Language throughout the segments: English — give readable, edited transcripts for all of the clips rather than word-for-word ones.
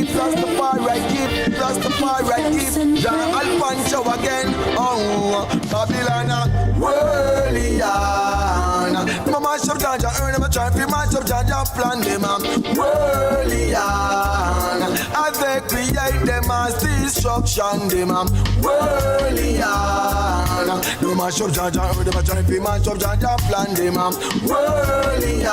give, Rastafari give, Rastafari give. Jah Alfonso again, oh, Babylon, Whirlian. Them mash up Jaja, earn them a try to mash up Jaja, plan them Whirlian. As they create them as destruction, them Whirlian. Them mash up Jaja, earn them a try to mash up Jaja, plan them Whirlian.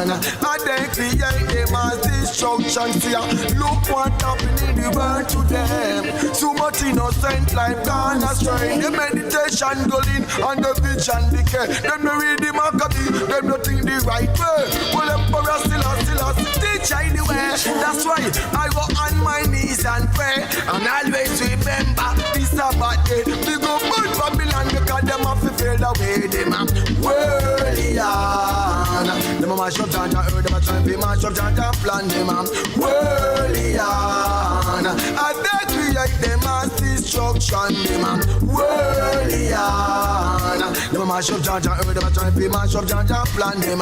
As they create them as destruction, see look what happened in the world to them. So much innocent life gone astray. The meditation going and the vision decay. Them no read the Maccabee, them no think the right way. Well, Emperor still teach I the way. That's why I go on my knees and pray. And always remember this about day. We go burn Babylon because them have to fade away. Them Whirlian. Them a mash up Jaja, heard them a try to mash up Jaja, plan them Whirlian. And they create them as destruction. Them Whirlian. Them a mash up Jaja, heard them a try to mash up Jaja, plan them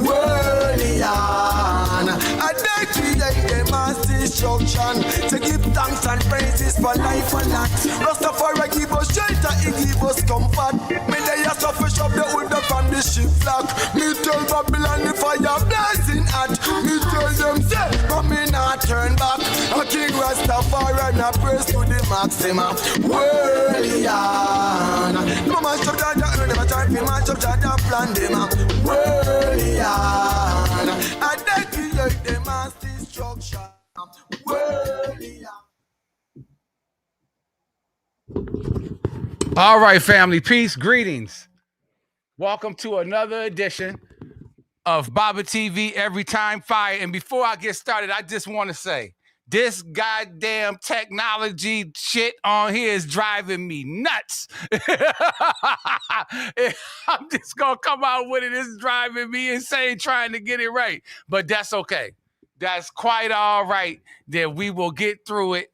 Whirlian. And they create them as destruction. To give thanks and praises for life and that. Rastafari give us shelter, he give us comfort. Me they a suffer shop the wood from the ship flock. Me tell Babylon the fire blazing hot. Me tell them say, come me not turn back. A King Rastafari and a praise to the maximum. Whirlian. No man shop Jaja, earn them a try to match up Jaja, plan them Whirlian. And they create them as destruction. Whirlian. All right, family, peace, greetings. Welcome to another edition of Baba TV Every Time Fire. And before I get started, I just want to say, this goddamn technology shit on here is driving me nuts. I'm just going to come out with it. It's driving me insane trying to get it right. But that's okay. That's quite all right that we will get through it.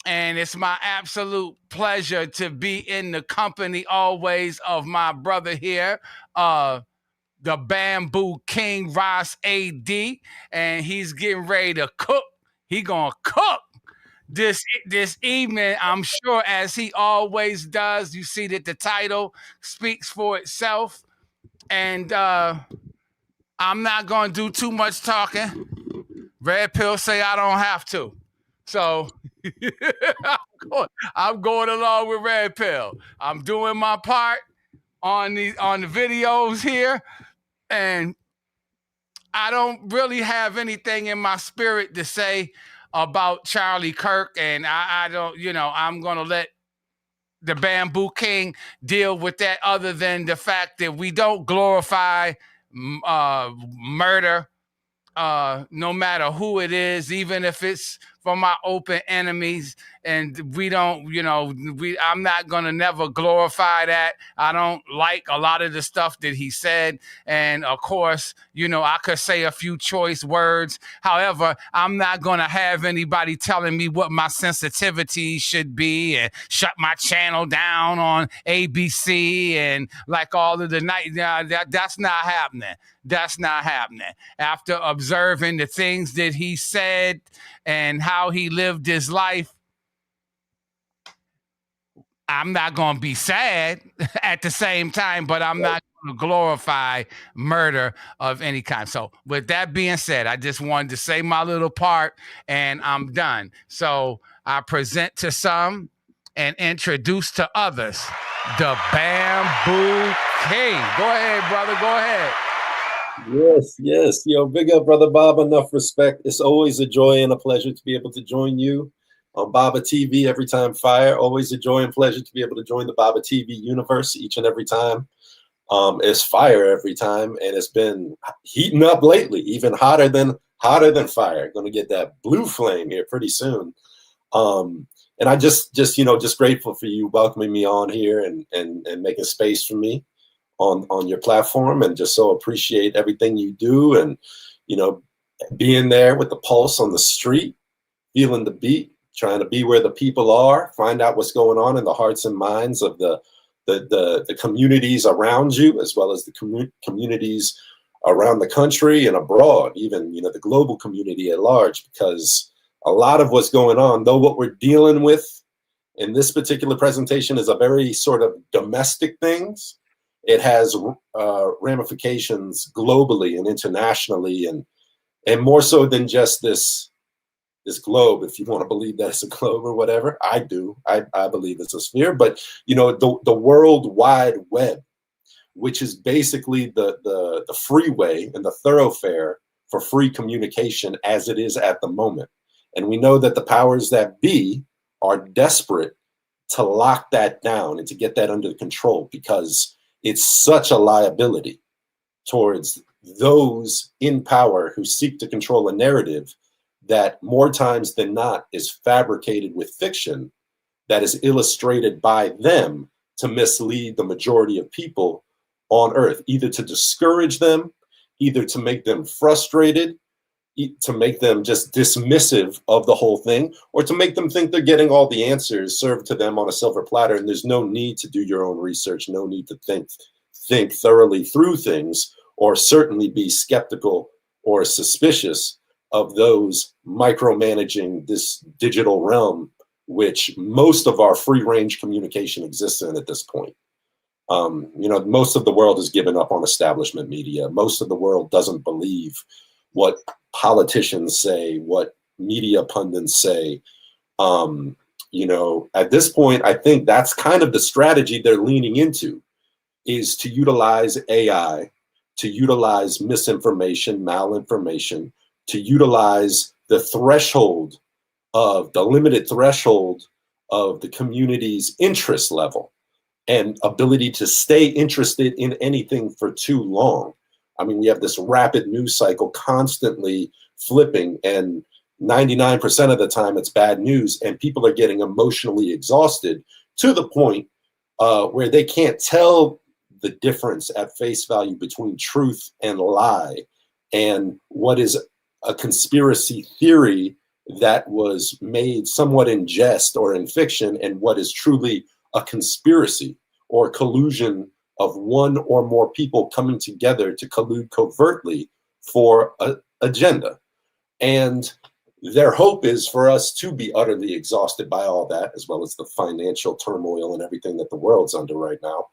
And it's my absolute pleasure to be in the company always of my brother here, the Bambu King Ross AD. And he's getting ready to cook. He gonna cook this evening, I'm sure, as he always does. You see that the title speaks for itself. And I'm not gonna do too much talking. Red Pill say I don't have to. So I'm going along with Red Pill. I'm doing my part on the videos here, and I don't really have anything in my spirit to say about Charlie Kirk, and I don't, I'm going to let the Bamboo King deal with that, other than the fact that we don't glorify murder, no matter who it is, even if it's from our open enemies. And we don't, I'm not going to never glorify that. I don't like a lot of the stuff that he said. And of course, I could say a few choice words. However, I'm not going to have anybody telling me what my sensitivity should be and shut my channel down on ABC and like all of the night. That's not happening. That's not happening. After observing the things that he said and how he lived his life, I'm not going to be sad at the same time, but I'm not going to glorify murder of any kind. So with that being said, I just wanted to say my little part, and I'm done. So I present to some and introduce to others the Bamboo King. Go ahead, brother. Go ahead. Yes. Yo, big up, Brother Bob. Enough respect. It's always a joy and a pleasure to be able to join you on Baba TV Every Time Fire. Always a joy and pleasure to be able to join the Baba TV universe each and every time. It's fire every time, and it's been heating up lately, even hotter than fire. Going to get that blue flame here pretty soon. And I just grateful for you welcoming me on here and making space for me on your platform, and just so appreciate everything you do, and being there with the pulse on the street, feeling the beat, trying to be where the people are, find out what's going on in the hearts and minds of the communities around you, as well as the communities around the country and abroad, even the global community at large, because a lot of what's going on, though what we're dealing with in this particular presentation is a very sort of domestic things, it has ramifications globally and internationally, and more so than just this globe, if you want to believe that it's a globe or whatever. I do. I believe it's a sphere. But, you know, the World Wide Web, which is basically the freeway and the thoroughfare for free communication as it is at the moment. And we know that the powers that be are desperate to lock that down and to get that under control, because it's such a liability towards those in power who seek to control a narrative that more times than not is fabricated with fiction that is illustrated by them to mislead the majority of people on earth, either to discourage them, either to make them frustrated, to make them just dismissive of the whole thing, or to make them think they're getting all the answers served to them on a silver platter, and there's no need to do your own research, no need to think thoroughly through things, or certainly be skeptical or suspicious of those micromanaging this digital realm, which most of our free range communication exists in at this point. You know, most of the world has given up on establishment media. Most of the world doesn't believe what politicians say, what media pundits say. You know, at this point, I think that's kind of the strategy they're leaning into, is to utilize AI, to utilize misinformation, malinformation, to utilize the threshold of the limited threshold of the community's interest level and ability to stay interested in anything for too long. I mean, we have this rapid news cycle constantly flipping, and 99% of the time it's bad news, and people are getting emotionally exhausted to the point where they can't tell the difference at face value between truth and lie, and what is a conspiracy theory that was made somewhat in jest or in fiction, and what is truly a conspiracy or collusion of one or more people coming together to collude covertly for an agenda. And their hope is for us to be utterly exhausted by all that, as well as the financial turmoil and everything that the world's under right now.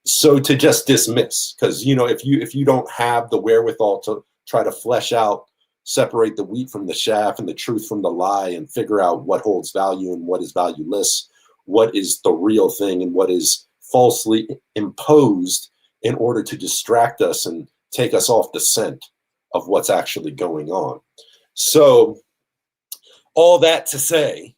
So to just dismiss, because, you know, if you don't have the wherewithal to try to flesh out, separate the wheat from the chaff and the truth from the lie, and figure out what holds value and what is valueless, what is the real thing and what is falsely imposed in order to distract us and take us off the scent of what's actually going on. So all that to say,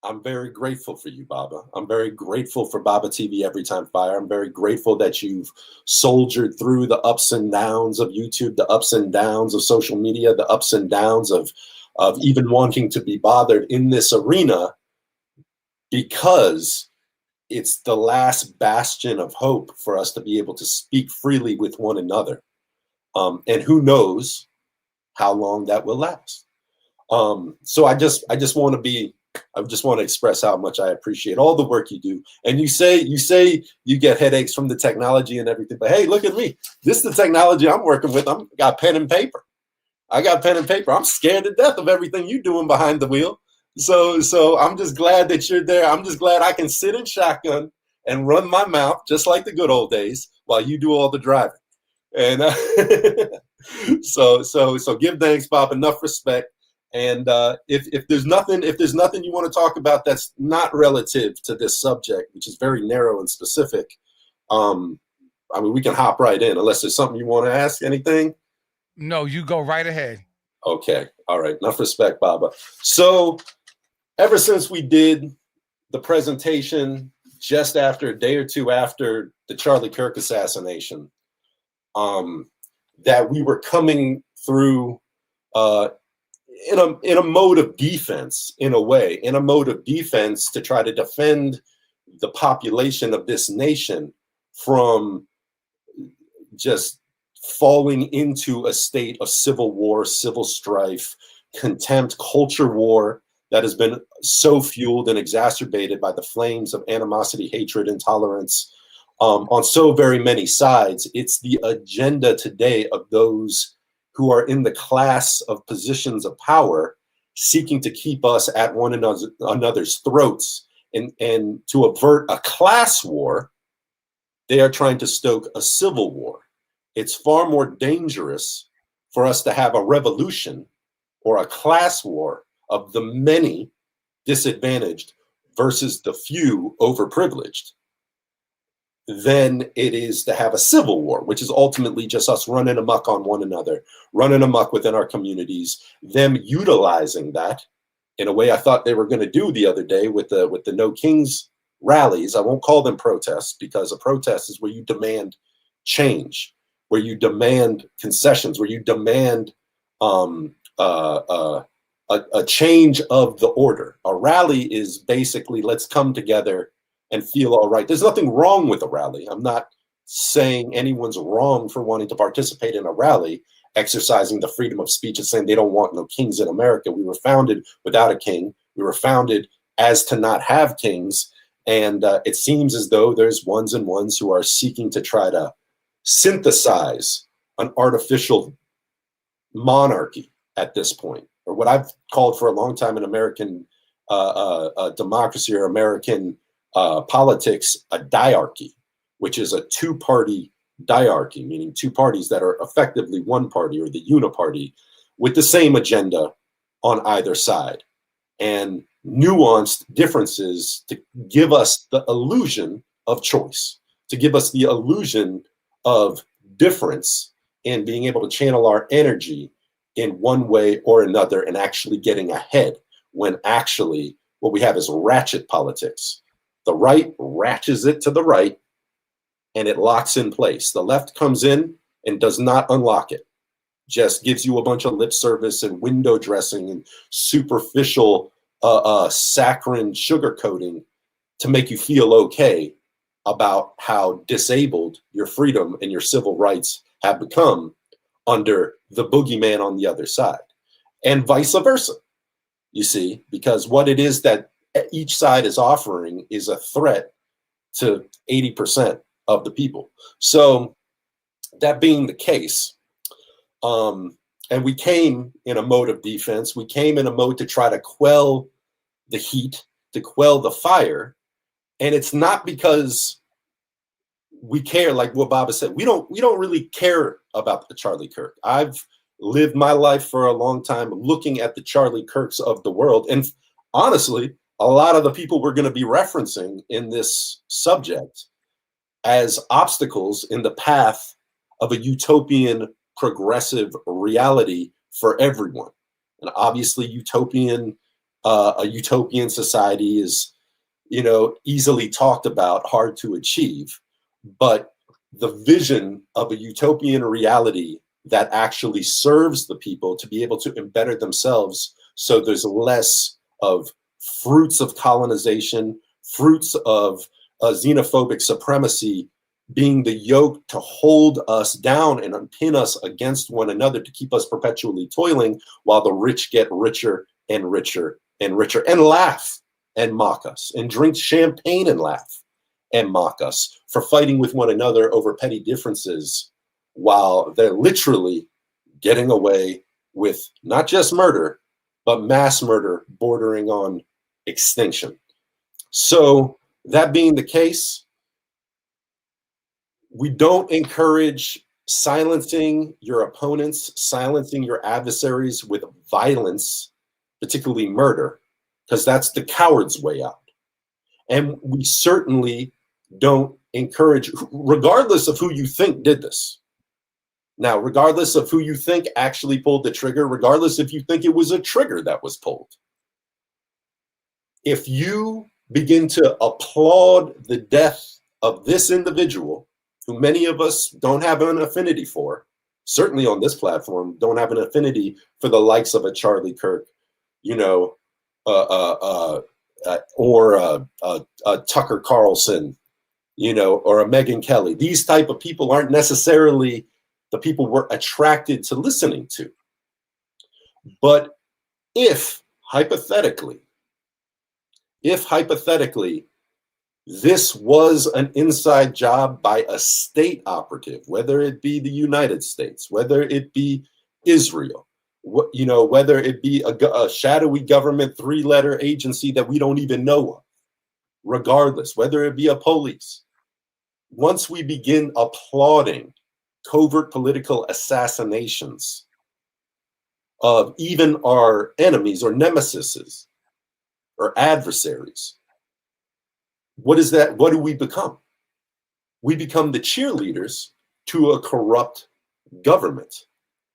I'm very grateful for you, Baba. I'm very grateful for Baba TV Every Time Fire. I'm very grateful that you've soldiered through the ups and downs of YouTube, the ups and downs of social media, the ups and downs of even wanting to be bothered in this arena, because it's the last bastion of hope for us to be able to speak freely with one another. And who knows how long that will last. So I just want to express how much I appreciate all the work you do. And you say you get headaches from the technology and everything, but hey, look at me. This is the technology I'm working with. I got pen and paper. I'm scared to death of everything you're doing behind the wheel. So I'm just glad that you're there. I'm just glad I can sit in shotgun and run my mouth just like the good old days while you do all the driving. And so give thanks, Bob. Enough respect. And if there's nothing you want to talk about that's not relative to this subject, which is very narrow and specific, I mean, we can hop right in unless there's something you want to ask. Anything? No, you go right ahead. Okay. All right. Enough respect, Baba. So ever since we did the presentation just after a day or two after the Charlie Kirk assassination, that we were coming through in a mode of defense, in a mode of defense to try to defend the population of this nation from just falling into a state of civil war, civil strife, contempt, culture war that has been so fueled and exacerbated by the flames of animosity, hatred, intolerance on so very many sides. It's the agenda today of those who are in the class of positions of power, seeking to keep us at one another's throats and to avert a class war. They are trying to stoke a civil war. It's far more dangerous for us to have a revolution or a class war of the many disadvantaged versus the few overprivileged than it is to have a civil war, which is ultimately just us running amok on one another, running amok within our communities, them utilizing that in a way I thought they were going to do the other day with the No Kings rallies. I won't call them protests, because a protest is where you demand change, where you demand concessions, where you demand a change of the order. A rally is basically, let's come together and feel all right. There's nothing wrong with a rally. I'm not saying anyone's wrong for wanting to participate in a rally, exercising the freedom of speech and saying they don't want no kings in America. We were founded without a king. We were founded as to not have kings. And it seems as though there's ones and ones who are seeking to try to synthesize an artificial monarchy at this point, or what I've called for a long time in American democracy or American politics, a diarchy, which is a two-party diarchy, meaning two parties that are effectively one party, or the uniparty, with the same agenda on either side, and nuanced differences to give us the illusion of choice, to give us the illusion of difference in being able to channel our energy in one way or another and actually getting ahead, when actually what we have is ratchet politics. The right ratchets it to the right and it locks in place. The left comes in and does not unlock it, just gives you a bunch of lip service and window dressing and superficial saccharine sugarcoating to make you feel okay about how disabled your freedom and your civil rights have become under the boogeyman on the other side, and vice versa. You see, because what it is that each side is offering is a threat to 80% of the people. So that being the case, and we came in a mode of defense, we came in a mode to try to quell the heat, to quell the fire. And it's not because we care, like what Baba said. We don't really care about the Charlie Kirk. I've lived my life for a long time looking at the Charlie Kirks of the world. And honestly, a lot of the people we're going to be referencing in this subject as obstacles in the path of a utopian progressive reality for everyone. And obviously a utopian society is, easily talked about, hard to achieve. But the vision of a utopian reality that actually serves the people to be able to embetter themselves, so there's less of fruits of colonization, fruits of xenophobic supremacy being the yoke to hold us down and unpin us against one another, to keep us perpetually toiling while the rich get richer and richer and richer, and laugh and mock us, and drink champagne and laugh and mock us for fighting with one another over petty differences, while they're literally getting away with not just murder, but mass murder bordering on extinction. So that being the case, we don't encourage silencing your opponents, silencing your adversaries with violence, particularly murder, because that's the coward's way out. And we certainly don't encourage, regardless of who you think did this. Now, regardless of who you think actually pulled the trigger, regardless if you think it was a trigger that was pulled, if you begin to applaud the death of this individual, who many of us don't have an affinity for, certainly on this platform, don't have an affinity for the likes of a Charlie Kirk, or a Tucker Carlson, or a Megyn Kelly. These type of people aren't necessarily the people we're attracted to listening to. But if hypothetically, this was an inside job by a state operative, whether it be the United States, whether it be Israel, whether it be a shadowy government 3-letter agency that we don't even know of, regardless, whether it be a police. Once we begin applauding covert political assassinations of even our enemies or nemesises or adversaries, what is that? What do we become? We become the cheerleaders to a corrupt government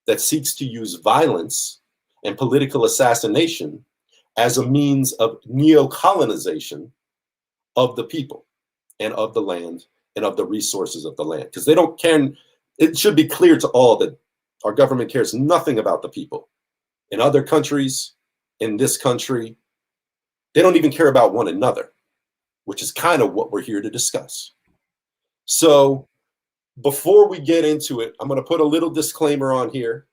that seeks to use violence and political assassination as a means of neo-colonization of the people and of the land and of the resources of the land. Because they don't care. It should be clear to all that our government cares nothing about the people. In other countries, in this country, they don't even care about one another, which is kind of what we're here to discuss. So before we get into it, I'm going to put a little disclaimer on here.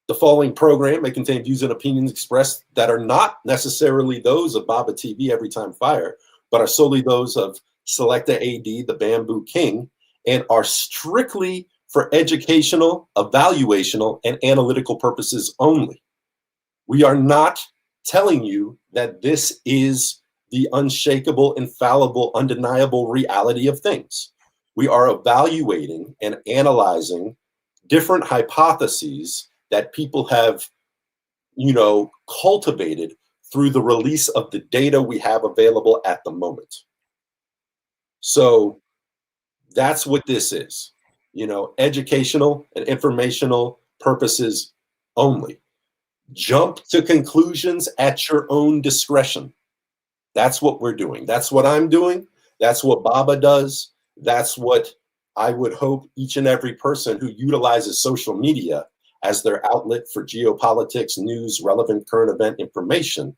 The following program may contain views and opinions expressed that are not necessarily those of Baba TV Every Time Fire, but are solely those of Selecta AD, the Bambu King, and are strictly for educational, evaluational, and analytical purposes only. We are not telling you that this is the unshakable, infallible, undeniable reality of things. We are evaluating and analyzing different hypotheses that people have, cultivated through the release of the data we have available at the moment. So that's what this is, educational and informational purposes only. Jump to conclusions at your own discretion. That's what we're doing. That's what I'm doing. That's what Baba does. That's what I would hope each and every person who utilizes social media as their outlet for geopolitics, news, relevant current event information,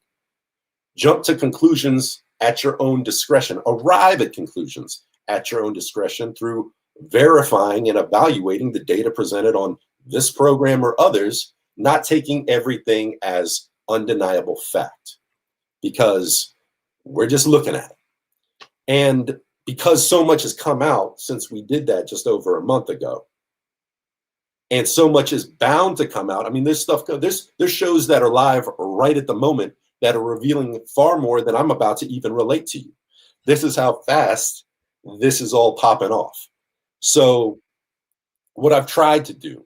jump to conclusions at your own discretion, arrive at conclusions at your own discretion through verifying and evaluating the data presented on this program or others, not taking everything as undeniable fact, because we're just looking at it. And because so much has come out since we did that just over a month ago, and so much is bound to come out. I mean, there's shows that are live right at the moment that are revealing far more than I'm about to even relate to you. This is how fast this is all popping off. So what I've tried to do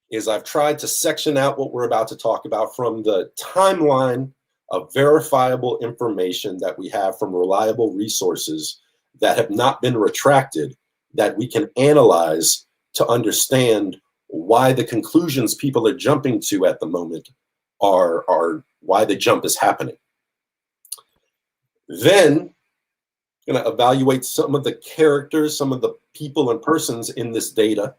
is I've tried to section out what we're about to talk about from the timeline of verifiable information that we have from reliable resources that have not been retracted, that we can analyze to understand why the conclusions people are jumping to at the moment are why the jump is happening. Then I'm going to evaluate some of the characters, some of the people and persons in this data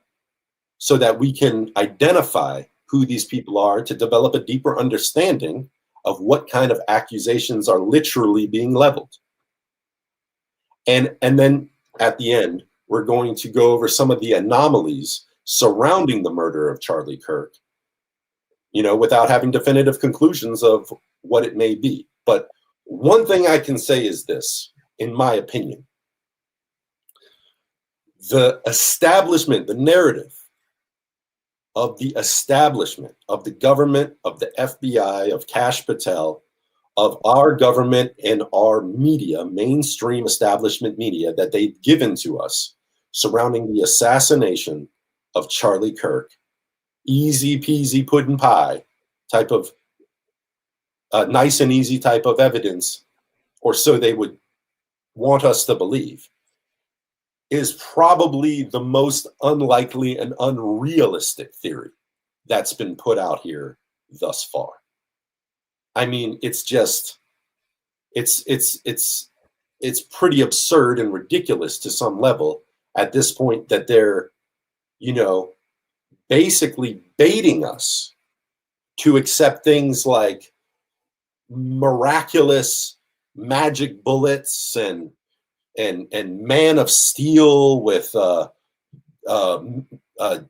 so that we can identify who these people are, to develop a deeper understanding of what kind of accusations are literally being leveled. And then at the end, we're going to go over some of the anomalies surrounding the murder of Charlie Kirk, without having definitive conclusions of what it may be. But one thing I can say is this, in my opinion: the establishment, the narrative of the establishment of the government, of the FBI, of Kash Patel, of our government and our media, mainstream establishment media, that they've given to us surrounding the assassination of Charlie Kirk, easy peasy pudding pie type of nice and easy type of evidence, or so they would want us to believe, is probably the most unlikely and unrealistic theory that's been put out here thus far. I mean, it's pretty absurd and ridiculous to some level at this point that they're, basically baiting us to accept things like miraculous magic bullets and Man of Steel with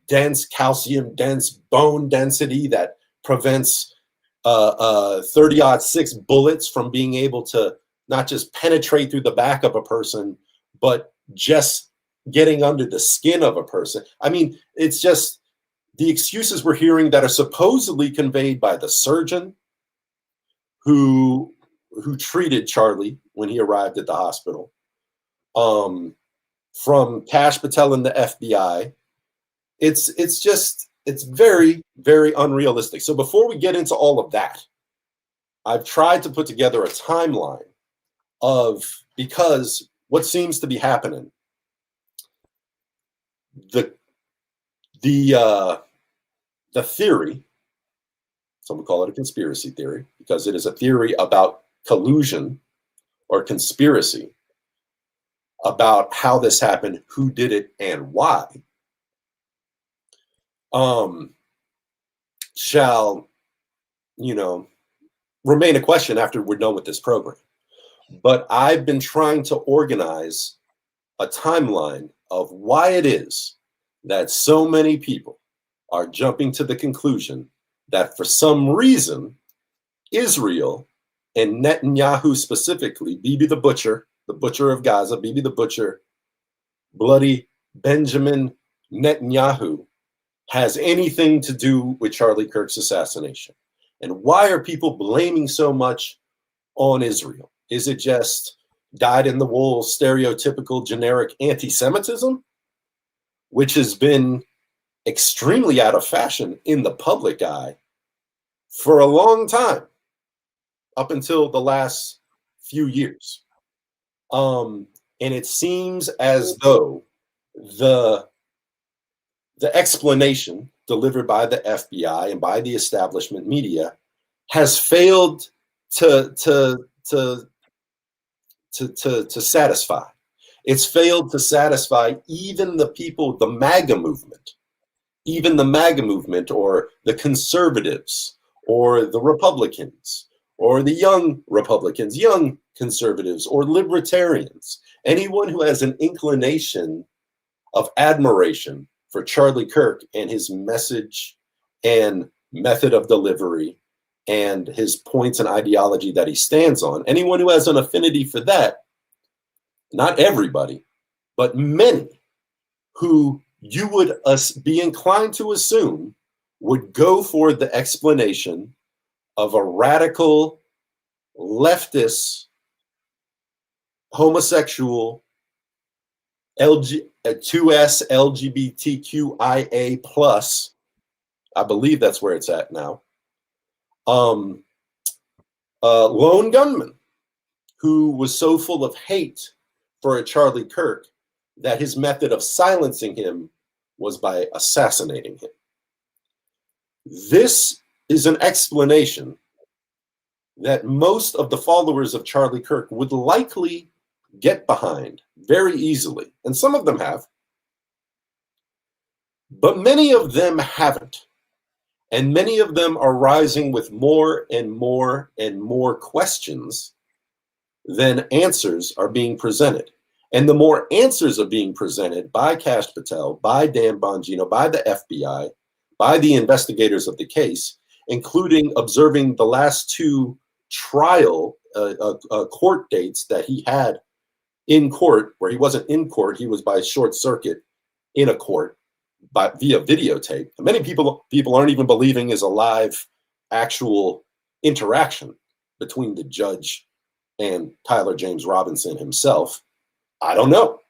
dense calcium, dense bone density that prevents 30-06 bullets from being able to not just penetrate through the back of a person, but just getting under the skin of a person. I mean, it's just the excuses we're hearing that are supposedly conveyed by the surgeon who treated Charlie when he arrived at the hospital, from Kash Patel and the FBI. It's very, very unrealistic. So before we get into all of that, I've tried to put together a timeline because what seems to be happening, the theory, some would call it a conspiracy theory, because it is a theory about collusion or conspiracy about how this happened, who did it, and why, shall, remain a question after we're done with this program. But I've been trying to organize a timeline of why it is that so many people are jumping to the conclusion that for some reason, Israel and Netanyahu specifically, Bibi the butcher of Gaza, Bibi the butcher, bloody Benjamin Netanyahu, has anything to do with Charlie Kirk's assassination. And why are people blaming so much on Israel? Is it just dyed-in-the-wool, stereotypical, generic anti-Semitism, which has been extremely out of fashion in the public eye for a long time, up until the last few years? And it seems as though the explanation delivered by the FBI and by the establishment media has failed to satisfy. It's failed to satisfy even the people, the MAGA movement, or the conservatives, or the Republicans, or the young Republicans, young conservatives, or libertarians. Anyone who has an inclination of admiration for Charlie Kirk and his message and method of delivery and his points and ideology that he stands on, anyone who has an affinity for that, not everybody, but many who you would be inclined to assume would go for the explanation of a radical, leftist, homosexual, 2S LGBTQIA plus, I believe that's where it's at now, lone gunman who was so full of hate for a Charlie Kirk that his method of silencing him was by assassinating him. This is an explanation that most of the followers of Charlie Kirk would likely get behind very easily, and some of them have, but many of them haven't. And many of them are rising with more and more and more questions than answers are being presented. And the more answers are being presented by Kash Patel, by Dan Bongino, by the FBI, by the investigators of the case, including observing the last two trial court dates that he had in court, where he wasn't in court, he was by short circuit in a court via videotape. Many people aren't even believing is a live actual interaction between the judge and Tyler James Robinson himself. I don't know.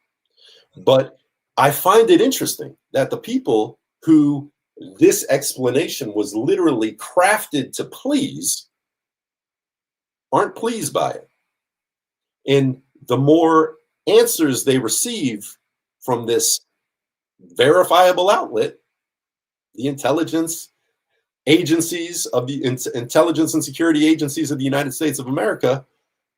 But I find it interesting that the people who this explanation was literally crafted to please aren't pleased by it. And the more answers they receive from this verifiable outlet, the intelligence agencies of the intelligence and security agencies of the United States of America,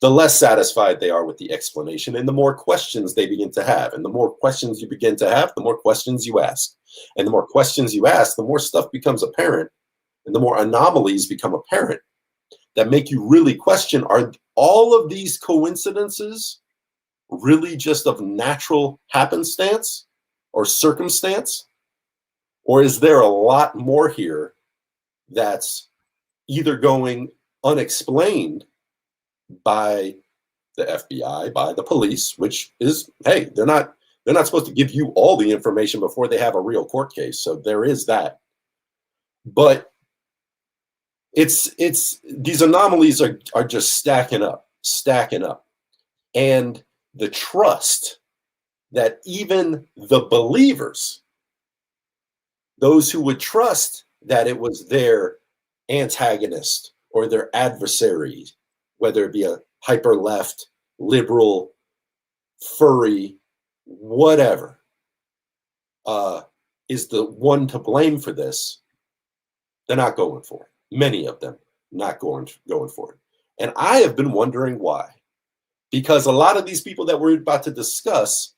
the less satisfied they are with the explanation, and the more questions they begin to have. And the more questions you begin to have, the more questions you ask. And the more questions you ask, the more stuff becomes apparent, and the more anomalies become apparent that make you really question, are all of these coincidences really just of natural happenstance or circumstance? Or is there a lot more here that's either going unexplained by the FBI, by the police, which is, hey, they're not They're not supposed to give you all the information before they have a real court case. So there is that. But it's these anomalies are just stacking up. And the trust that even the believers, those who would trust that it was their antagonist or their adversary, whether it be a hyper left, liberal, furry, whatever, is the one to blame for this, they're not going for it. Many of them not going for it. And I have been wondering why. Because a lot of these people that we're about to discuss,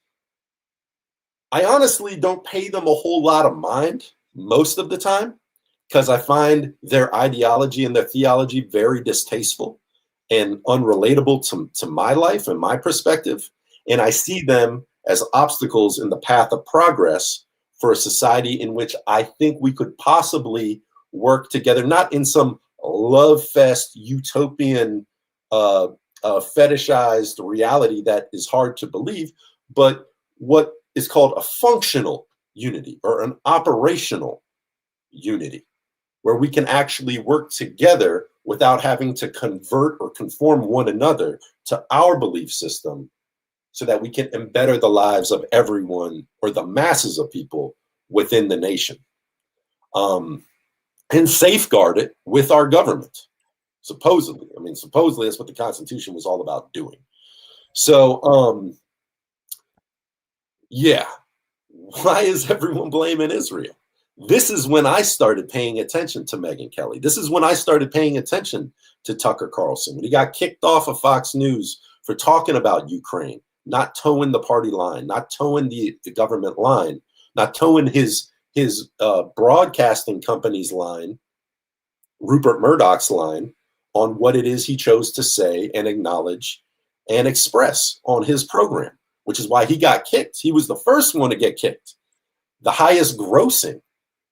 I honestly don't pay them a whole lot of mind most of the time, because I find their ideology and their theology very distasteful and unrelatable to my life and my perspective. And I see them as obstacles in the path of progress for a society in which I think we could possibly work together, not in some love fest utopian fetishized reality that is hard to believe, but what is called a functional unity or an operational unity, where we can actually work together without having to convert or conform one another to our belief system, so that we can embetter the lives of everyone or the masses of people within the nation, and safeguard it with our government. Supposedly that's what the Constitution was all about doing. So, yeah, why is everyone blaming Israel? This is when I started paying attention to Megyn Kelly. This is when I started paying attention to Tucker Carlson, when he got kicked off of Fox News for talking about Ukraine, not towing the party line, not towing the government line, not towing his broadcasting company's line, Rupert Murdoch's line, on what it is he chose to say and acknowledge and express on his program, which is why he got kicked. He was the first one to get kicked. The highest grossing,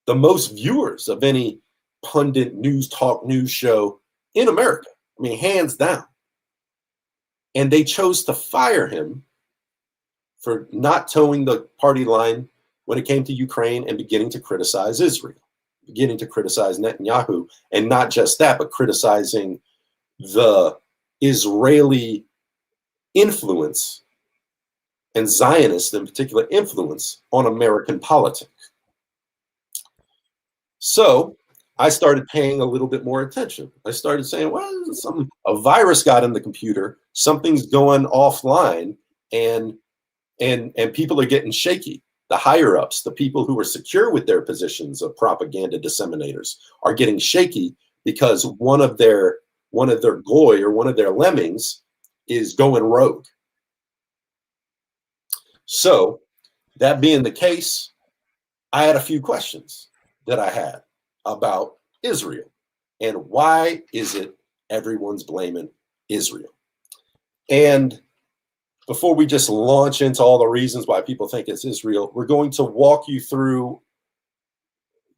the most viewers of any pundit news show in America. I mean, hands down. And they chose to fire him for not towing the party line when it came to Ukraine and beginning to criticize Israel, beginning to criticize Netanyahu, and not just that, but criticizing the Israeli influence and Zionist in particular influence on American politics. So I started paying a little bit more attention. I started saying, well, a virus got in the computer, something's going offline, and people are getting shaky. The higher ups, the people who are secure with their positions of propaganda disseminators, are getting shaky because one of their goy or one of their lemmings is going rogue. So that being the case, I had a few questions that I had about Israel and why is it everyone's blaming Israel. And before we just launch into all the reasons why people think it's Israel, we're going to walk you through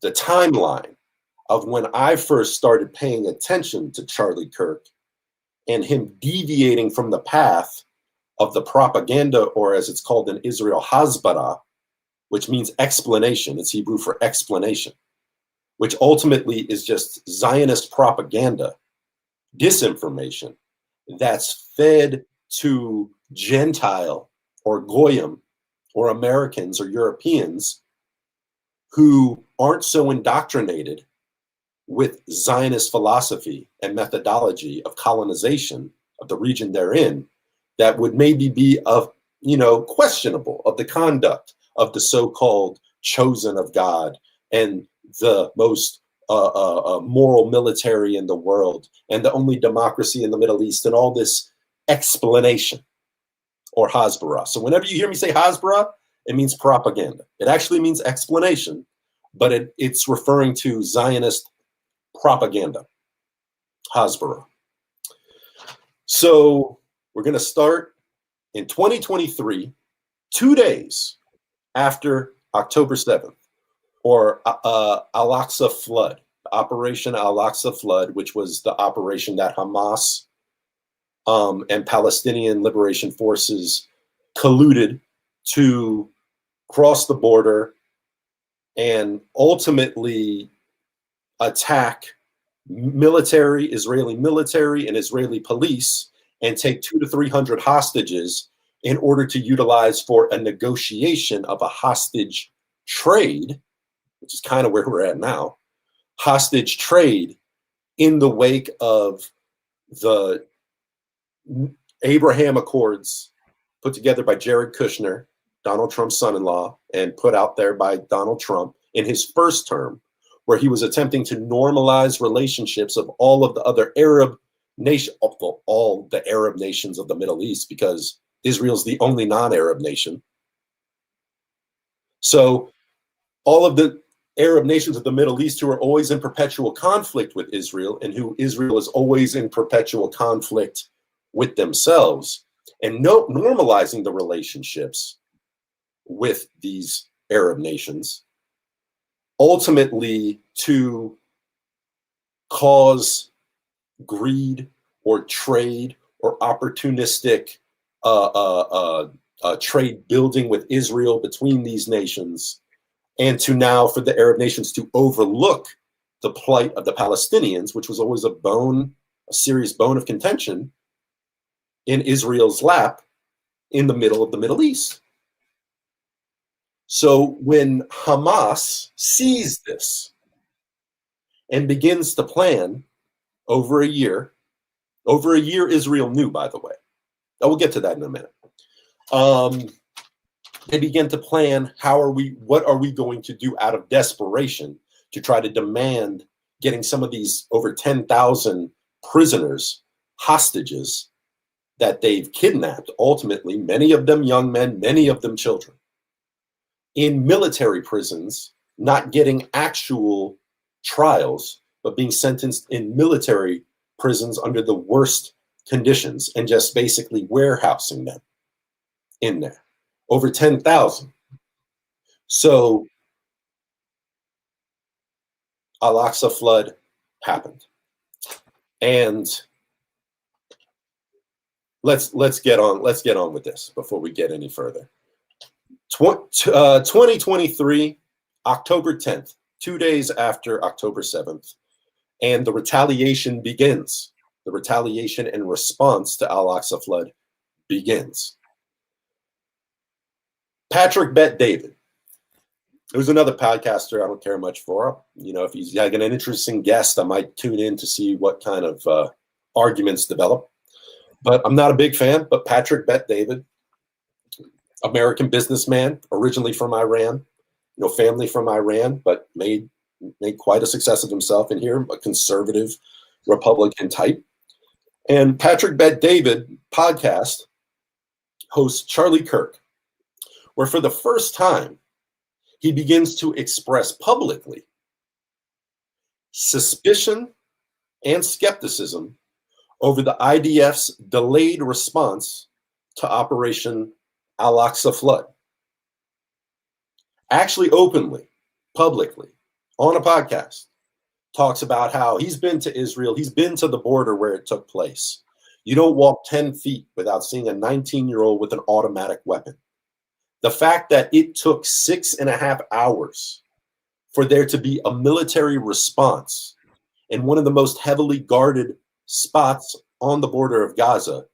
the timeline of when I first started paying attention to Charlie Kirk and him deviating from the path of the propaganda, or as it's called in Israel, hasbara, which means explanation. It's Hebrew for explanation, which ultimately is just Zionist propaganda, disinformation that's fed to Gentile or Goyim or Americans or Europeans who aren't so indoctrinated with Zionist philosophy and methodology of colonization of the region they're in, that would maybe be questionable of the conduct of the so-called chosen of God and the most moral military in the world and the only democracy in the Middle East, and all this explanation, or hasbara. So whenever you hear me say hasbara, it means propaganda. It actually means explanation, but it's referring to Zionist propaganda, hasbara. So we're going to start in 2023, 2 days after October 7th, or Al-Aqsa Flood, Operation Al-Aqsa Flood, which was the operation that Hamas and Palestinian Liberation Forces colluded to cross the border and ultimately attack Israeli military and Israeli police and take 200 to 300 hostages in order to utilize for a negotiation of a hostage trade, which is kind of where we're at now, hostage trade in the wake of the Abraham Accords put together by Jared Kushner, Donald Trump's son-in-law, and put out there by Donald Trump in his first term, where he was attempting to normalize relationships of all of the other Arab nation, all the Arab nations of the Middle East, because Israel's the only non-Arab nation. So all of the Arab nations of the Middle East who are always in perpetual conflict with Israel, and who Israel is always in perpetual conflict with themselves, and normalizing the relationships with these Arab nations, ultimately to cause greed or trade or opportunistic trade building with Israel between these nations, and to now for the Arab nations to overlook the plight of the Palestinians, which was always a serious bone of contention in Israel's lap in the middle of the Middle East. So when Hamas sees this and begins to plan over a year Israel knew, by the way. We'll get to that in a minute. They begin to plan what are we going to do out of desperation to try to demand getting some of these over 10,000 prisoners, hostages that they've kidnapped, ultimately, many of them young men, many of them children, in military prisons, not getting actual trials, but being sentenced in military prisons under the worst conditions and just basically warehousing them in there. Over 10,000. So Al-Aqsa flood happened. And let's get on with this before we get any further. 2023, October 10th, 2 days after October 7th, and the retaliation begins. The retaliation and response to Al-Aqsa flood begins. Patrick Bet David, who's another podcaster I don't care much for. You know, if he's like an interesting guest, I might tune in to see what kind of arguments develop. But I'm not a big fan. But Patrick Bet David, American businessman, originally from Iran, family from Iran, but made quite a success of himself in here, a conservative Republican type. And Patrick Bet David podcast hosts Charlie Kirk, where for the first time, he begins to express publicly suspicion and skepticism over the IDF's delayed response to Operation Al-Aqsa flood. Actually, openly, publicly, on a podcast, talks about how he's been to Israel, he's been to the border where it took place. You don't walk 10 feet without seeing a 19-year-old with an automatic weapon. The fact that it took 6.5 hours for there to be a military response in one of the most heavily guarded spots on the border of Gaza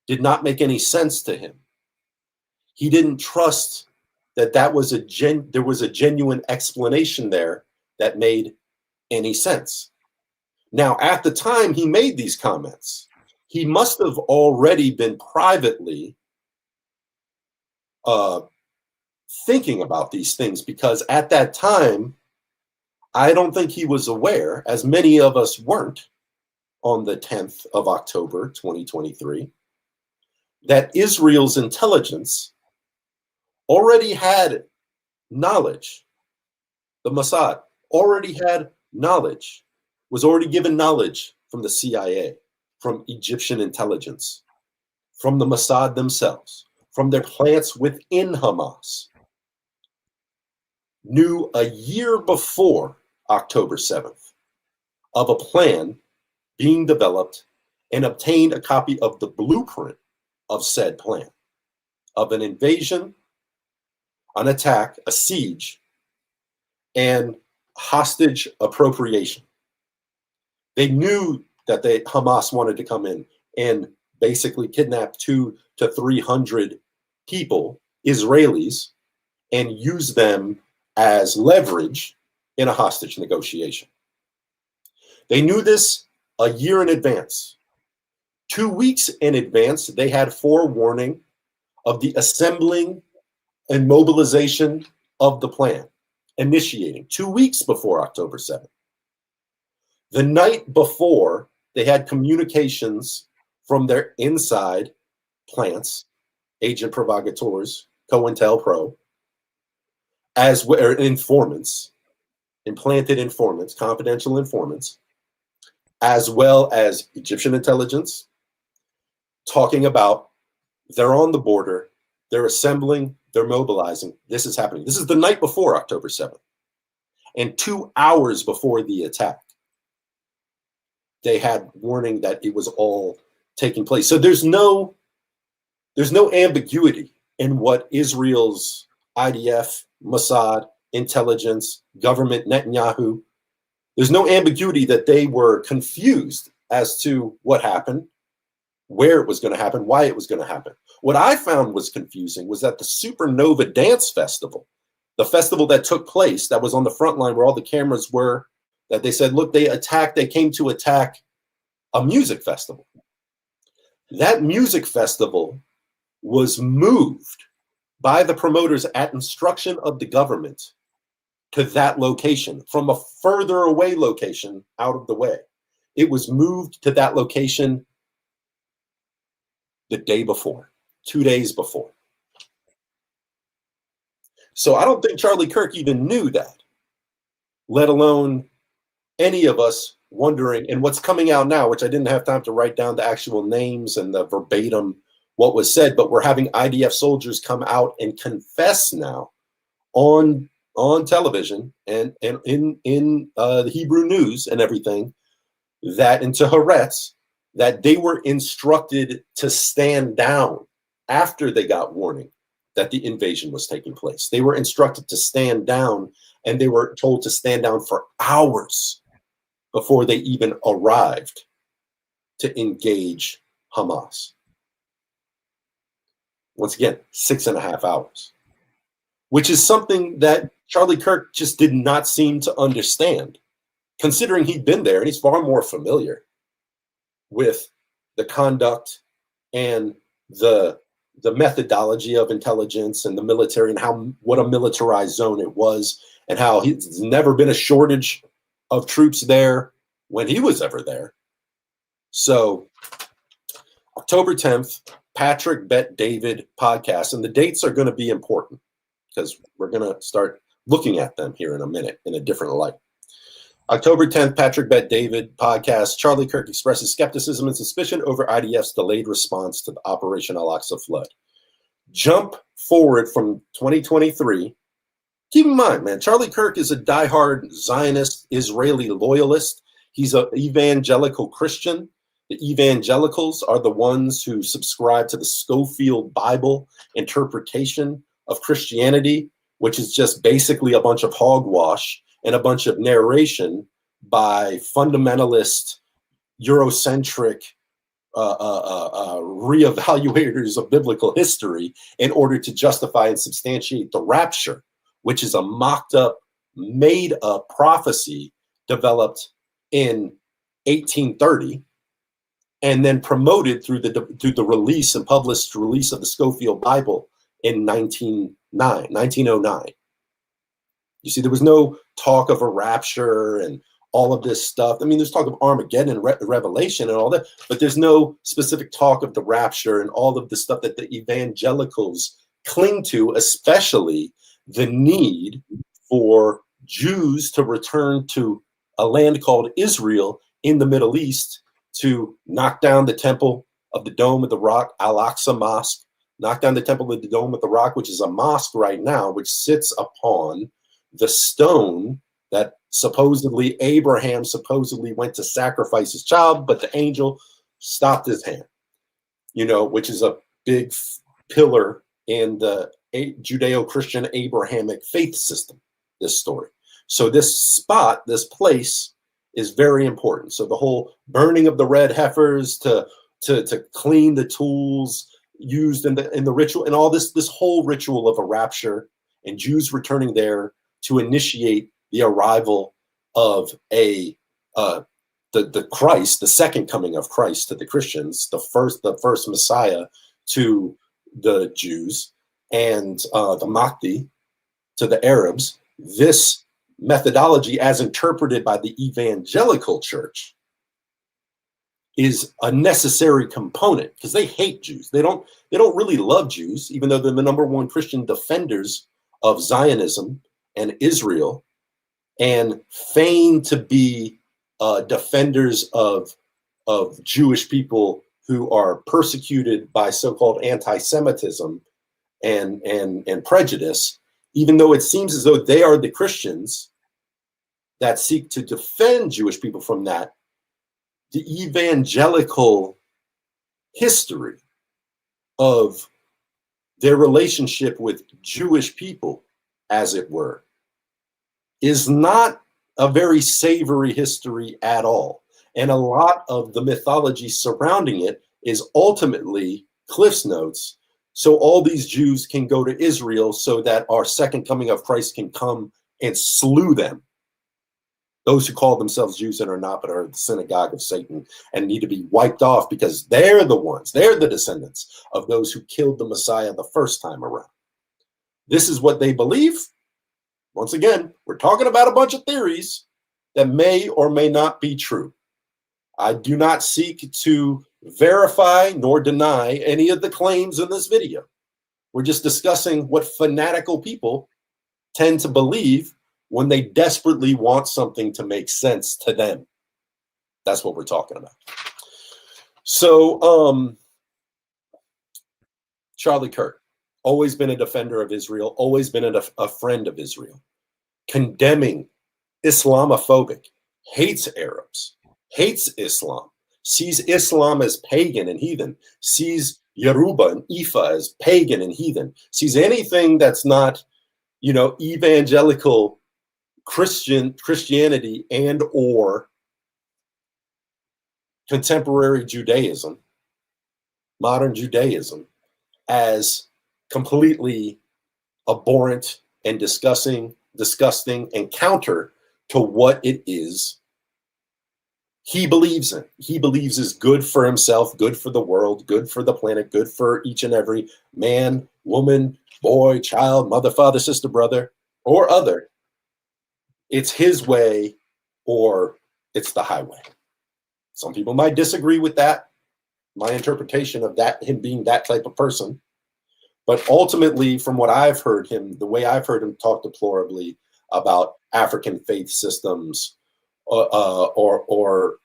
did not make any sense to him. He didn't trust that there was a genuine explanation there that made any sense. Now, at the time he made these comments, he must have already been privately thinking about these things, because at that time, I don't think he was aware, as many of us weren't on the 10th of October, 2023, that Israel's intelligence already had knowledge. The Mossad already had knowledge, was already given knowledge from the CIA, from Egyptian intelligence, from the Mossad themselves, from their plants within Hamas, knew a year before October 7th of a plan being developed and obtained a copy of the blueprint of said plan. of an invasion, an attack, a siege, and hostage appropriation. They knew that Hamas wanted to come in and basically kidnap 200 to 300 people, Israelis, and use them as leverage in a hostage negotiation. They knew this a year in advance. 2 weeks in advance, they had forewarning of the assembling and mobilization of the plan, initiating 2 weeks before October 7th. The night before, they had communications from their inside plants, agent provocateurs, COINTELPRO, as well, informants, implanted informants, confidential informants, as well as Egyptian intelligence, talking about they're on the border, they're assembling, they're mobilizing. This is happening. This is the night before October 7th. And 2 hours before the attack, they had warning that it was all taking place. So there's no ambiguity in what Israel's IDF, Mossad, intelligence, government, Netanyahu, there's no ambiguity that they were confused as to what happened, where it was going to happen, why it was going to happen. What I found was confusing was that the Supernova Dance Festival, the festival that took place, that was on the front line where all the cameras were, that they said, look, they came to attack a music festival. That music festival was moved by the promoters at instruction of the government to that location from a further away location out of the way. It was moved to that location the day before, 2 days before. So I don't think Charlie Kirk even knew that, let alone any of us wondering. And what's coming out now, which I didn't have time to write down the actual names and the verbatim what was said, but we're having IDF soldiers come out and confess now on television and in the Hebrew news and everything, that into Haaretz, that they were instructed to stand down after they got warning that the invasion was taking place. They were instructed to stand down, and they were told to stand down for hours before they even arrived to engage Hamas. Once again, 6.5 hours, which is something that Charlie Kirk just did not seem to understand, considering he'd been there and he's far more familiar with the conduct and the methodology of intelligence and the military, and what a militarized zone it was, and how he's never been a shortage of troops there when he was ever there. So October 10th, Patrick Bet David podcast, and the dates are going to be important because we're going to start looking at them here in a minute in a different light. October 10th, Patrick Bet David podcast. Charlie Kirk expresses skepticism and suspicion over IDF's delayed response to the Operation Al-Aqsa flood. Jump forward from 2023. Keep in mind, man, Charlie Kirk is a diehard Zionist Israeli loyalist. He's an evangelical Christian. The evangelicals are the ones who subscribe to the Schofield Bible interpretation of Christianity, which is just basically a bunch of hogwash and a bunch of narration by fundamentalist, Eurocentric reevaluators of biblical history in order to justify and substantiate the rapture, which is a mocked-up, made-up prophecy developed in 1830 and then promoted through the release and published release of the Schofield Bible in 1909. You see, there was no talk of a rapture and all of this stuff. I mean, there's talk of Armageddon and Revelation and all that, but there's no specific talk of the rapture and all of the stuff that the evangelicals cling to, especially the need for Jews to return to a land called Israel in the Middle East, to knock down the Temple of the Dome of the Rock, Al-Aqsa Mosque, knock down the Temple of the Dome of the Rock, which is a mosque right now, which sits upon the stone that supposedly Abraham went to sacrifice his child, but the angel stopped his hand, which is a big pillar in the Judeo-Christian Abrahamic faith system, this story. So this spot, this place, is very important. So the whole burning of the red heifers to clean the tools used in the ritual, and all this whole ritual of a rapture, and Jews returning there to initiate the arrival of the Christ, the second coming of Christ to the Christians, the first Messiah to the Jews, and the Mahdi to the Arabs. This methodology, as interpreted by the evangelical church, is a necessary component, because they hate Jews. They don't really love Jews, even though they're the number one Christian defenders of Zionism and Israel, and feign to be defenders of Jewish people who are persecuted by so-called anti-Semitism and prejudice, even though it seems as though they are the Christians that seek to defend Jewish people from that. The evangelical history of their relationship with Jewish people, as it were, is not a very savory history at all. And a lot of the mythology surrounding it is ultimately Cliff's Notes. So all these Jews can go to Israel so that our second coming of Christ can come and slew them. Those who call themselves Jews and are not, but are the synagogue of Satan, and need to be wiped off because they're the descendants of those who killed the Messiah the first time around. This is what they believe. Once again, we're talking about a bunch of theories that may or may not be true. I do not seek to verify nor deny any of the claims in this video. We're just discussing what fanatical people tend to believe when they desperately want something to make sense to them. That's what we're talking about. So, Charlie Kirk, always been a defender of Israel, always been a friend of Israel, condemning Islamophobic, hates Arabs, hates Islam, sees Islam as pagan and heathen, sees Yoruba and Ifa as pagan and heathen, sees anything that's not, evangelical Christianity and or contemporary Judaism, modern Judaism, as completely abhorrent and disgusting and counter to what it is he believes in. He believes is good for himself, good for the world, good for the planet, good for each and every man, woman, boy, child, mother, father, sister, brother, or other. It's his way or it's the highway. Some people might disagree with that, my interpretation of that, him being that type of person. But ultimately, from what I've heard him, the way I've heard him talk deplorably about African faith systems or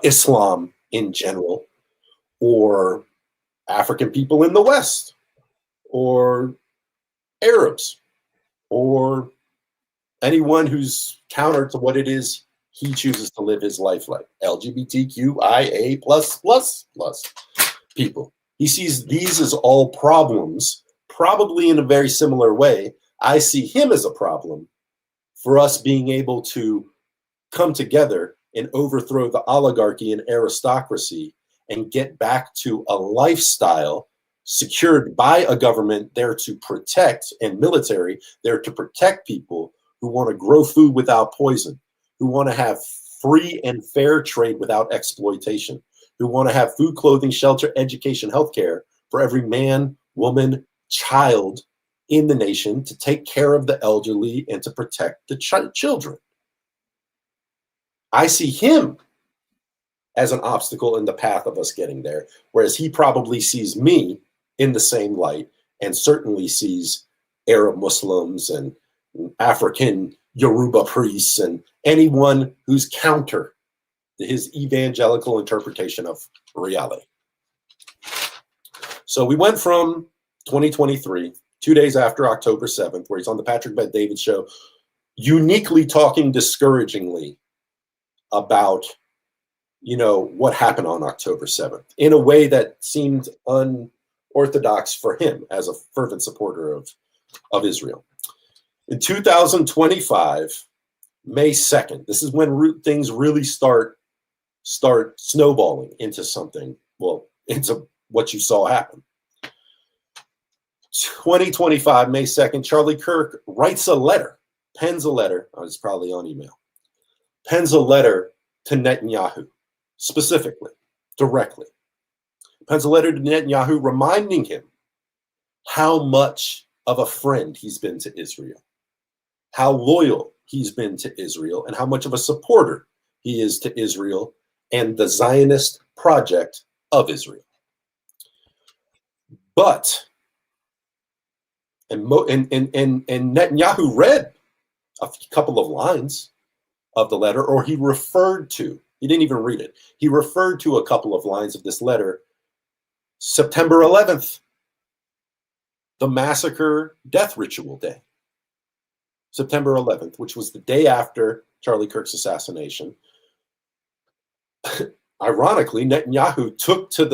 Islam in general, or African people in the West, or Arabs, or anyone who's counter to what it is he chooses to live his life like, LGBTQIA plus people. He sees these as all problems, probably in a very similar way. I see him as a problem for us being able to come together and overthrow the oligarchy and aristocracy and get back to a lifestyle secured by a government there to protect, and military there to protect people who want to grow food without poison, who want to have free and fair trade without exploitation, who want to have food, clothing, shelter, education, healthcare for every man, woman, child in the nation, to take care of the elderly and to protect the children. I see him as an obstacle in the path of us getting there, whereas he probably sees me in the same light, and certainly sees Arab Muslims and African Yoruba priests and anyone who's counter to his evangelical interpretation of reality. So we went from 2023, 2 days after October 7th, where he's on the Patrick Bet-David show, uniquely talking discouragingly about, what happened on October 7th in a way that seemed orthodox for him as a fervent supporter of Israel. In 2025, May 2nd, this is when things really start snowballing into something, well, into what you saw happen. 2025, May 2nd, Charlie Kirk writes a letter, pens a letter, it's probably on email, pens a letter to Netanyahu, specifically, directly. Pens a letter to Netanyahu reminding him how much of a friend he's been to Israel, how loyal he's been to Israel, and how much of a supporter he is to Israel and the Zionist project of Israel. But, and Netanyahu read a couple of lines of the letter, or he referred to, he didn't even read it, he referred to a couple of lines of this letter. September 11th, the massacre death ritual day. September 11th, which was the day after Charlie Kirk's assassination. Ironically, Netanyahu took to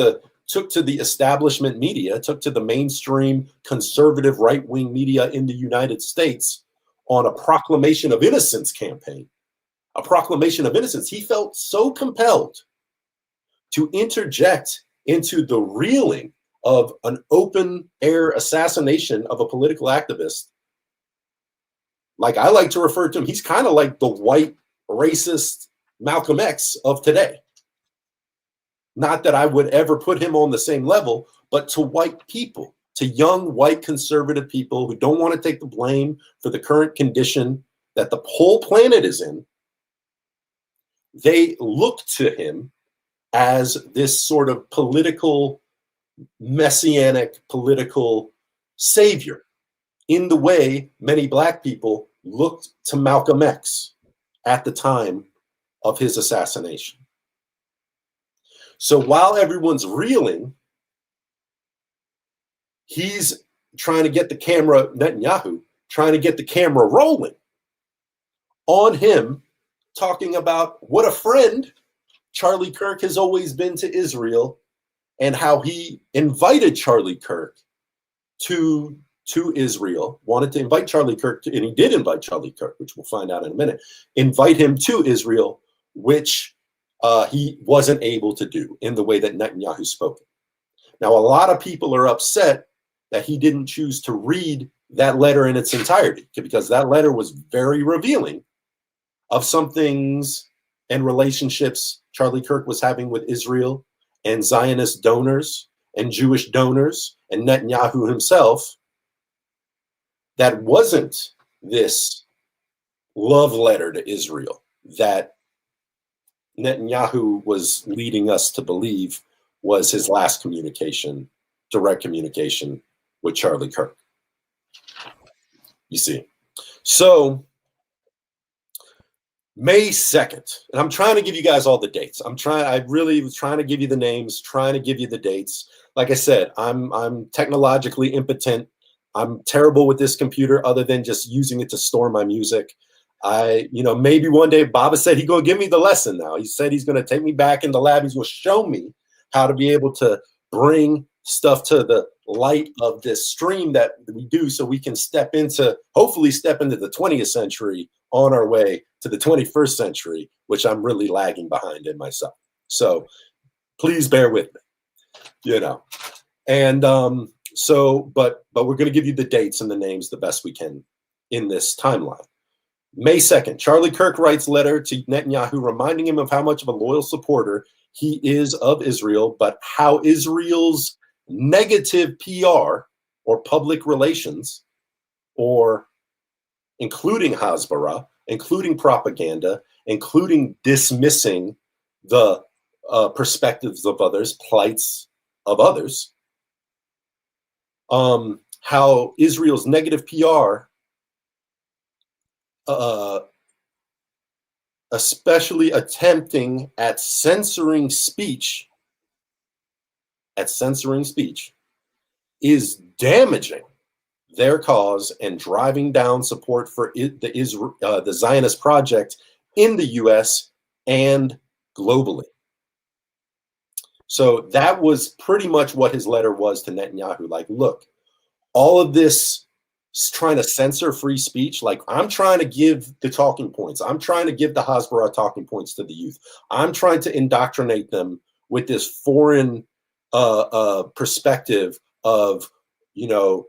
the establishment media, took to the mainstream conservative right-wing media in the United States on a proclamation of innocence campaign. A proclamation of innocence. He felt so compelled to interject into the reeling of an open-air assassination of a political activist. Like I like to refer to him, he's kind of like the white racist Malcolm X of today. Not that I would ever put him on the same level, but to white people, to young white conservative people who don't want to take the blame for the current condition that the whole planet is in, they look to him as this sort of political, messianic political savior, in the way many Black people looked to Malcolm X at the time of his assassination. So while everyone's reeling, he's trying to get the camera, Netanyahu, trying to get the camera rolling on him, talking about what a friend Charlie Kirk has always been to Israel and how he invited Charlie Kirk to Israel, wanted to invite Charlie Kirk, and he did invite Charlie Kirk, which we'll find out in a minute, invite him to Israel, which he wasn't able to do in the way that Netanyahu spoke. Now, a lot of people are upset that he didn't choose to read that letter in its entirety, because that letter was very revealing of some things and relationships Charlie Kirk was having with Israel and Zionist donors and Jewish donors and Netanyahu himself. That wasn't this love letter to Israel that Netanyahu was leading us to believe was his last communication, direct communication with Charlie Kirk. You see. So May 2nd, and I'm trying to give you guys all the dates. I really was trying to give you the names, trying to give you the dates. Like I said, I'm technologically impotent. I'm terrible with this computer other than just using it to store my music. Maybe one day Baba said he's going to give me the lesson now. He said he's going to take me back in the lab. He's going to show me how to be able to bring stuff to the light of this stream that we do so we can hopefully step into the 20th century on our way to the 21st century, which I'm really lagging behind in myself. So please bear with me, And but we're going to give you the dates and the names the best we can in this timeline. May 2nd, Charlie Kirk writes letter to Netanyahu reminding him of how much of a loyal supporter he is of Israel, but how Israel's negative PR or public relations, or including Hasbara, including propaganda, including dismissing the perspectives of others, plights of others, how Israel's negative PR, especially attempting at censoring speech, is damaging their cause and driving down support for the Zionist project in the U.S. and globally. So that was pretty much what his letter was to Netanyahu. Like, look, all of this trying to censor free speech, like I'm trying to give the talking points. I'm trying to give the Hasbara talking points to the youth. I'm trying to indoctrinate them with this foreign perspective of, you know,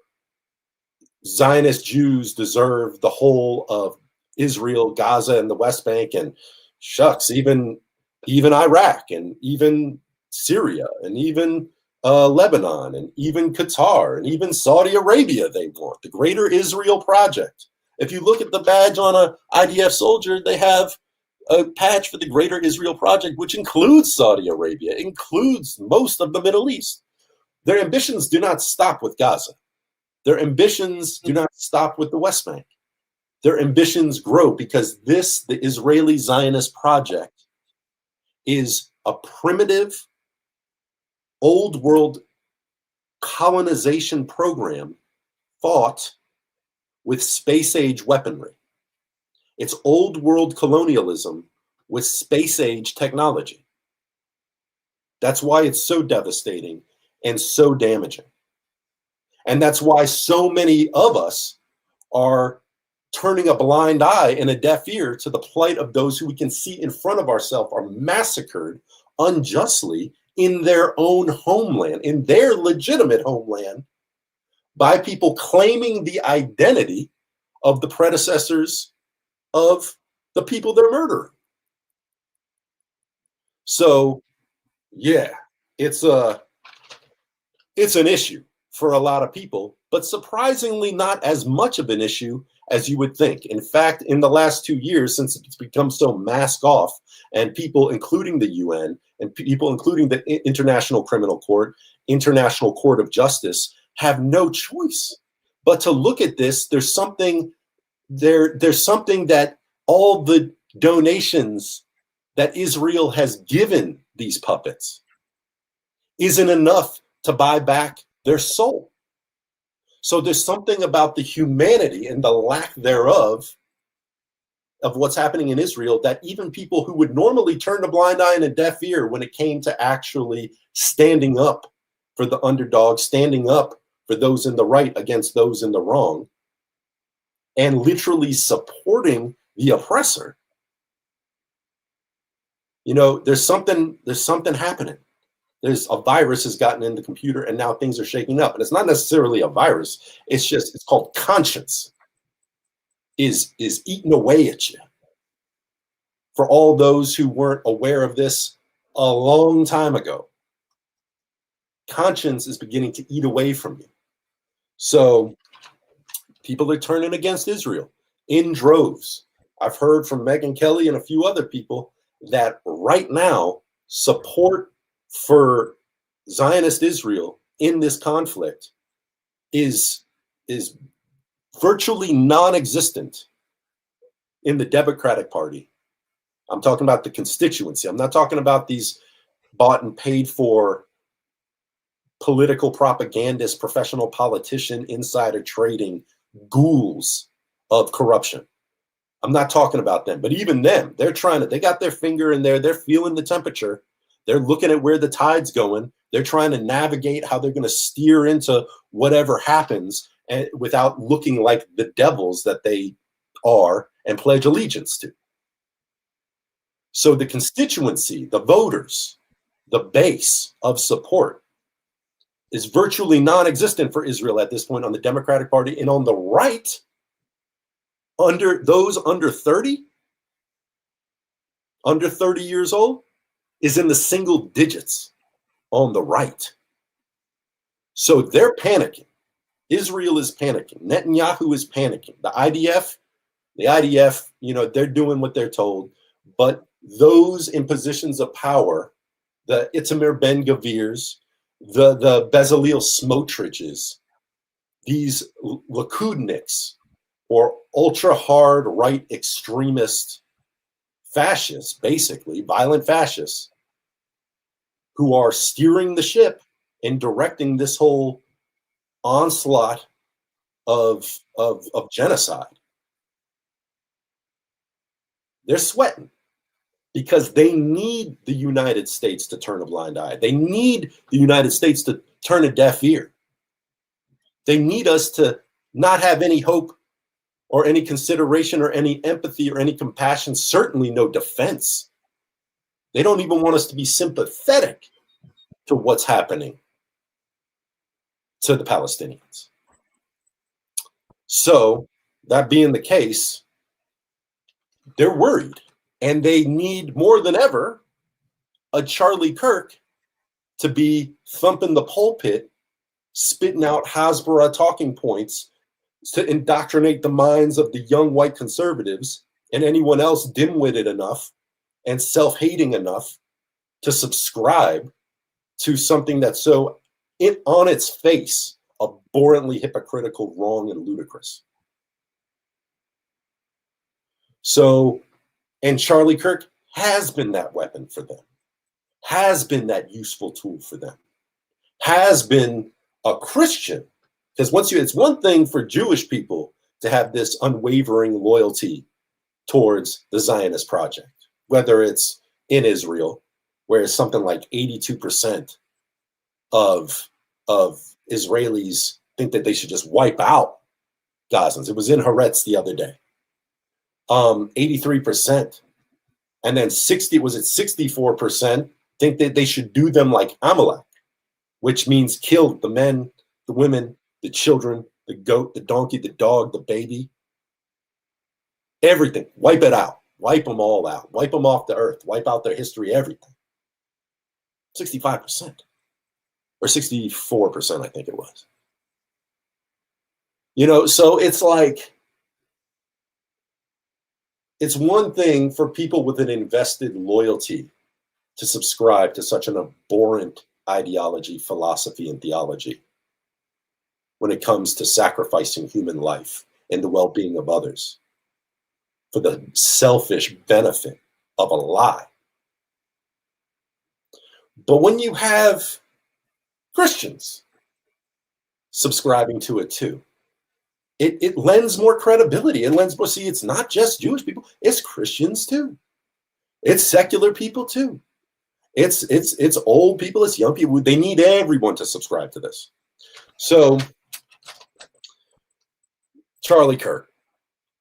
Zionist Jews deserve the whole of Israel, Gaza, and the West Bank, and shucks, even Iraq, and even Syria, and even Lebanon, and even Qatar, and even Saudi Arabia. They want the Greater Israel Project. If you look at the badge on a IDF soldier, they have a patch for the Greater Israel Project, which includes Saudi Arabia, includes most of the Middle East. Their ambitions do not stop with Gaza. Their ambitions do not stop with the West Bank. Their ambitions grow because this, the Israeli Zionist project, is a primitive, old world colonization program fought with space age weaponry. It's old world colonialism with space age technology. That's why it's so devastating and so damaging. And that's why so many of us are turning a blind eye and a deaf ear to the plight of those who we can see in front of ourselves are massacred unjustly in their own homeland, in their legitimate homeland, by people claiming the identity of the predecessors of the people they're murdering. So, yeah, it's an issue for a lot of people, but surprisingly not as much of an issue as you would think. In fact, in the last 2 years, since it's become so mask off, and people, including the UN, and people, including the International Criminal Court, International Court of Justice, have no choice but to look at this. There's something that all the donations that Israel has given these puppets isn't enough to buy back their soul. So there's something about the humanity and the lack thereof of what's happening in Israel that even people who would normally turn a blind eye and a deaf ear when it came to actually standing up for the underdog, standing up for those in the right against those in the wrong, and literally supporting the oppressor. You know, there's something happening. There's a virus has gotten in the computer, and now things are shaking up. And it's not necessarily a virus. It's called conscience is eating away at you. For all those who weren't aware of this a long time ago, conscience is beginning to eat away from you. So people are turning against Israel in droves. I've heard from Megyn Kelly and a few other people that right now support for Zionist Israel in this conflict is virtually non-existent in the Democratic Party. I'm talking about the constituency. I'm not talking about these bought and paid for political propagandist, professional politician, insider trading ghouls of corruption. I'm not talking about them, but even them, they got their finger in there. They're feeling the temperature. They're looking at where the tide's going. They're trying to navigate how they're going to steer into whatever happens and without looking like the devils that they are and pledge allegiance to. So the constituency, the voters, the base of support is virtually non-existent for Israel at this point on the Democratic Party. And on the right, under 30 years old, is in the single digits on the right. So they're panicking. Israel is panicking. Netanyahu is panicking. The IDF, you know, they're doing what they're told. But those in positions of power, the Itamar Ben-Gavirs, the Bezalel Smotriches, these Likudniks, or ultra-hard right extremist fascists, basically, violent fascists, who are steering the ship and directing this whole onslaught of genocide. They're sweating. because they need the United States to turn a blind eye. They need the United States to turn a deaf ear. They need us to not have any hope or any consideration or any empathy or any compassion, certainly no defense. They don't even want us to be sympathetic to what's happening to the Palestinians. So, that being the case, they're worried, and they need more than ever a Charlie Kirk to be thumping the pulpit, spitting out Hasbara talking points to indoctrinate the minds of the young white conservatives and anyone else dim-witted enough and self-hating enough to subscribe to something that's so on its face abhorrently hypocritical, wrong, and ludicrous. So, and Charlie Kirk has been that weapon for them, has been that useful tool for them, has been a Christian. Because it's one thing for Jewish people to have this unwavering loyalty towards the Zionist project, whether it's in Israel, where it's something like 82% of Israelis think that they should just wipe out Gazans. It was in Haaretz the other day. 83%. And then 64% think that they should do them like Amalek, which means kill the men, the women, the children, the goat, the donkey, the dog, the baby. Everything. Wipe it out. Wipe them all out. Wipe them off the earth. Wipe out their history, everything. 65%. Or 64%, I think it was. So it's like, it's one thing for people with an invested loyalty to subscribe to such an abhorrent ideology, philosophy, and theology when it comes to sacrificing human life and the well-being of others for the selfish benefit of a lie. But when you have Christians subscribing to it too, it lends more credibility. It lends more. See, it's not just Jewish people; it's Christians too. It's secular people too. It's old people. It's young people. They need everyone to subscribe to this. So, Charlie Kirk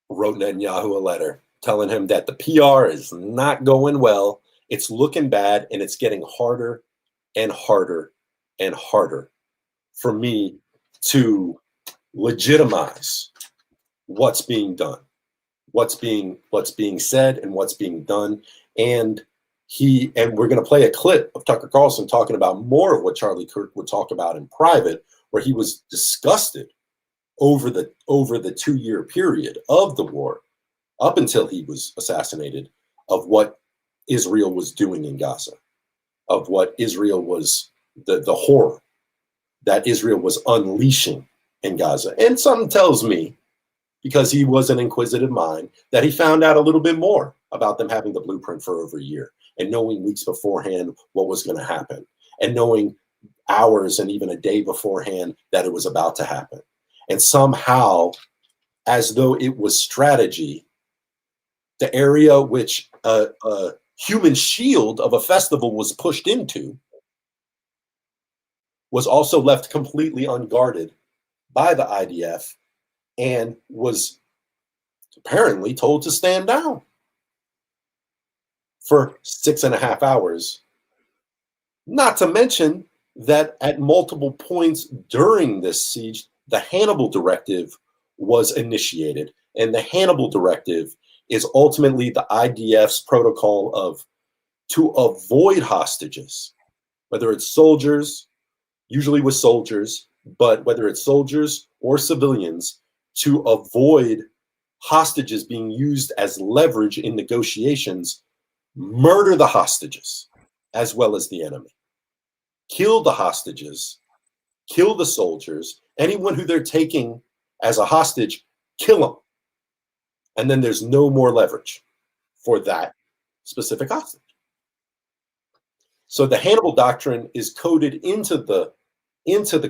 wrote Netanyahu a letter telling him that the PR is not going well. It's looking bad, and it's getting harder and harder and harder for me to legitimize what's being done, what's being said, and what's being done. And we're going to play a clip of Tucker Carlson talking about more of what Charlie Kirk would talk about in private, where he was disgusted over the 2-year period of the war up until he was assassinated, of what Israel was doing in Gaza, of what Israel was, the horror that Israel was unleashing in Gaza. And something tells me, because he was an inquisitive mind, that he found out a little bit more about them having the blueprint for over a year, and knowing weeks beforehand what was going to happen, and knowing hours and even a day beforehand that it was about to happen. And somehow, as though it was strategy, the area which a human shield of a festival was pushed into was also left completely unguarded by the IDF, and was apparently told to stand down for 6.5 hours. Not to mention that at multiple points during this siege, the Hannibal Directive was initiated. And the Hannibal Directive is ultimately the IDF's protocol to avoid hostages, whether it's soldiers, usually with soldiers, but whether it's soldiers or civilians, to avoid hostages being used as leverage in negotiations, murder the hostages as well as the enemy. Kill the hostages, kill the soldiers, anyone who they're taking as a hostage, kill them. And then there's no more leverage for that specific hostage. So the Hannibal Doctrine is coded into the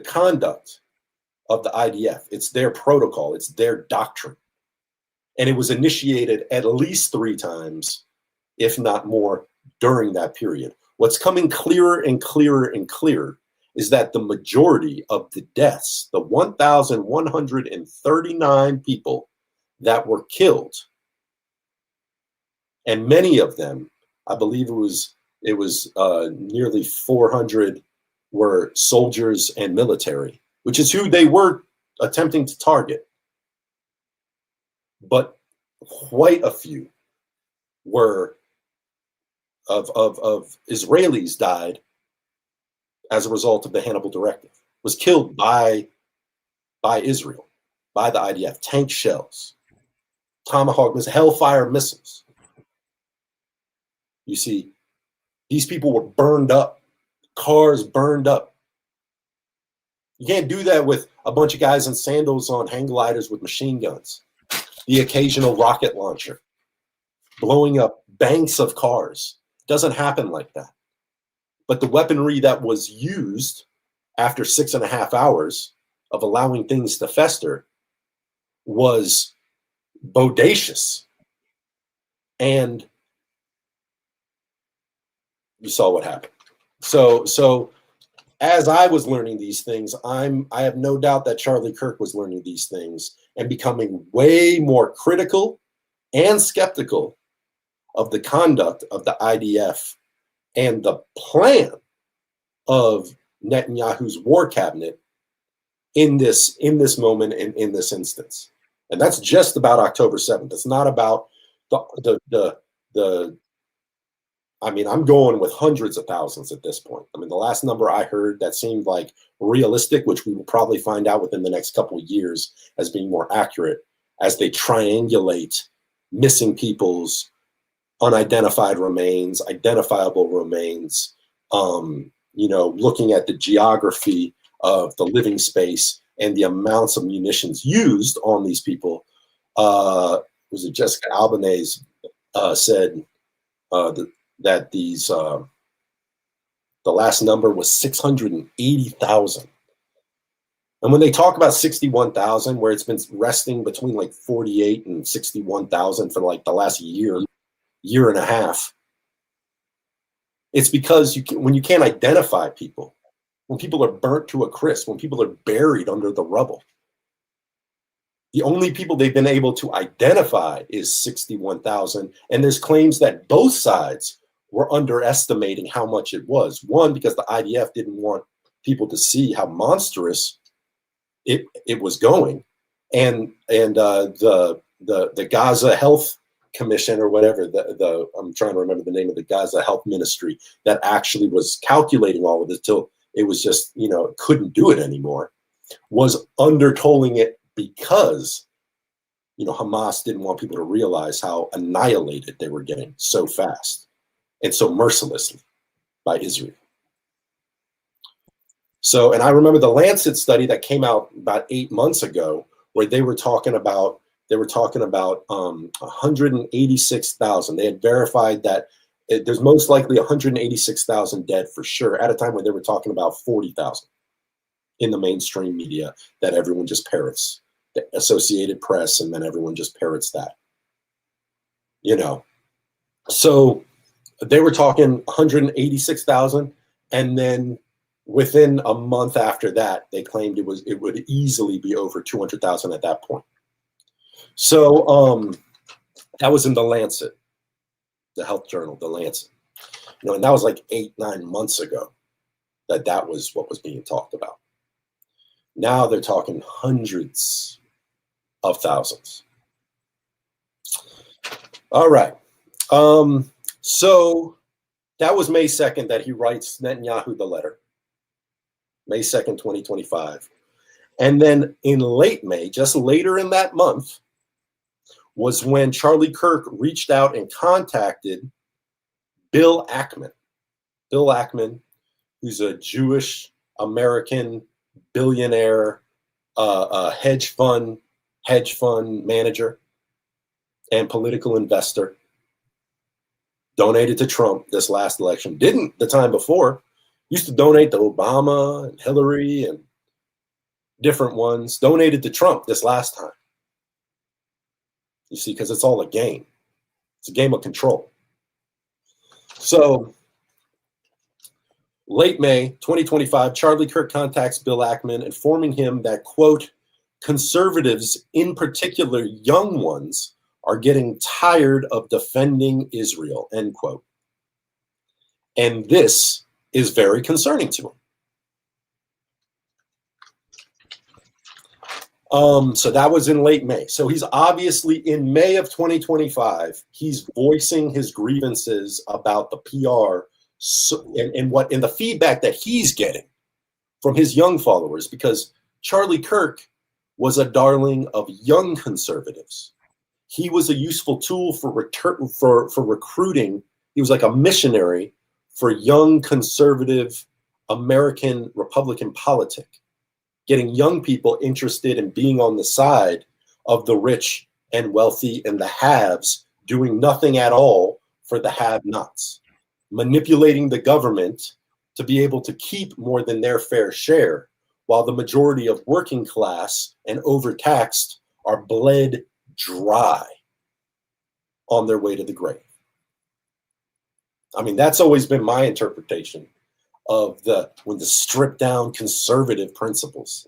conduct of the IDF. It's their protocol. It's their doctrine. And it was initiated at least 3 times if not more, during that period. What's coming clearer and clearer and clearer is that the majority of the deaths, the 1,139 people that were killed, and many of them, I believe it was nearly 400 were soldiers and military, which is who they were attempting to target. But quite a few were of Israelis died as a result of the Hannibal Directive, was killed by Israel, by the IDF, tank shells, Tomahawk missiles, Hellfire missiles. You see, these people were burned up, cars burned up. You can't do that with a bunch of guys in sandals on hang gliders with machine guns, the occasional rocket launcher, blowing up banks of cars. It doesn't happen like that. But the weaponry that was used after 6.5 hours of allowing things to fester was bodacious. And you saw what happened. So as I was learning these things, I have no doubt that Charlie Kirk was learning these things and becoming way more critical and skeptical of the conduct of the IDF and the plan of Netanyahu's war cabinet in this moment and in this instance. And that's just about October 7th. It's not about the I mean, I'm going with hundreds of thousands at this point. I mean, the last number I heard that seemed like realistic, which we will probably find out within the next couple of years as being more accurate as they triangulate missing people's unidentified remains, identifiable remains, looking at the geography of the living space and the amounts of munitions used on these people. Was it Jessica Albanese said that these the last number was 680,000. And when they talk about 61,000, where it's been resting between like 48 and 61,000 for like the last year and a half, it's because when you can't identify people, when people are burnt to a crisp, when people are buried under the rubble, the only people they've been able to identify is 61,000. And there's claims that both sides were underestimating how much it was. One, because the IDF didn't want people to see how monstrous it was going. And the Gaza Health Commission or whatever, I'm trying to remember the name of the Gaza Health Ministry that actually was calculating all of this till it was just, couldn't do it anymore, was undertolling it because, Hamas didn't want people to realize how annihilated they were getting so fast and so mercilessly by Israel. So, and I remember the Lancet study that came out about 8 months ago, where they were talking about 186,000. They had verified that there's most likely 186,000 dead for sure, at a time when they were talking about 40,000 in the mainstream media that everyone just parrots, the Associated Press, and then everyone just parrots that. So they were talking 186,000, and then within a month after that, they claimed it would easily be over 200,000 at that point. So that was in the Lancet, the health journal, the Lancet. And that was like 8-9 months ago that was what was being talked about. Now they're talking hundreds of thousands. All right. So that was May 2nd that he writes Netanyahu the letter. May 2nd, 2025. And then in late May, just later in that month, was when Charlie Kirk reached out and contacted Bill Ackman. Bill Ackman, who's a Jewish American billionaire, hedge fund manager and political investor, donated to Trump this last election. Didn't the time before. Used to donate to Obama and Hillary and different ones. Donated to Trump this last time. You see, because it's all a game. It's a game of control. So late May 2025, Charlie Kirk contacts Bill Ackman, informing him that, quote, conservatives, in particular young ones, are getting tired of defending Israel, end quote. And this is very concerning to him. So that was in late May. So he's obviously in May of 2025, he's voicing his grievances about the PR and the feedback that he's getting from his young followers, because Charlie Kirk was a darling of young conservatives. He was a useful tool for recruiting. He was like a missionary for young conservative American Republican politics, getting young people interested in being on the side of the rich and wealthy and the haves, doing nothing at all for the have-nots, manipulating the government to be able to keep more than their fair share, while the majority of working class and overtaxed are bled dry on their way to the grave. I mean, that's always been my interpretation of the stripped down conservative principles.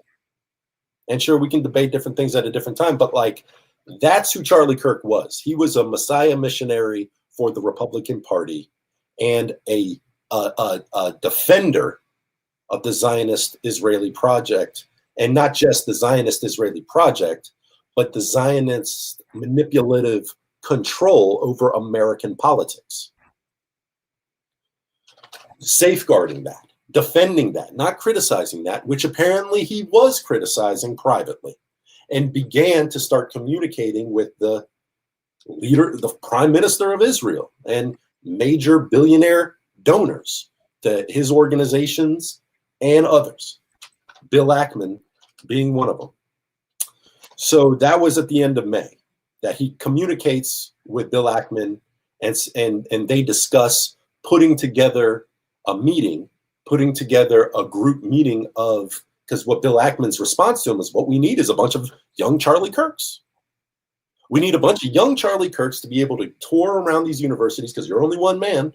And sure, we can debate different things at a different time, but like, that's who Charlie Kirk was. He was a messiah missionary for the Republican Party and a defender of the Zionist Israeli project, and not just the Zionist Israeli project, but the Zionist manipulative control over American politics. Safeguarding that, defending that, not criticizing that, which apparently he was criticizing privately, and began to start communicating with the leader, the prime minister of Israel, and major billionaire donors to his organizations and others, Bill Ackman being one of them. So that was at the end of May that he communicates with Bill Ackman, and they discuss putting together a meeting, putting together a group meeting of, because what Bill Ackman's response to him is, what we need is a bunch of young Charlie Kirks. We need a bunch of young Charlie Kirks to be able to tour around these universities, because you're only one man.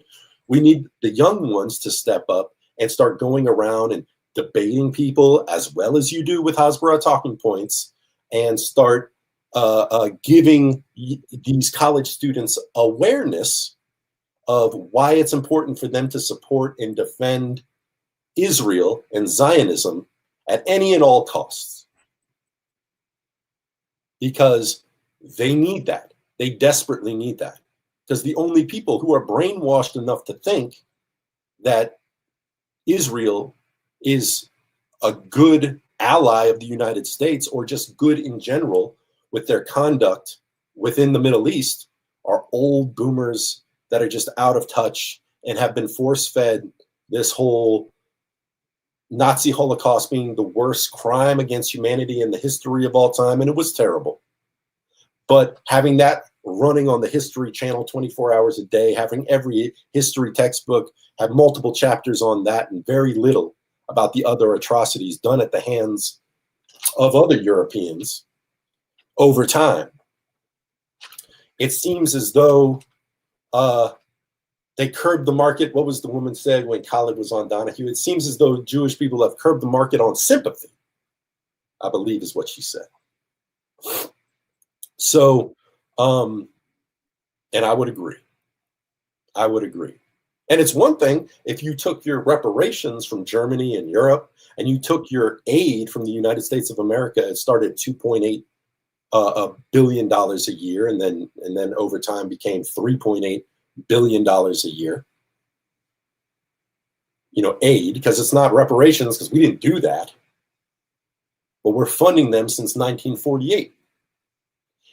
We need the young ones to step up and start going around and debating people, as well as you do with Hasbara Talking Points, and start giving these college students awareness of why it's important for them to support and defend Israel and Zionism at any and all costs. Because they need that. They desperately need that. Because the only people who are brainwashed enough to think that Israel is a good ally of the United States, or just good in general with their conduct within the Middle East, are old boomers that are just out of touch and have been force-fed this whole Nazi Holocaust being the worst crime against humanity in the history of all time, and it was terrible. But having that running on the History Channel 24 hours a day, having every history textbook have multiple chapters on that and very little about the other atrocities done at the hands of other Europeans over time, it seems as though they curbed the market. What was the woman said when Khaled was on Donahue? It seems as though Jewish people have curbed the market on sympathy, I believe is what she said. So, and I would agree. I would agree. And it's one thing if you took your reparations from Germany and Europe, and you took your aid from the United States of America, it started at $2.8 billion a year, and then over time became $3.8 billion a year. You know, aid, because it's not reparations, because we didn't do that, but we're funding them since 1948.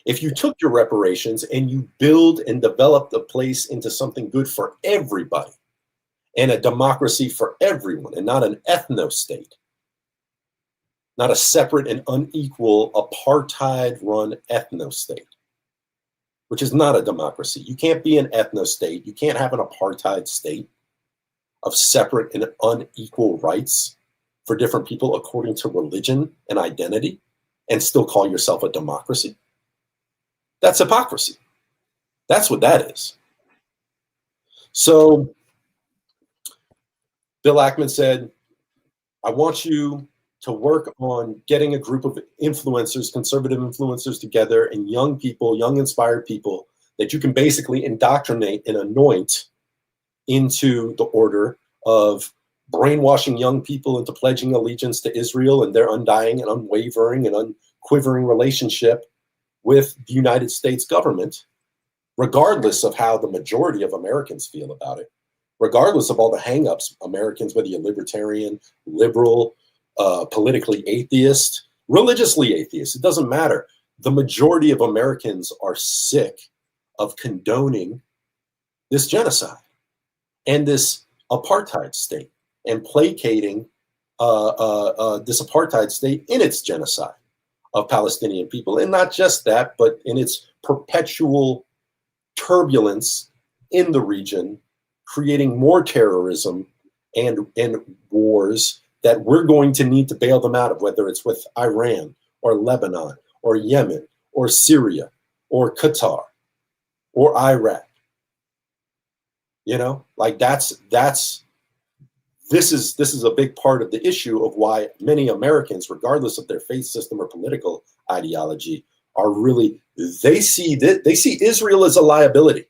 If you took your reparations and you build and developed a place into something good for everybody, and a democracy for everyone, and not an ethno-state, not a separate and unequal apartheid-run ethno-state, which is not a democracy. You can't be an ethno-state. You can't have an apartheid state of separate and unequal rights for different people according to religion and identity, and still call yourself a democracy. That's hypocrisy. That's what that is. So Bill Ackman said, I want you to work on getting a group of influencers, conservative influencers together, and young people, young inspired people that you can basically indoctrinate and anoint into the order of brainwashing young people into pledging allegiance to Israel and their undying and unwavering and unquivering relationship with the United States government, regardless of how the majority of Americans feel about it, regardless of all the hangups Americans, whether you're libertarian, liberal, politically atheist, religiously atheist, it doesn't matter. The majority of Americans are sick of condoning this genocide and this apartheid state and placating this apartheid state in its genocide of Palestinian people. And not just that, but in its perpetual turbulence in the region, creating more terrorism and wars that we're going to need to bail them out of, whether it's with Iran or Lebanon or Yemen or Syria or Qatar or Iraq. You know, like this is a big part of the issue of why many Americans, regardless of their faith system or political ideology, are really, they see Israel as a liability.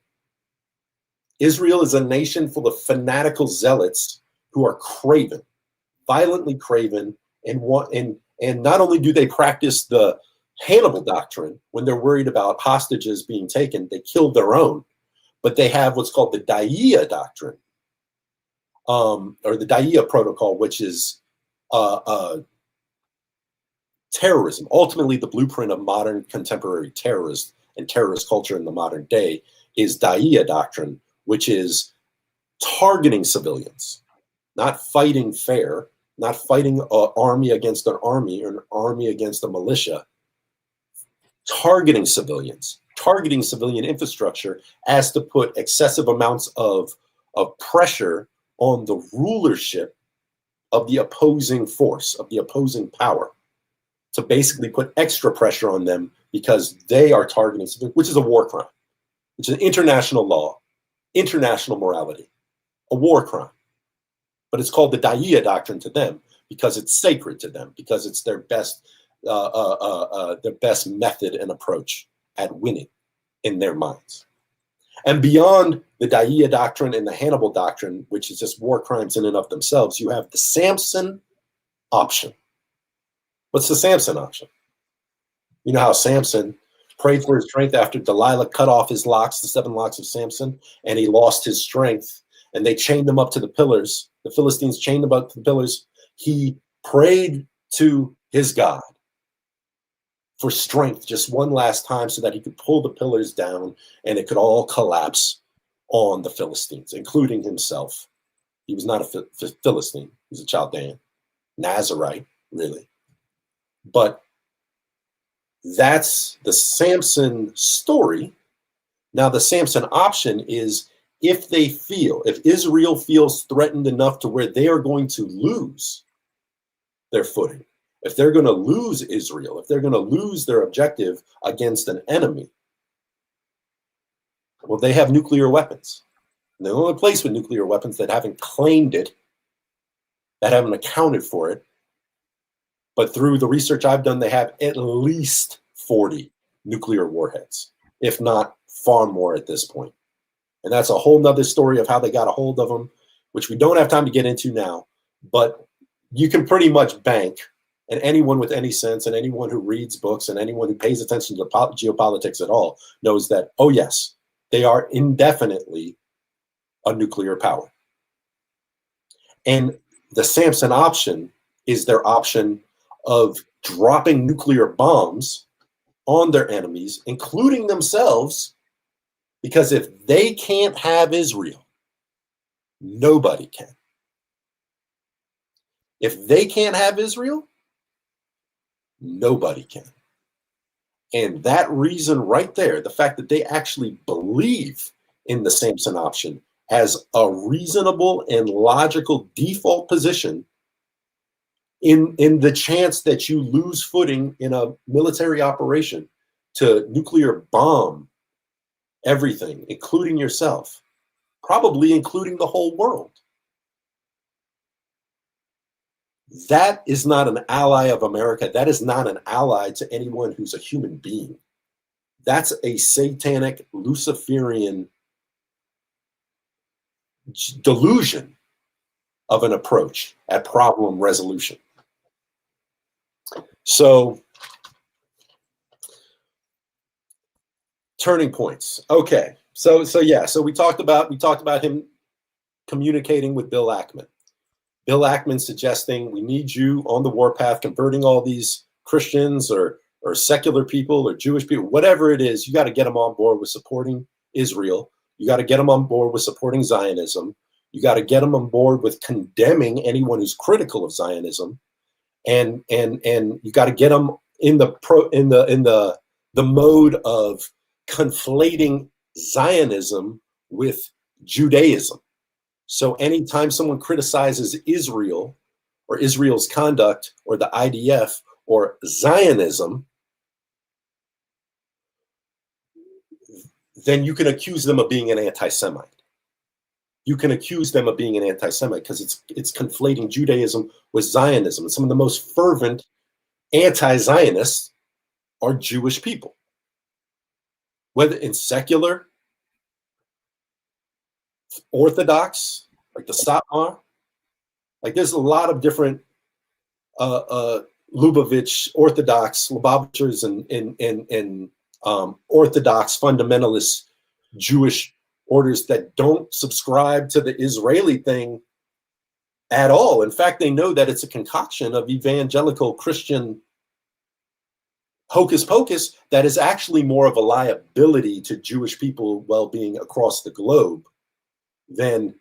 Israel is a nation full of fanatical zealots who are craven, violently craven, and not only do they practice the Hannibal doctrine when they're worried about hostages being taken, they kill their own, but they have what's called the Da'iya doctrine, or the Da'iya protocol, which is terrorism. Ultimately, the blueprint of modern contemporary terrorist and terrorist culture in the modern day is Da'iya doctrine, which is targeting civilians, not fighting fair, not fighting an army against an army or an army against a militia, targeting civilians, targeting civilian infrastructure as to put excessive amounts of pressure on the rulership of the opposing force, of the opposing power, to basically put extra pressure on them because they are targeting civilians, which is a war crime, which is international law, international morality, a war crime. But it's called the Da'iya doctrine to them because it's sacred to them, because it's their best method and approach at winning in their minds. And beyond the Da'iya doctrine and the Hannibal doctrine, which is just war crimes in and of themselves, you have the Samson option. What's the Samson option? You know how Samson prayed for his strength after Delilah cut off his locks, the 7 locks of Samson, and he lost his strength, and they chained him up to the pillars. The Philistines chained him up to the pillars. He prayed to his God for strength just one last time so that he could pull the pillars down and it could all collapse on the Philistines, including himself. He was not a Philistine. He was a Chaldean, Nazarite, really. But that's the Samson story. Now, the Samson option is if Israel feels threatened enough to where they are going to lose their footing, if they're going to lose Israel, if they're going to lose their objective against an enemy, well, they have nuclear weapons. And the only place with nuclear weapons that haven't claimed it, that haven't accounted for it, but through the research I've done, they have at least 40 nuclear warheads, if not far more at this point. And that's a whole nother story of how they got a hold of them, which we don't have time to get into now. But you can pretty much bank, and anyone with any sense and anyone who reads books and anyone who pays attention to geopolitics at all knows that, oh yes, they are indefinitely a nuclear power. And the Samson option is their option of dropping nuclear bombs on their enemies, including themselves, because if they can't have Israel, nobody can. If they can't have Israel, nobody can. And that reason right there, the fact that they actually believe in the Samson option as a reasonable and logical default position in the chance that you lose footing in a military operation to nuclear bomb everything, including yourself, probably including the whole world. That is not an ally of America. That is not an ally to anyone who's a human being. That's a satanic, Luciferian delusion of an approach at problem resolution. So, turning points. Okay. So we talked about him communicating with Bill Ackman. Bill Ackman suggesting we need you on the warpath, converting all these Christians or secular people or Jewish people, whatever it is, you got to get them on board with supporting Israel. You got to get them on board with supporting Zionism. You got to get them on board with condemning anyone who's critical of Zionism, and you got to get them in the mode of conflating Zionism with Judaism. So anytime someone criticizes Israel or Israel's conduct or the IDF or Zionism, then you can accuse them of being an anti-Semite. You can accuse them of being an anti-Semite because it's conflating Judaism with Zionism. And some of the most fervent anti-Zionists are Jewish people, whether in secular, Orthodox, like the Satmar. Like there's a lot of different Lubavitch Orthodox, Lubavitchers and Orthodox fundamentalist Jewish orders that don't subscribe to the Israeli thing at all. In fact, they know that it's a concoction of evangelical Christian hocus pocus that is actually more of a liability to Jewish people well-being across the globe than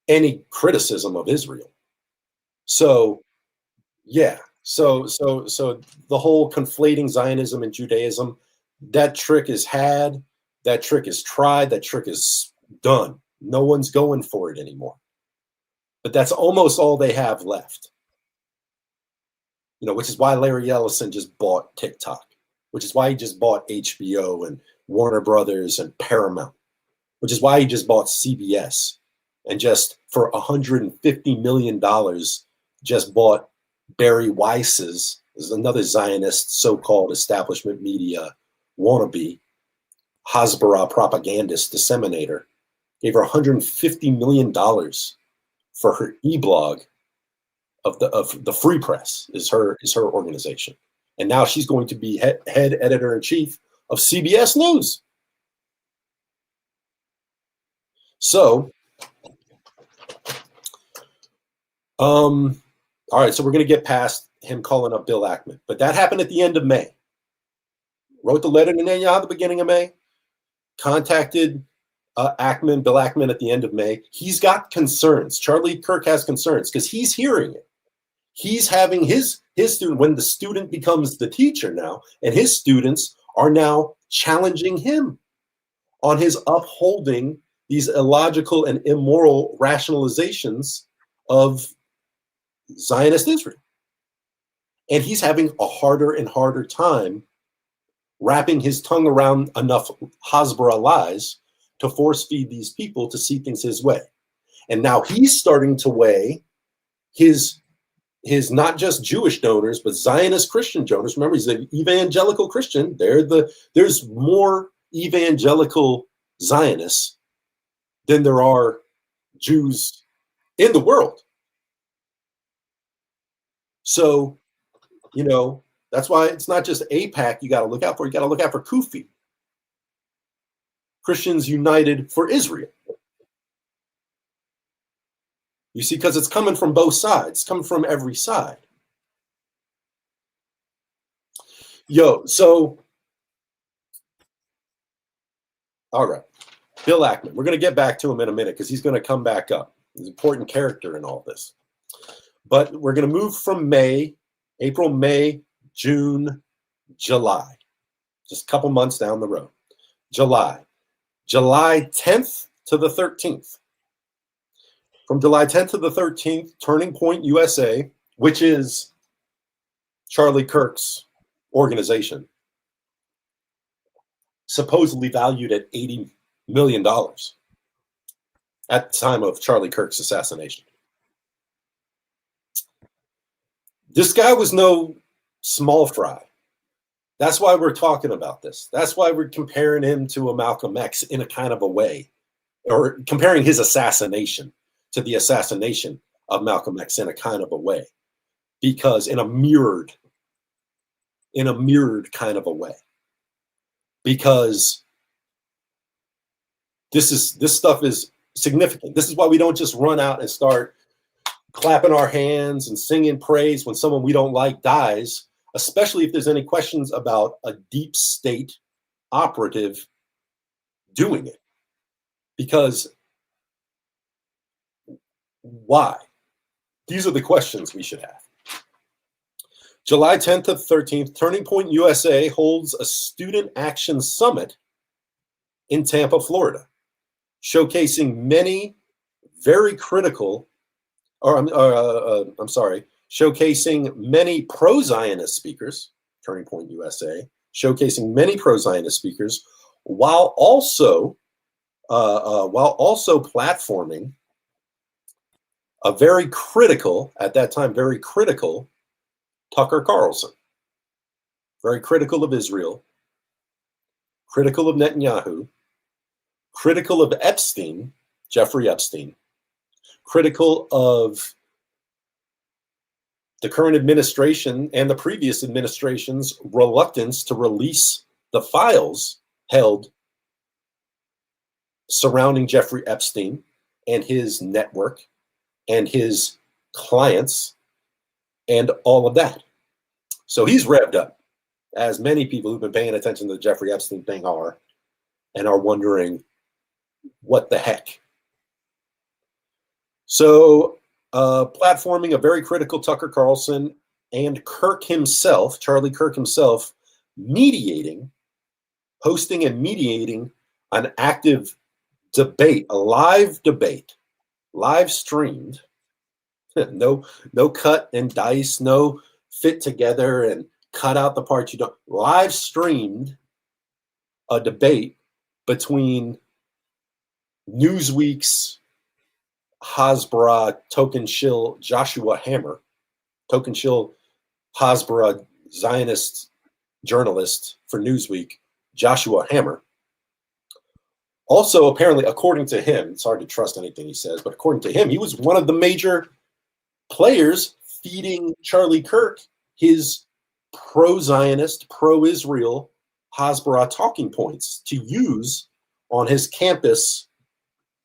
any criticism of Israel. So, yeah. So the whole conflating Zionism and Judaism, that trick is had, that trick is tried, that trick is done. No one's going for it anymore. But that's almost all they have left. You know, which is why Larry Ellison just bought TikTok, which is why he just bought HBO and Warner Brothers and Paramount, which is why he just bought CBS and just for $150 million just bought Barry Weiss's, is another Zionist so-called establishment media wannabe, Hasbara propagandist disseminator, gave her $150 million for her e-blog of the Free Press is her organization. And now she's going to be head editor-in-chief of CBS News. So, all right, so we're going to get past him calling up Bill Ackman. But that happened at the end of May. Wrote the letter to Netanyahu at the beginning of May. Contacted Bill Ackman at the end of May. He's got concerns. Charlie Kirk has concerns because he's hearing it. He's having his student, when the student becomes the teacher now, and his students are now challenging him on his upholding these illogical and immoral rationalizations of Zionist Israel. And he's having a harder and harder time wrapping his tongue around enough Hasbara lies to force feed these people to see things his way. And now he's starting to weigh his not just Jewish donors, but Zionist Christian donors. Remember, he's an evangelical Christian. There's more evangelical Zionists than there are Jews in the world. So, you know, that's why it's not just AIPAC you got to look out for. You got to look out for Kufi, Christians United for Israel. You see, because it's coming from both sides. It's coming from every side. So, all right. Bill Ackman. We're going to get back to him in a minute because he's going to come back up. He's an important character in all this. But we're going to move from April, May, June, July. Just a couple months down the road. July 10th to the 13th. From July 10th to the 13th, Turning Point USA, which is Charlie Kirk's organization, supposedly valued at $80 million at the time of Charlie Kirk's assassination. This guy was no small fry. That's why we're talking about this. That's why we're comparing him to a Malcolm X in a kind of a way, or comparing his assassination to the assassination of Malcolm X in a kind of a way, because in a mirrored kind of a way, because this stuff is significant. This is why we don't just run out and start clapping our hands and singing praise when someone we don't like dies, especially if there's any questions about a deep state operative doing it. Because why? These are the questions we should have. July 10th to 13th, Turning Point USA holds a student action summit in Tampa, Florida, showcasing many very critical, showcasing many pro-Zionist speakers, Turning Point USA, showcasing many pro-Zionist speakers, while also platforming a very critical, at that time, very critical Tucker Carlson, very critical of Israel, critical of Netanyahu, critical of Epstein, Jeffrey Epstein, critical of the current administration and the previous administration's reluctance to release the files held surrounding Jeffrey Epstein and his network and his clients and all of that. So he's revved up, as many people who've been paying attention to the Jeffrey Epstein thing are, and are wondering, what the heck? So platforming a very critical Tucker Carlson and Kirk himself, Charlie Kirk himself, hosting and mediating an active debate, a live debate, live streamed, no cut and dice, no fit together and cut out the parts you don't, live streamed a debate between Newsweek's Hasbara token shill Joshua Hammer, token shill Hasbara Zionist journalist for Newsweek, Joshua Hammer. Also, apparently, according to him, it's hard to trust anything he says, but according to him, he was one of the major players feeding Charlie Kirk his pro-Zionist, pro-Israel Hasbara talking points to use on his campus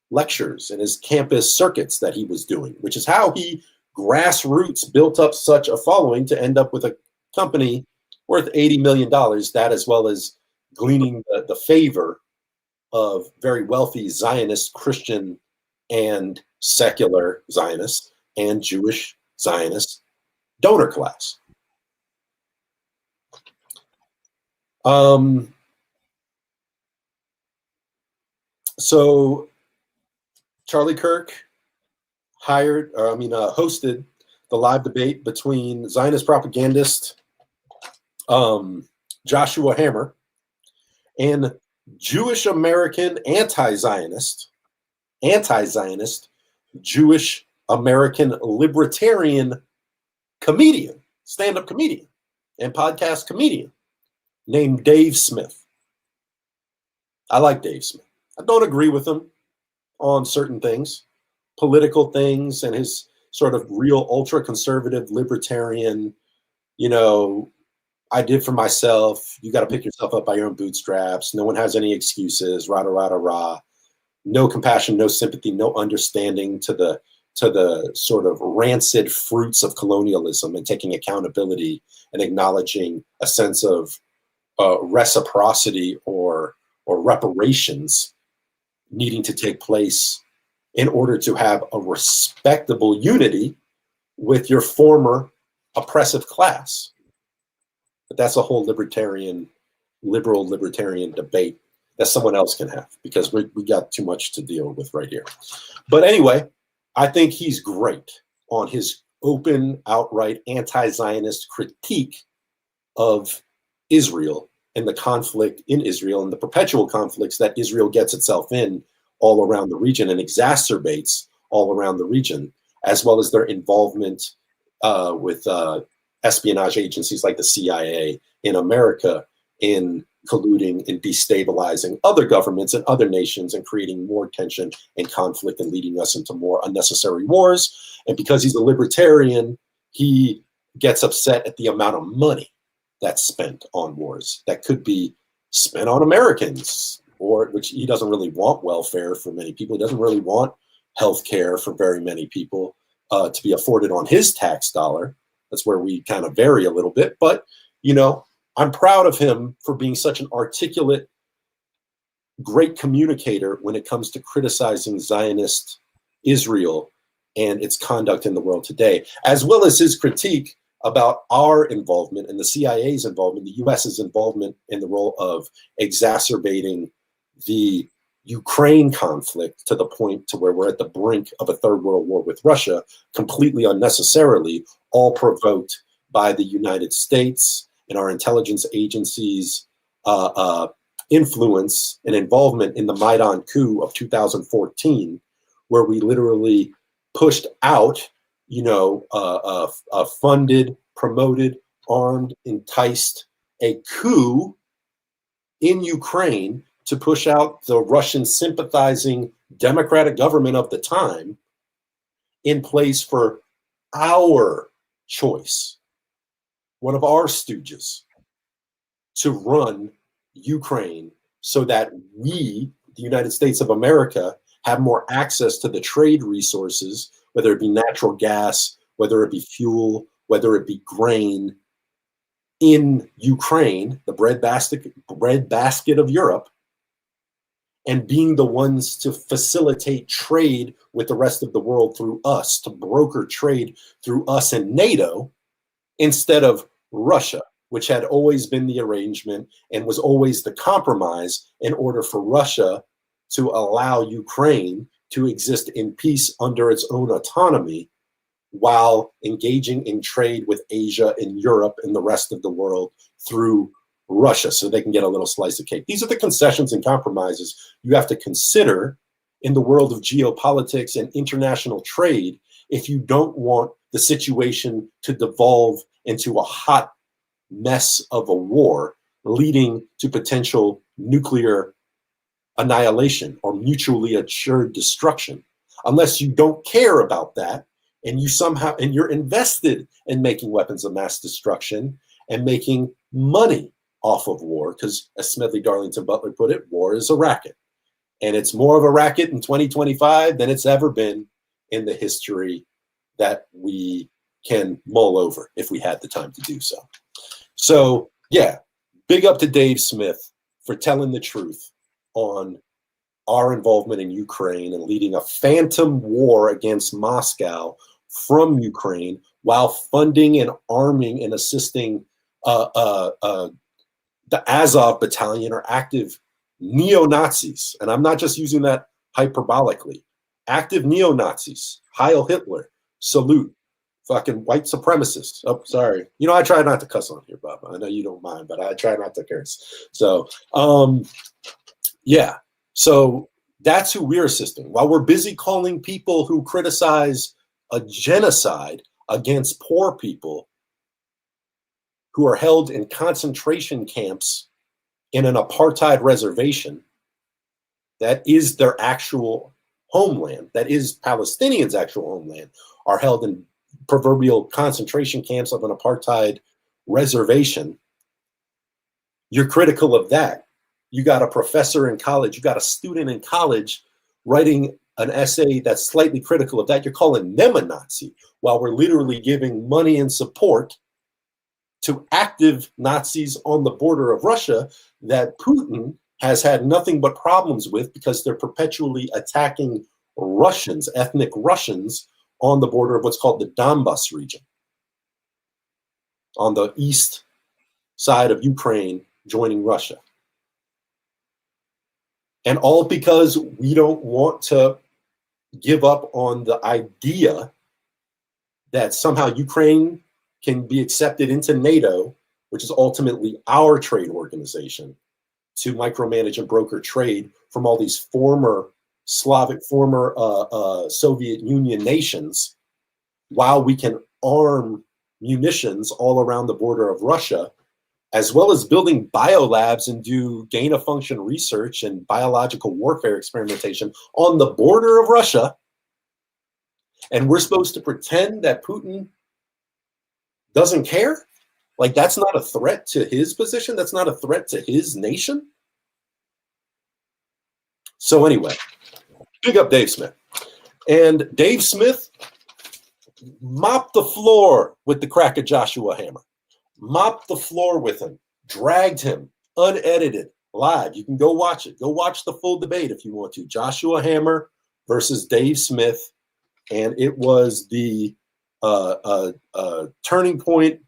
lectures and his campus circuits that he was doing, which is how he grassroots built up such a following to end up with a company worth $80 million, that as well as gleaning the favor of very wealthy Zionist, Christian, and secular Zionists and Jewish Zionist donor class. So Charlie Kirk hosted the live debate between Zionist propagandist Joshua Hammer and Jewish American anti-Zionist Jewish American libertarian comedian, stand-up comedian, and podcast comedian named Dave Smith. I like Dave Smith. I don't agree with him on certain things, political things, and his sort of real ultra-conservative libertarian, I did for myself. You got to pick yourself up by your own bootstraps. No one has any excuses. Rah, rah, rah, rah. No compassion, no sympathy, no understanding to the sort of rancid fruits of colonialism and taking accountability and acknowledging a sense of reciprocity or reparations needing to take place in order to have a respectable unity with your former oppressive class. But that's a whole liberal libertarian debate that someone else can have, because we got too much to deal with right here. But anyway, I think he's great on his open, outright anti-Zionist critique of Israel and the conflict in Israel and the perpetual conflicts that Israel gets itself in all around the region and exacerbates all around the region, as well as their involvement with espionage agencies like the CIA in America in colluding and destabilizing other governments and other nations and creating more tension and conflict and leading us into more unnecessary wars. And because he's a libertarian, he gets upset at the amount of money that's spent on wars that could be spent on Americans, or which he doesn't really want welfare for many people. He doesn't really want health care for very many people to be afforded on his tax dollar. That's where we kind of vary a little bit. But, you know, I'm proud of him for being such an articulate, great communicator when it comes to criticizing Zionist Israel and its conduct in the world today, as well as his critique about our involvement and the CIA's involvement, the US's involvement in the role of exacerbating the Ukraine conflict to the point to where we're at the brink of a third world war with Russia, completely unnecessarily, all provoked by the United States and our intelligence agencies' influence and involvement in the Maidan coup of 2014, where we literally pushed out, you know, funded, promoted, armed, enticed a coup in Ukraine to push out the Russian sympathizing democratic government of the time in place for our choice, one of our stooges, to run Ukraine so that we, the United States of America, have more access to the trade resources, whether it be natural gas, whether it be fuel, whether it be grain, in Ukraine, the breadbasket of Europe, and being the ones to facilitate trade with the rest of the world through us, to broker trade through us and NATO, instead of Russia, which had always been the arrangement and was always the compromise in order for Russia to allow Ukraine to exist in peace under its own autonomy while engaging in trade with Asia and Europe and the rest of the world through Russia so they can get a little slice of cake. These are the concessions and compromises you have to consider in the world of geopolitics and international trade if you don't want the situation to devolve into a hot mess of a war leading to potential nuclear annihilation or mutually assured destruction. Unless you don't care about that and you're invested in making weapons of mass destruction and making money off of war, because as Smedley Darlington Butler put it, war is a racket. And it's more of a racket in 2025 than it's ever been in the history that we can mull over if we had the time to do so. So yeah, big up to Dave Smith for telling the truth on our involvement in Ukraine and leading a phantom war against Moscow from Ukraine while funding and arming and assisting the Azov battalion are active neo-Nazis. And I'm not just using that hyperbolically. Active neo-Nazis. Heil Hitler. Salute. Fucking white supremacists. Oh, sorry. You know, I try not to cuss on here, Bob. I know you don't mind, but I try not to curse. So, yeah. So that's who we're assisting. While we're busy calling people who criticize a genocide against poor people who are held in concentration camps in an apartheid reservation that is their actual homeland, that is Palestinians' actual homeland, are held in proverbial concentration camps of an apartheid reservation. You're critical of that. You got a professor in college, you got a student in college writing an essay that's slightly critical of that. You're calling them a Nazi while we're literally giving money and support to active Nazis on the border of Russia that Putin has had nothing but problems with because they're perpetually attacking Russians, ethnic Russians, on the border of what's called the Donbas region, on the east side of Ukraine, joining Russia. And all because we don't want to give up on the idea that somehow Ukraine can be accepted into NATO, which is ultimately our trade organization, to micromanage and broker trade from all these former Slavic, former Soviet Union nations, while we can arm munitions all around the border of Russia, as well as building biolabs and do gain-of-function research and biological warfare experimentation on the border of Russia. And we're supposed to pretend that Putin doesn't care? Like, that's not a threat to his position? That's not a threat to his nation? So anyway, big up Dave Smith. And Dave Smith mopped the floor with the crack of Joshua Hammer. Mopped the floor with him. Dragged him, unedited, live. You can go watch it. Go watch the full debate if you want to. Joshua Hammer versus Dave Smith. And it was the Turning Point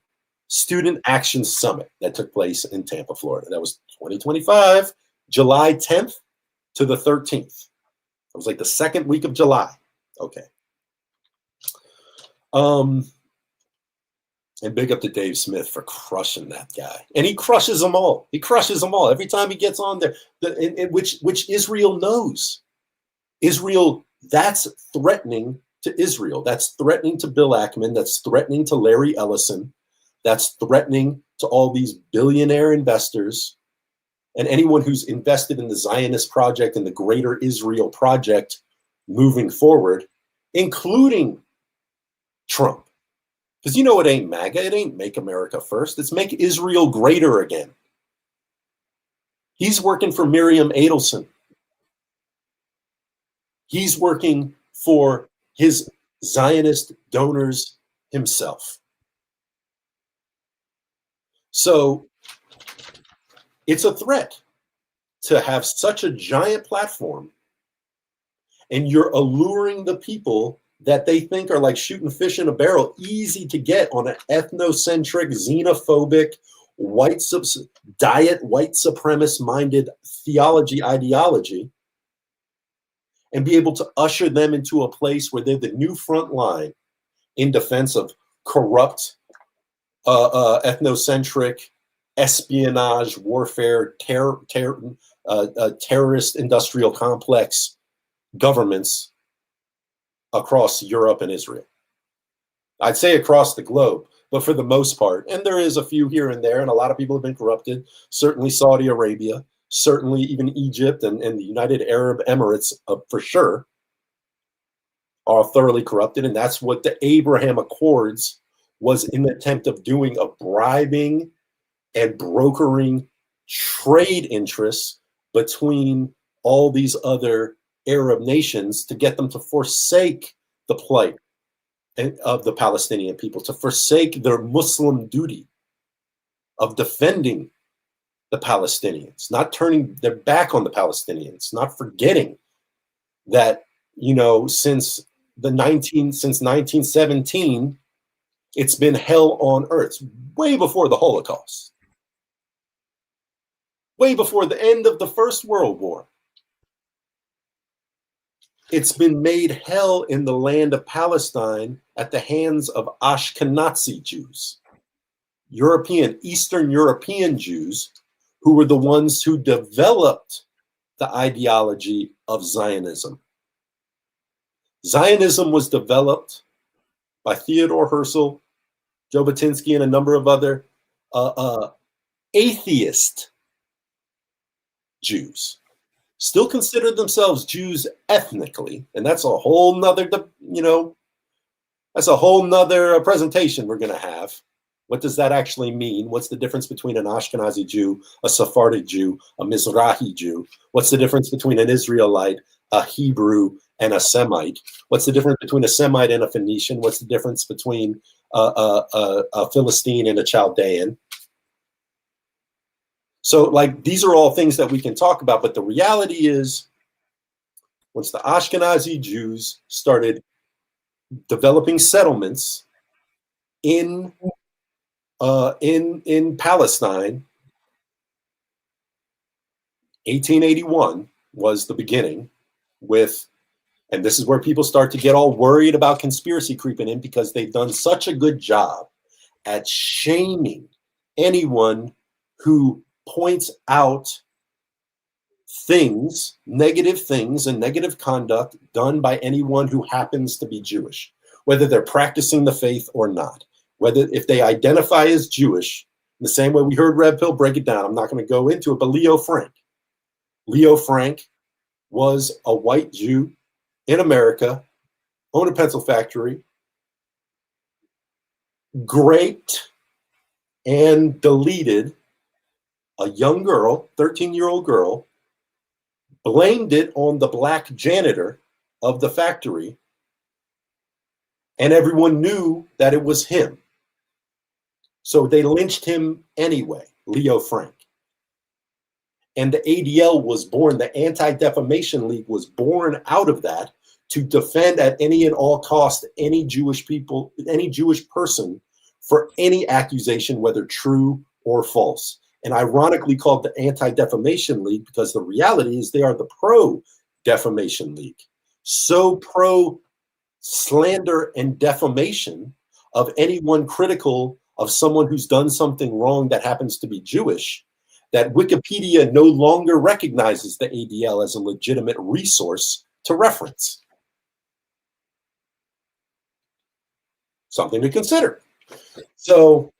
Student Action Summit that took place in Tampa, Florida. That was 2025, July 10th to the 13th. It was like the second week of July. Okay. And big up to Dave Smith for crushing that guy. And he crushes them all. He crushes them all. Every time he gets on there, which Israel knows. Israel, that's threatening to Israel. That's threatening to Bill Ackman. That's threatening to Larry Ellison. That's threatening to all these billionaire investors and anyone who's invested in the Zionist project and the Greater Israel project moving forward, including Trump. Because you know it ain't MAGA. It ain't Make America First. It's Make Israel Greater Again. He's working for Miriam Adelson. He's working for his Zionist donors himself. So it's a threat to have such a giant platform, and you're alluring the people that they think are like shooting fish in a barrel, easy to get on an ethnocentric, xenophobic, white supremacist-minded theology, ideology, and be able to usher them into a place where they're the new front line in defense of corrupt, ethnocentric, espionage, warfare, terrorist industrial complex governments across Europe and Israel. I'd say across the globe, but for the most part, and there is a few here and there, and a lot of people have been corrupted, certainly Saudi Arabia, certainly even Egypt and the United Arab Emirates, for sure, are thoroughly corrupted. And that's what the Abraham Accords was in the attempt of doing, of bribing and brokering trade interests between all these other Arab nations to get them to forsake the plight of the Palestinian people, to forsake their Muslim duty of defending the Palestinians, not turning their back on the Palestinians, not forgetting that, you know, since 1917, it's been hell on earth, way before the Holocaust, way before the end of the First World War. It's been made hell in the land of Palestine at the hands of Ashkenazi Jews, Eastern European Jews, who were the ones who developed the ideology of Zionism. Zionism was developed by Theodore Herzl, Jabotinsky, and a number of other atheist Jews. Still consider themselves Jews ethnically, and that's a whole nother, that's a whole nother presentation we're going to have. What does that actually mean? What's the difference between an Ashkenazi Jew, a Sephardic Jew, a Mizrahi Jew? What's the difference between an Israelite, a Hebrew, and a Semite? What's the difference between a Semite and a Phoenician? What's the difference between a Philistine and a Chaldean? So, like, these are all things that we can talk about, but the reality is, once the Ashkenazi Jews started developing settlements in Palestine, 1881 was the beginning with, and this is where people start to get all worried about conspiracy creeping in, because they've done such a good job at shaming anyone who points out things, negative things and negative conduct done by anyone who happens to be Jewish, whether they're practicing the faith or not. whether if they identify as Jewish, in the same way we heard Red Pill break it down. I'm not going to go into it, but Leo Frank was a white Jew in America, owned a pencil factory, raped and deleted a young girl, 13-year-old girl, blamed it on the black janitor of the factory, and everyone knew that it was him. So they lynched him anyway, Leo Frank. And the ADL was born, the Anti-Defamation League was born out of that to defend at any and all cost any Jewish people, any Jewish person for any accusation, whether true or false. And ironically called the Anti-Defamation League because the reality is they are the pro-defamation league. So pro-slander and defamation of anyone critical of someone who's done something wrong that happens to be Jewish, that Wikipedia no longer recognizes the ADL as a legitimate resource to reference. Something to consider. So,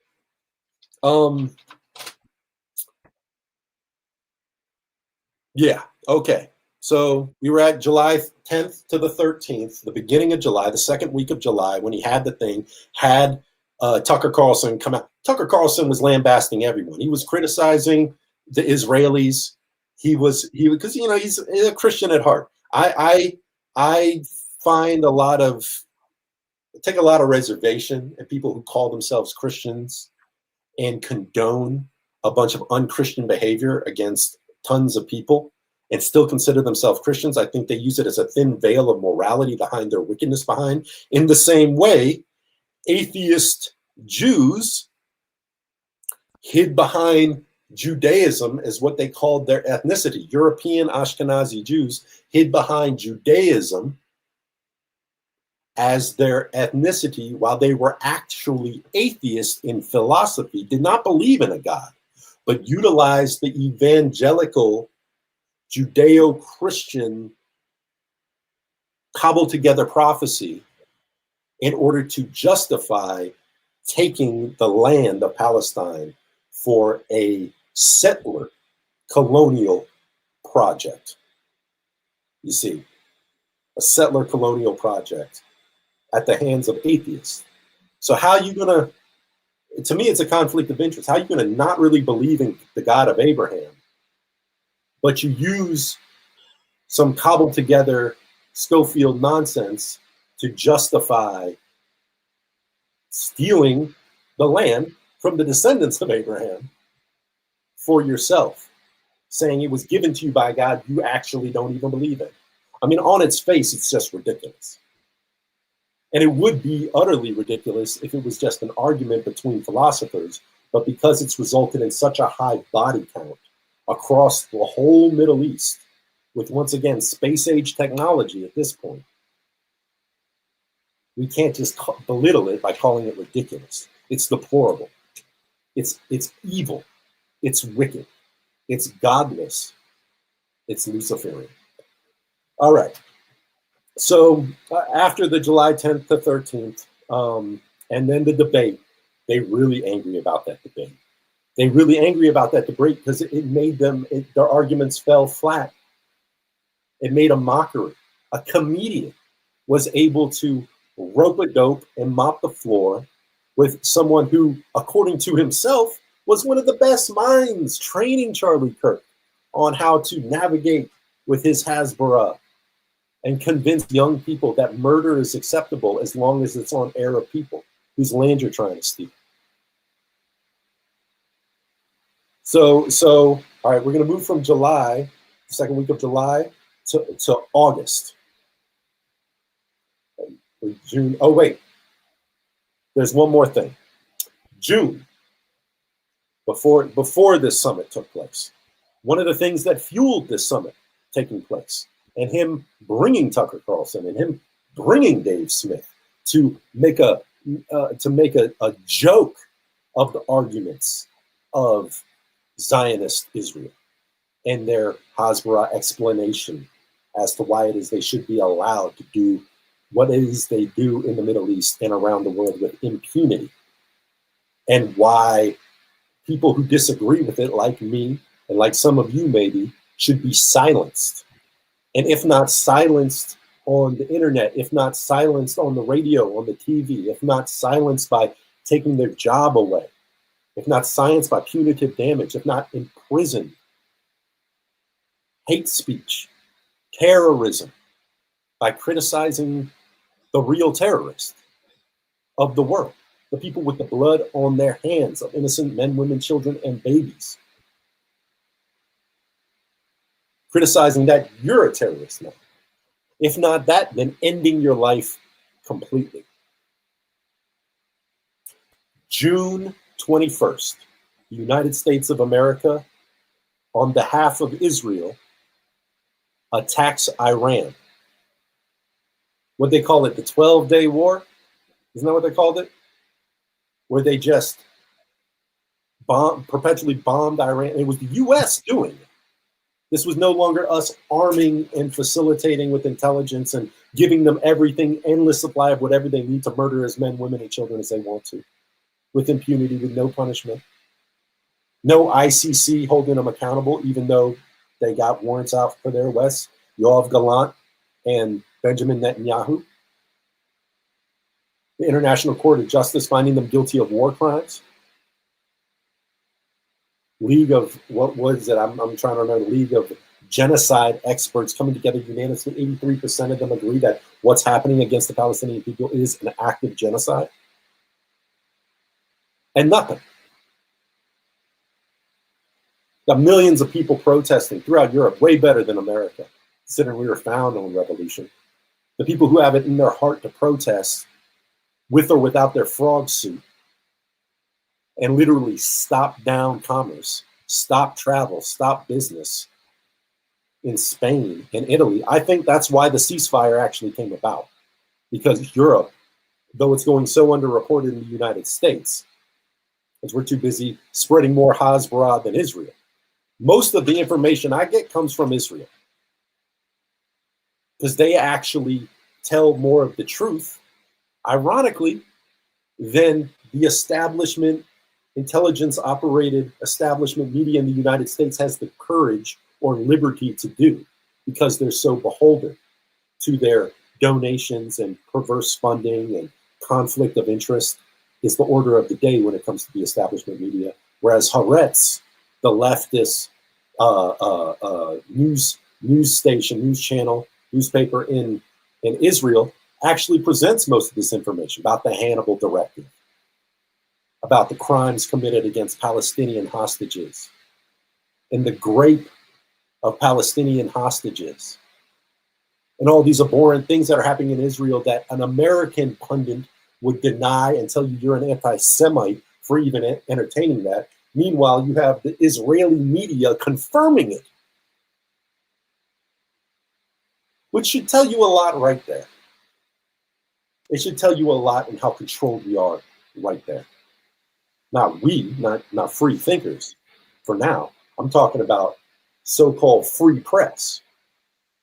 yeah, okay. So we were at July 10th to the 13th, the beginning of July, the second week of July, when he had the thing, had Tucker Carlson come out. Tucker Carlson was lambasting everyone. He was criticizing the Israelis. He was because he's a Christian at heart. I find take a lot of reservation in people who call themselves Christians and condone a bunch of unchristian behavior against tons of people and still consider themselves Christians. I think they use it as a thin veil of morality to hide their wickedness behind. In the same way, atheist Jews hid behind Judaism as what they called their ethnicity. European Ashkenazi Jews hid behind Judaism as their ethnicity while they were actually atheists in philosophy, did not believe in a God, but utilized the evangelical Judeo-Christian cobbled together prophecy in order to justify taking the land of Palestine for a settler colonial project. You see, a settler colonial project at the hands of atheists. So how are you going to me, it's a conflict of interest. How are you going to not really believe in the God of Abraham, but you use some cobbled together Schofield nonsense to justify stealing the land from the descendants of Abraham for yourself, saying it was given to you by God you actually don't even believe in? I mean, on its face, it's just ridiculous. And it would be utterly ridiculous if it was just an argument between philosophers, but because it's resulted in such a high body count across the whole Middle East, with, once again, space-age technology at this point, we can't just belittle it by calling it ridiculous. It's deplorable. It's evil. It's wicked. It's godless. It's Luciferian. All right. So after the July 10th to 13th, and then the debate, they're really angry about that debate. They're really angry about that debate because it made them, their arguments fell flat. It made a mockery. A comedian was able to rope a dope and mop the floor with someone who, according to himself, was one of the best minds training Charlie Kirk on how to navigate with his Hasbara and convince young people that murder is acceptable as long as it's on Arab people whose land you're trying to steal. So all right, we're going to move from July, the second week of July, to August. June. Oh, wait. There's one more thing. June, before this summit took place, one of the things that fueled this summit taking place, and him bringing Tucker Carlson and him bringing Dave Smith to make a joke of the arguments of Zionist Israel and their Hasbara explanation as to why it is they should be allowed to do what it is they do in the Middle East and around the world with impunity. and why people who disagree with it, like me and like some of you maybe, should be silenced. And if not silenced on the internet, if not silenced on the radio, on the TV, if not silenced by taking their job away, if not silenced by punitive damage, if not imprisoned, hate speech, terrorism, by criticizing the real terrorist of the world, the people with the blood on their hands of innocent men, women, children, and babies. Criticizing that, you're a terrorist now. If not that, then ending your life completely. June 21st, the United States of America, on behalf of Israel, attacks Iran. What they call it, the 12-day war? Isn't that what they called it? Where they just perpetually bombed Iran. It was the U.S. doing it. This was no longer us arming and facilitating with intelligence and giving them everything, endless supply of whatever they need to murder as men, women, and children as they want to, with impunity, with no punishment. No ICC holding them accountable, even though they got warrants out for their arrests. Yoav Gallant and Benjamin Netanyahu. The International Court of Justice finding them guilty of war crimes. League of, what was it? I'm trying to remember. League of genocide experts coming together unanimously. 83% of them agree that what's happening against the Palestinian people is an act of genocide. And nothing. Got millions of people protesting throughout Europe, way better than America, considering we were found on revolution. The people who have it in their heart to protest, with or without their frog suit, and literally stop down commerce, stop travel, stop business in Spain and Italy. I think that's why the ceasefire actually came about, because Europe, though it's going so underreported in the United States, because we're too busy spreading more Hasbara than Israel. Most of the information I get comes from Israel, because they actually tell more of the truth, ironically, than the establishment, intelligence operated establishment media in the United States has the courage or liberty to do, because they're so beholden to their donations and perverse funding and conflict of interest is the order of the day when it comes to the establishment media. Whereas Haaretz, the leftist news station, news channel, newspaper in Israel, actually presents most of this information about the Hannibal Directive, about the crimes committed against Palestinian hostages, and the grape of Palestinian hostages, and all these abhorrent things that are happening in Israel that an American pundit would deny and tell you you're an anti-Semite for even entertaining that. Meanwhile, you have the Israeli media confirming it, which should tell you a lot right there. It should tell you a lot in how controlled we are right there. Not we, not free thinkers for now. I'm talking about so-called free press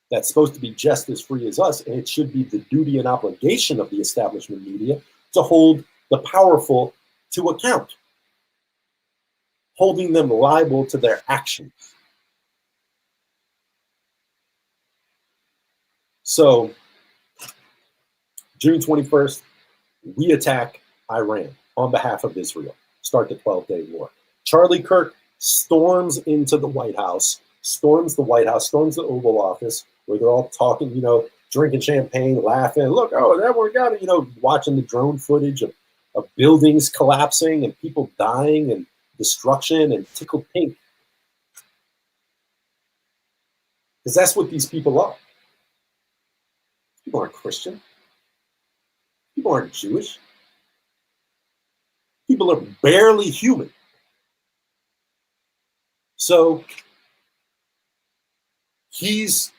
that's supposed to be just as free as us, and it should be the duty and obligation of the establishment media to hold the powerful to account, holding them liable to their actions. So, June 21st, we attack Iran on behalf of Israel, start the 12-day war. Charlie Kirk storms into the White House, storms the Oval Office, where they're all talking, drinking champagne, laughing. Look, oh, that one got it, watching the drone footage of buildings collapsing and people dying and destruction, and tickled pink. Because that's what these people are. People aren't Christian. People aren't Jewish. People are barely human. So he's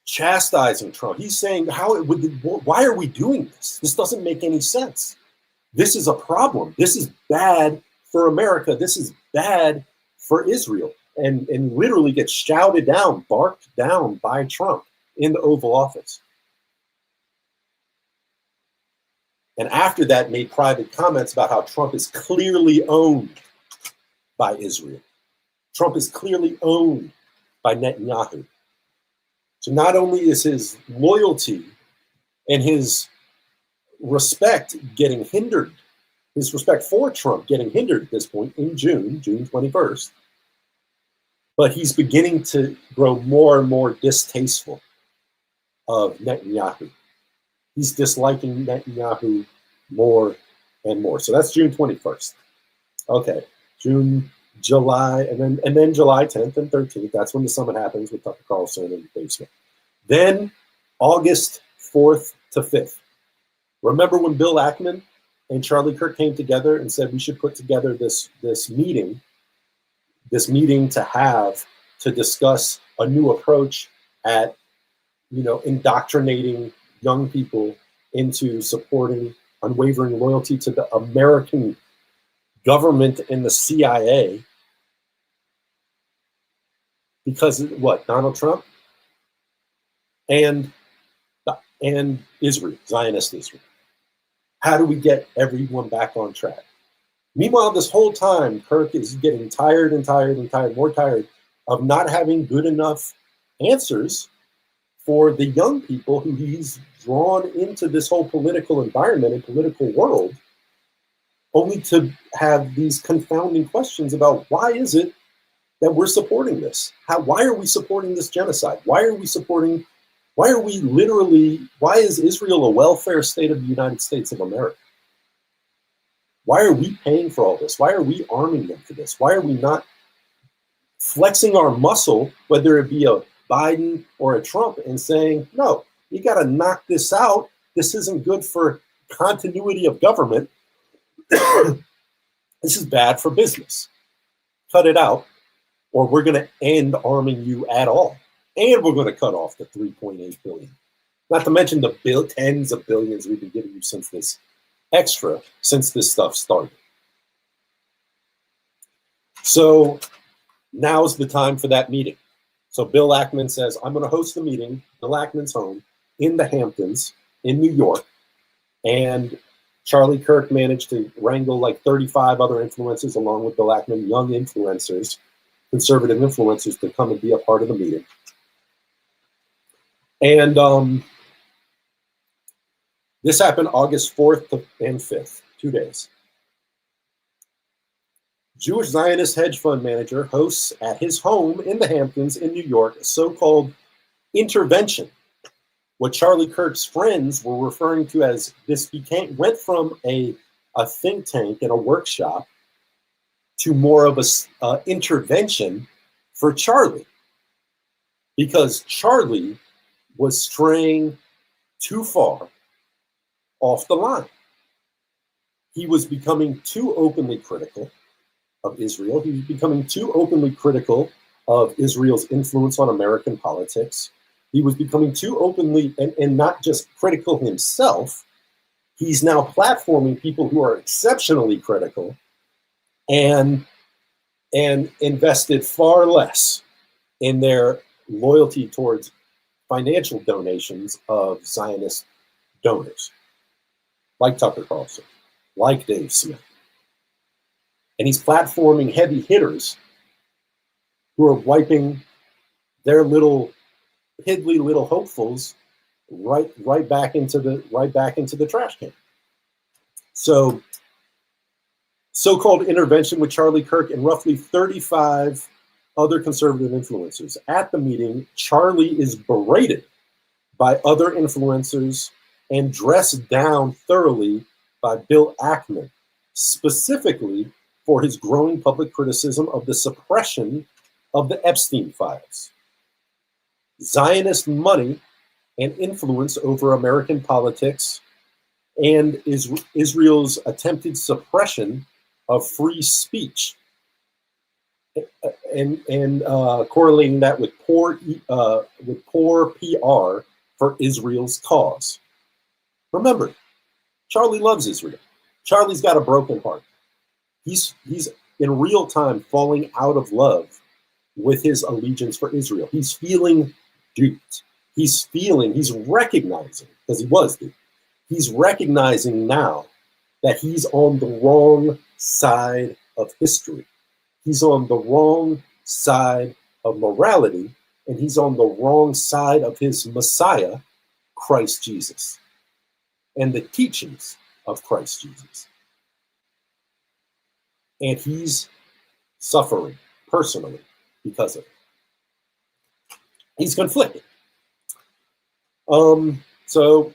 chastising Trump. He's saying, why are we doing this? This doesn't make any sense. This is a problem. This is bad for America. This is bad for Israel. And literally gets shouted down, barked down by Trump in the Oval Office. And after that, made private comments about how Trump is clearly owned by Israel. Trump is clearly owned by Netanyahu. So not only is his loyalty and his respect getting hindered, his respect for Trump getting hindered at this point in June 21st, but he's beginning to grow more and more distasteful of Netanyahu. He's disliking Netanyahu more and more. So that's June 21st. Okay, June, July, and then July 10th and 13th. That's when the summit happens with Tucker Carlson and Dave Smith. Then August 4th to 5th. Remember when Bill Ackman and Charlie Kirk came together and said we should put together this meeting to have to discuss a new approach at, indoctrinating young people into supporting unwavering loyalty to the American government and the CIA. Because what? Donald Trump and Israel, Zionist Israel. How do we get everyone back on track? Meanwhile, this whole time, Kirk is getting tired and tired and tired, more tired of not having good enough answers for the young people who he's drawn into this whole political environment and political world, only to have these confounding questions about why is it that we're supporting this? Why are we supporting this genocide? Why is Israel a welfare state of the United States of America? Why are we paying for all this? Why are we arming them for this? Why are we not flexing our muscle, whether it be a Biden or a Trump, and saying, no, you got to knock this out. This isn't good for continuity of government. This is bad for business. Cut it out, or we're going to end arming you at all. And we're going to cut off the $3.8 billion. Not to mention the tens of billions we've been giving you since this stuff started. So now's the time for that meeting. So Bill Ackman says, I'm going to host the meeting, Bill Ackman's home, in the Hamptons in New York. And Charlie Kirk managed to wrangle like 35 other influencers along with Bill Ackman, young influencers, conservative influencers, to come and be a part of the meeting. And this happened August 4th and 5th, 2 days. Jewish Zionist hedge fund manager hosts at his home in the Hamptons in New York a so-called intervention, what Charlie Kirk's friends were referring to as went from a think tank and a workshop to more of a intervention for Charlie, because Charlie was straying too far off the line. He was becoming too openly critical of Israel. He was becoming too openly critical of Israel's influence on American politics. He was becoming too openly, and not just critical himself, he's now platforming people who are exceptionally critical and invested far less in their loyalty towards financial donations of Zionist donors, like Tucker Carlson, like Dave Smith. And he's platforming heavy hitters who are wiping their little piddly little hopefuls right back into the trash can. So, so-called intervention with Charlie Kirk and roughly 35 other conservative influencers. At the meeting, Charlie is berated by other influencers and dressed down thoroughly by Bill Ackman, specifically for his growing public criticism of the suppression of the Epstein files. Zionist money and influence over American politics, and Israel's attempted suppression of free speech, and correlating that with poor PR for Israel's cause. Remember, Charlie loves Israel. Charlie's got a broken heart. He's in real time falling out of love with his allegiance for Israel. He's feeling duped. He's recognizing, because he was duped, He's recognizing now that he's on the wrong side of history. He's on the wrong side of morality, and he's on the wrong side of his Messiah, Christ Jesus, and the teachings of Christ Jesus. And he's suffering personally because of it. He's conflicted. So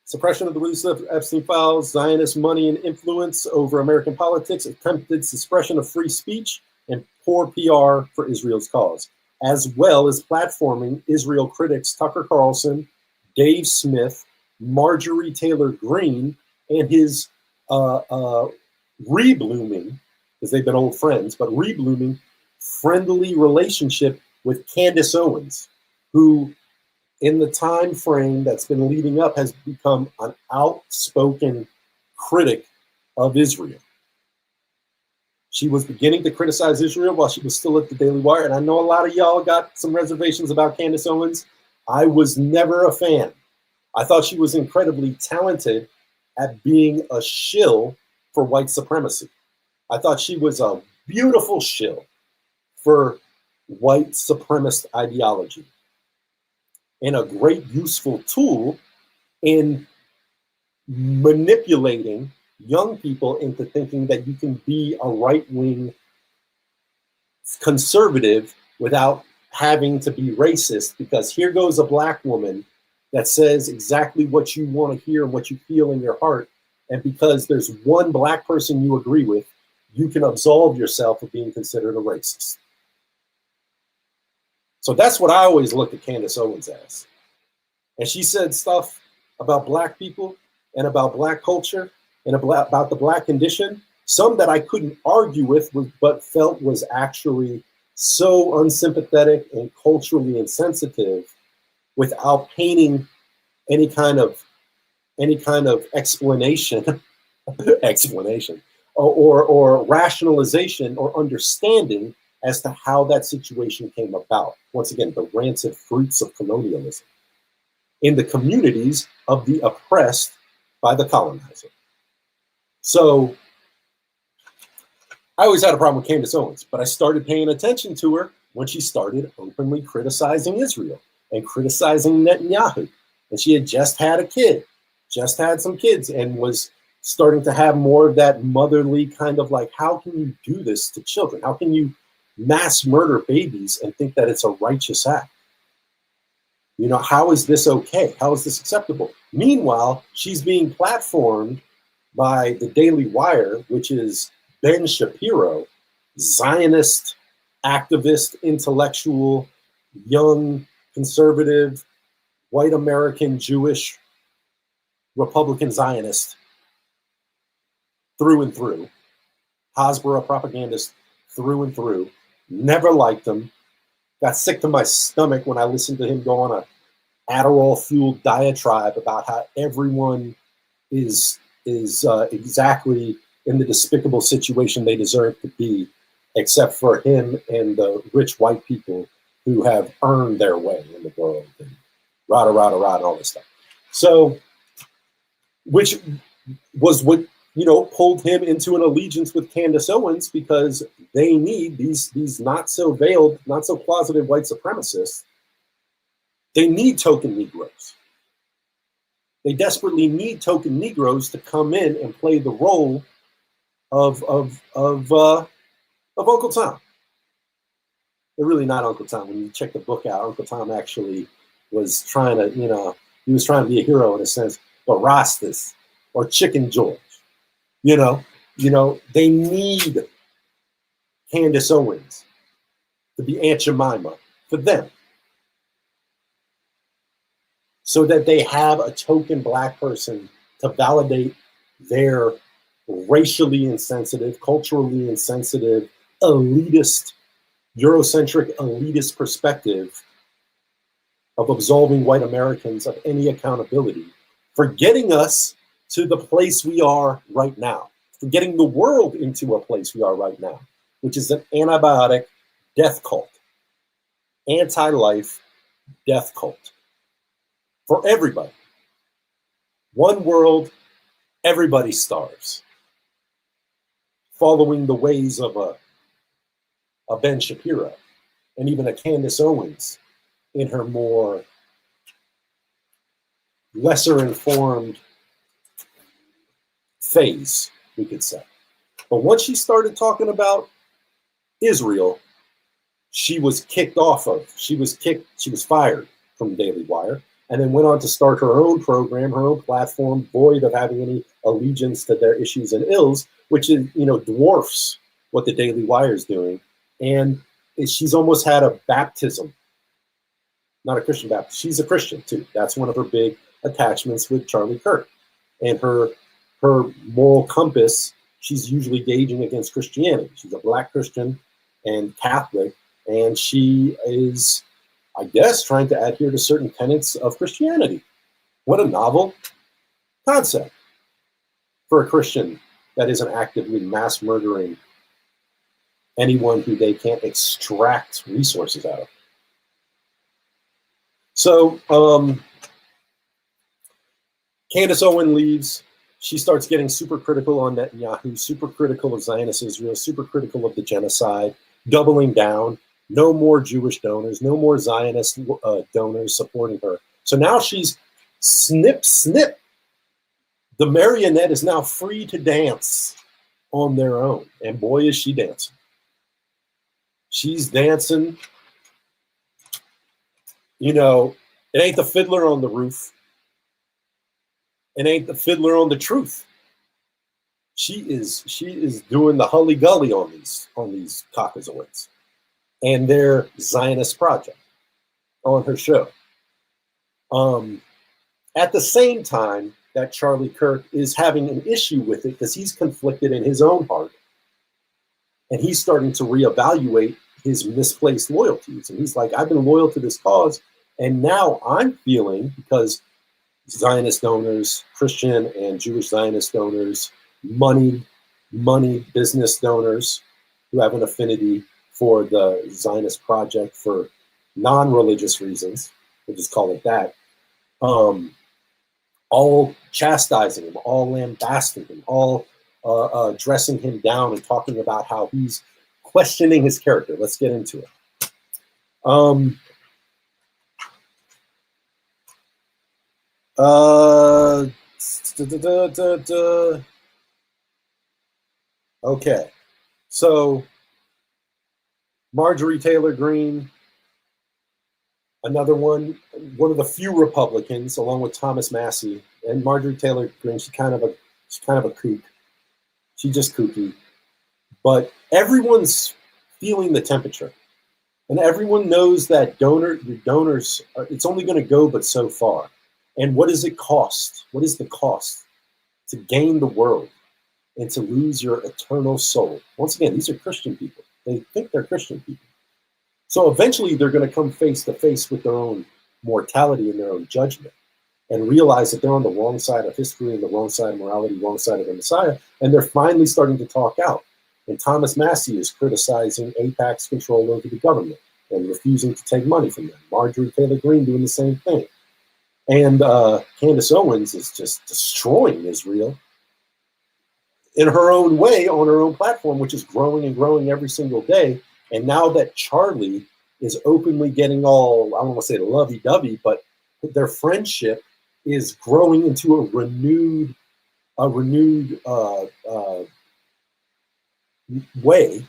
suppression of the release of Epstein files, Zionist money and influence over American politics, attempted suppression of free speech, and poor PR for Israel's cause, as well as platforming Israel critics Tucker Carlson, Dave Smith, Marjorie Taylor Greene, and his reblooming, because they've been old friends, but reblooming friendly relationship with Candace Owens, who in the time frame that's been leading up has become an outspoken critic of Israel. She was beginning to criticize Israel while she was still at the Daily Wire. And I know a lot of y'all got some reservations about Candace Owens. I was never a fan. I thought she was incredibly talented at being a shill for white supremacy. I thought she was a beautiful shill for white supremacist ideology and a great useful tool in manipulating young people into thinking that you can be a right-wing conservative without having to be racist, because here goes a black woman that says exactly what you want to hear and what you feel in your heart. And because there's one black person you agree with, you can absolve yourself of being considered a racist. So that's what I always looked at Candace Owens as. And she said stuff about black people and about black culture and about the black condition, some that I couldn't argue with, but felt was actually so unsympathetic and culturally insensitive, without painting any kind of explanation or rationalization or understanding as to how that situation came about. Once again, the rancid fruits of colonialism in the communities of the oppressed by the colonizer. So I always had a problem with Candace Owens, but I started paying attention to her when she started openly criticizing Israel and criticizing Netanyahu. And she had just had a kid, just had some kids, and was starting to have more of that motherly kind of like, how can you do this to children? How can you mass murder babies and think that it's a righteous act? You know, how is this okay? How is this acceptable? Meanwhile, she's being platformed by the Daily Wire, which is Ben Shapiro, Zionist, activist, intellectual, young, conservative, white American, Jewish, Republican Zionist, through and through, Hasbara propagandist through and through, never liked him, got sick to my stomach when I listened to him go on a Adderall-fueled diatribe about how everyone is exactly in the despicable situation they deserve to be, except for him and the rich white people who have earned their way in the world, and rah, and all this stuff. So, which was what, pulled him into an allegiance with Candace Owens, because they need these not so veiled, not so closeted white supremacists. They need token Negroes. They desperately need token Negroes to come in and play the role of Uncle Tom. They're really not Uncle Tom. When you check the book out, Uncle Tom actually was trying to, he was trying to be a hero in a sense, but Rastas or Chicken George, they need Candace Owens to be Aunt Jemima for them, so that they have a token black person to validate their racially insensitive, culturally insensitive, elitist, Eurocentric elitist perspective of absolving white Americans of any accountability for getting us to the place we are right now, for getting the world into a place we are right now, which is an antibiotic death cult, anti-life death cult for everybody. One world, everybody starves. Following the ways of a Ben Shapiro and even a Candace Owens in her more lesser informed phase, we could say. But once she started talking about Israel, she was fired from the Daily Wire, and then went on to start her own program, her own platform, void of having any allegiance to their issues and ills, which is, dwarfs what the Daily Wire is doing. And she's almost had a baptism, not a Christian Baptist. She's a Christian too. That's one of her big attachments with Charlie Kirk. And her moral compass, she's usually gauging against Christianity. She's a Black Christian and Catholic, and she is, I guess, trying to adhere to certain tenets of Christianity. What a novel concept for a Christian that isn't actively mass murdering anyone who they can't extract resources out of. So Candace Owen leaves. She starts getting super critical on Netanyahu, super critical of Zionist Israel, super critical of the genocide, doubling down. No more Jewish donors, no more Zionist donors supporting her. So now she's snip. The marionette is now free to dance on their own. And boy, is she dancing. She's dancing. It ain't the Fiddler on the Roof. It ain't the Fiddler on the Truth. She is doing the hully gully on these caucasoids and their Zionist project on her show. At the same time that Charlie Kirk is having an issue with it because he's conflicted in his own heart. And he's starting to reevaluate his misplaced loyalties. And he's like, I've been loyal to this cause. And now I'm feeling, because Zionist donors, Christian and Jewish Zionist donors, money business donors who have an affinity for the Zionist project for non-religious reasons, we'll just call it that, all chastising him, all lambasting him, all dressing him down and talking about how he's questioning his character. Let's get into it. Okay, so Marjorie Taylor Greene, another one of the few Republicans, along with Thomas Massey. And Marjorie Taylor Greene, she's kind of a kook. She's just kooky. But everyone's feeling the temperature. And everyone knows that your donors, it's only going to go but so far. And what does it cost? What is the cost to gain the world and to lose your eternal soul? Once again, these are Christian people. They think they're Christian people. So eventually they're going to come face to face with their own mortality and their own judgment and realize that they're on the wrong side of history and the wrong side of morality, wrong side of the Messiah. And they're finally starting to talk out. And Thomas Massey is criticizing AIPAC's control over the government and refusing to take money from them. Marjorie Taylor Greene doing the same thing. And Candace Owens is just destroying Israel in her own way on her own platform, which is growing and growing every single day. And now that Charlie is openly getting all, I don't want to say lovey-dovey, but their friendship is growing into a renewed way.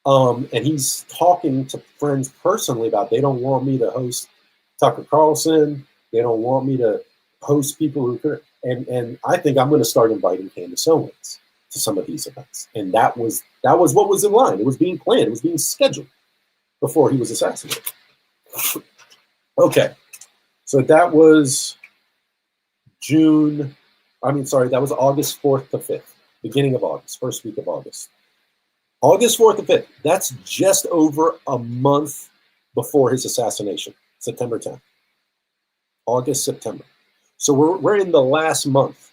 And he's talking to friends personally about they don't want me to host Tucker Carlson. They don't want me to host people who could. And I think I'm going to start inviting Candace Owens to some of these events. And that was what was in line. It was being planned. It was being scheduled before he was assassinated. Okay. So that was that was August 4th to 5th, beginning of August, first week of August. August 4th to 5th, that's just over a month before his assassination, September 10th. August, September. So we're in the last month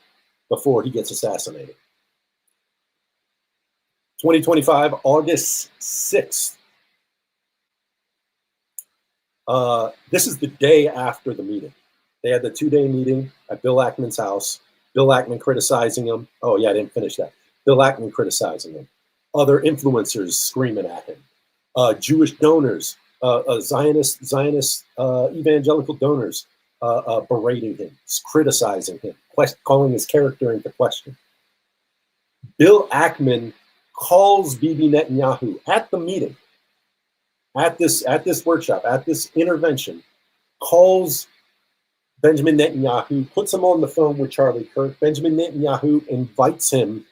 before he gets assassinated. 2025, August 6th. This is the day after the meeting. They had the 2-day meeting at Bill Ackman's house. Bill Ackman criticizing him. Oh, yeah, I didn't finish that. Bill Ackman criticizing him. Other influencers screaming at him. Jewish donors, Zionist evangelical donors berating him, criticizing him, calling his character into question. Bill Ackman calls Bibi Netanyahu at the meeting, at this workshop, at this intervention, calls Benjamin Netanyahu, puts him on the phone with Charlie Kirk. Benjamin Netanyahu invites him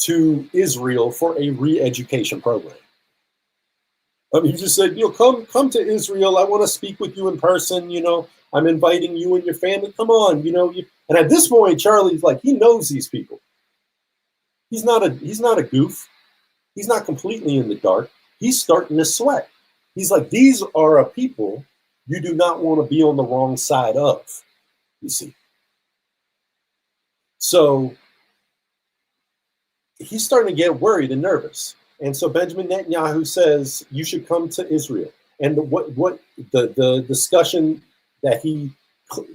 to Israel for a re-education program. I mean, he just said, come to Israel. I want to speak with you in person. I'm inviting you and your family. Come on, And at this point, Charlie's like, he knows these people. He's not a goof. He's not completely in the dark. He's starting to sweat. He's like, these are a people you do not want to be on the wrong side of, you see. So he's starting to get worried and nervous. And so Benjamin Netanyahu says, you should come to Israel. And what the discussion that he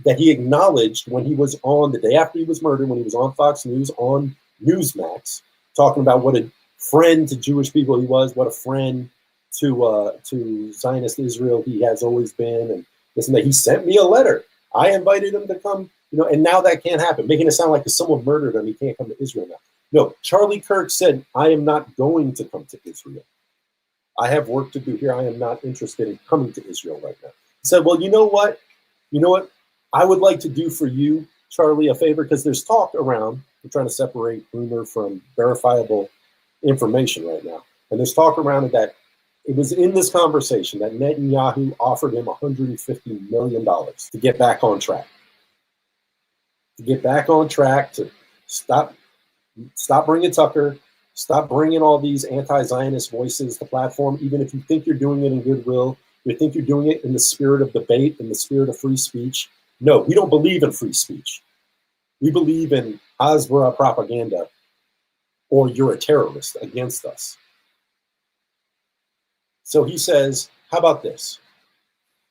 acknowledged when he was on the day after he was murdered, when he was on Fox News, on Newsmax, talking about what a friend to Jewish people he was, what a friend to Zionist Israel he has always been, and this and that. He sent me a letter. I invited him to come, and now that can't happen, making it sound like if someone murdered him, he can't come to Israel now. No, Charlie Kirk said, I am not going to come to Israel. I have work to do here. I am not interested in coming to Israel right now. He said, well, you know what? I would like to do for you, Charlie, a favor, because there's talk around. We're trying to separate rumor from verifiable information right now. And there's talk around that it was in this conversation that Netanyahu offered him $150 million to get back on track. To stop bringing Tucker, stop bringing all these anti-Zionist voices to the platform, even if you think you're doing it in goodwill, you think you're doing it in the spirit of debate, in the spirit of free speech. No, we don't believe in free speech. We believe in Hasbara propaganda, or you're a terrorist against us. So he says, how about this?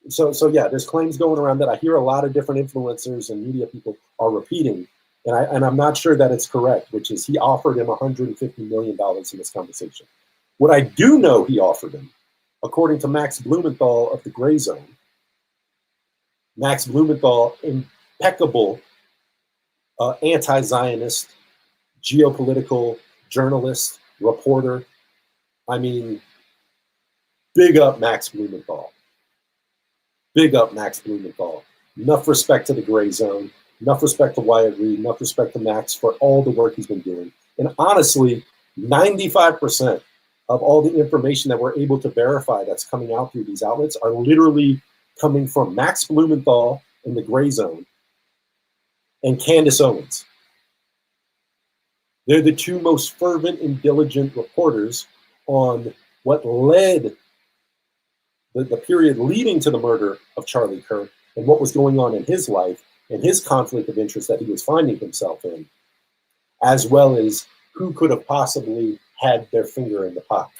So yeah, there's claims going around that I hear a lot of different influencers and media people are repeating, and I'm not sure that it's correct, which is he offered him $150 million in this conversation. What I do know he offered him, according to Max Blumenthal of the Gray Zone, Max Blumenthal, impeccable anti-Zionist, geopolitical journalist, reporter. I mean, big up Max Blumenthal. Big up Max Blumenthal. Enough respect to the Gray Zone. Enough respect to Wyatt Reed. Enough respect to Max for all the work he's been doing. And honestly, 95% of all the information that we're able to verify that's coming out through these outlets are literally coming from Max Blumenthal in the Gray Zone and Candace Owens. They're the two most fervent and diligent reporters on what led the period leading to the murder of Charlie Kirk and what was going on in his life and his conflict of interest that he was finding himself in, as well as who could have possibly had their finger in the pot.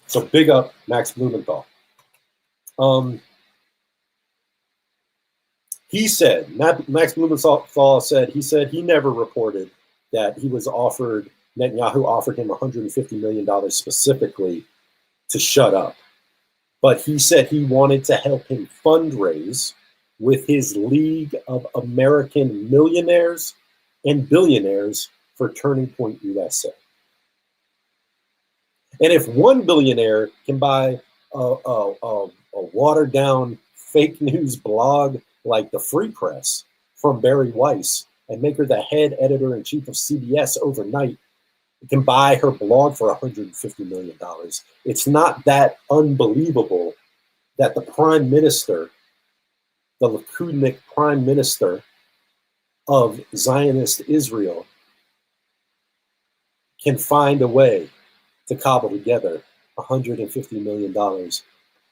So big up Max Blumenthal. He said, Max Blumenthal said he never reported that Netanyahu offered him $150 million specifically to shut up. But he said he wanted to help him fundraise with his League of American Millionaires and Billionaires for Turning Point USA. And if one billionaire can buy a watered down fake news blog like the Free Press from Barry Weiss and make her the head editor-in-chief of CBS overnight, can buy her blog for $150 million. It's not that unbelievable that the prime minister, the Likudnik prime minister of Zionist Israel, can find a way to cobble together $150 million.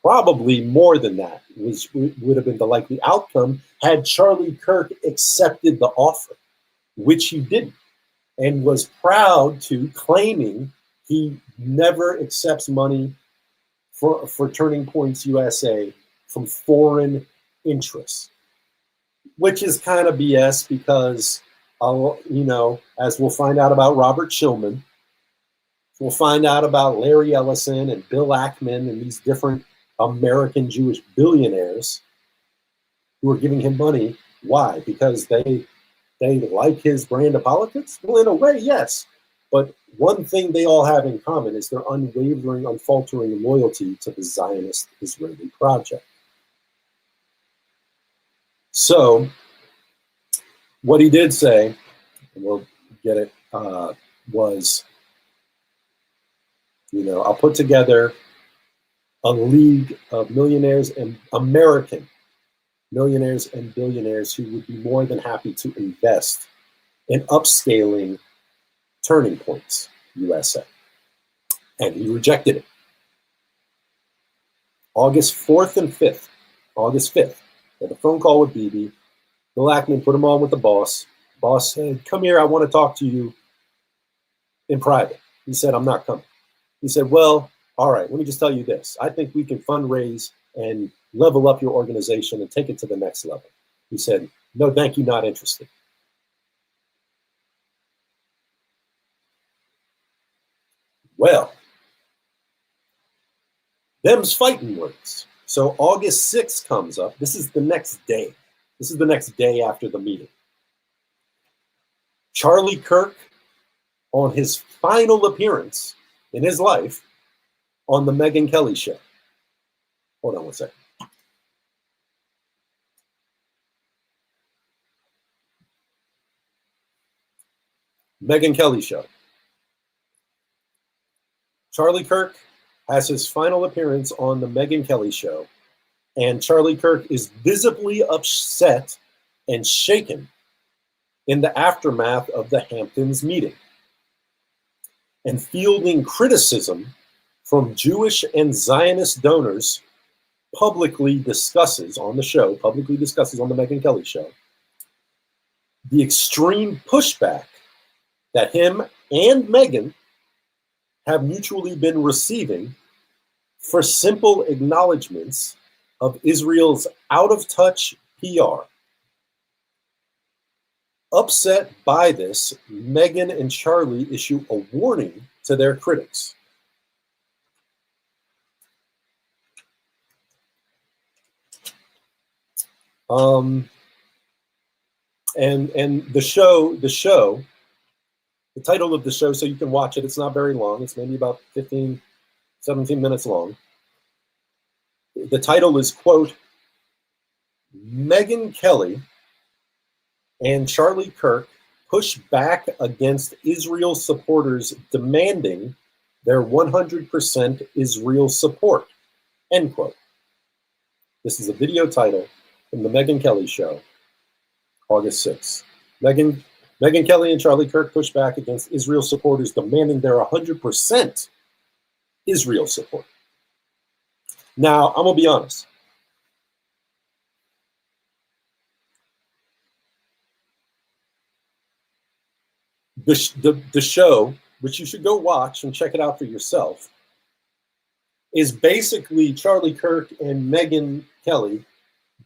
Probably more than that, which would have been the likely outcome had Charlie Kirk accepted the offer, which he didn't, and was proud to, claiming he never accepts money for Turning Points USA from foreign interests, which is kind of BS because, as we'll find out about Robert Schillman, we'll find out about Larry Ellison and Bill Ackman and these different American Jewish billionaires who are giving him money. Why? Because they like his brand of politics? Well, in a way, yes. But one thing they all have in common is their unwavering, unfaltering loyalty to the Zionist Israeli project. So, what he did say, and we'll get it, was, I'll put together a league of millionaires and American millionaires and billionaires who would be more than happy to invest in upscaling Turning Points USA. And he rejected it. August 4th and 5th, August 5th, had a phone call with Bibi. Bill Ackman put him on with the boss. Boss said, come here, I want to talk to you in private. He said, I'm not coming. He said, well, all right, let me just tell you this. I think we can fundraise and level up your organization and take it to the next level. He said, no, thank you, not interested. Well, them's fighting words. So August 6th comes up. This is the next day. This is the next day after the meeting. Charlie Kirk, on his final appearance in his life, on the Megyn Kelly show. Hold on one second. Megyn Kelly show. Charlie Kirk has his final appearance on the Megyn Kelly show, and Charlie Kirk is visibly upset and shaken in the aftermath of the Hamptons meeting, and fielding criticism from Jewish and Zionist donors, publicly discusses on the Megyn Kelly show, the extreme pushback that him and Megyn have mutually been receiving for simple acknowledgments of Israel's out-of-touch PR. Upset by this, Megyn and Charlie issue a warning to their critics. And the title of the show, so you can watch it, it's not very long. It's maybe about 15, 17 minutes long. The title is, quote, Megyn Kelly and Charlie Kirk push back against Israel supporters demanding their 100% Israel support, end quote. This is a video title from the Megyn Kelly show, August 6th. Megyn Kelly and Charlie Kirk push back against Israel supporters demanding their 100% Israel support. Now, I'm going to be honest. The show, which you should go watch and check it out for yourself, is basically Charlie Kirk and Megyn Kelly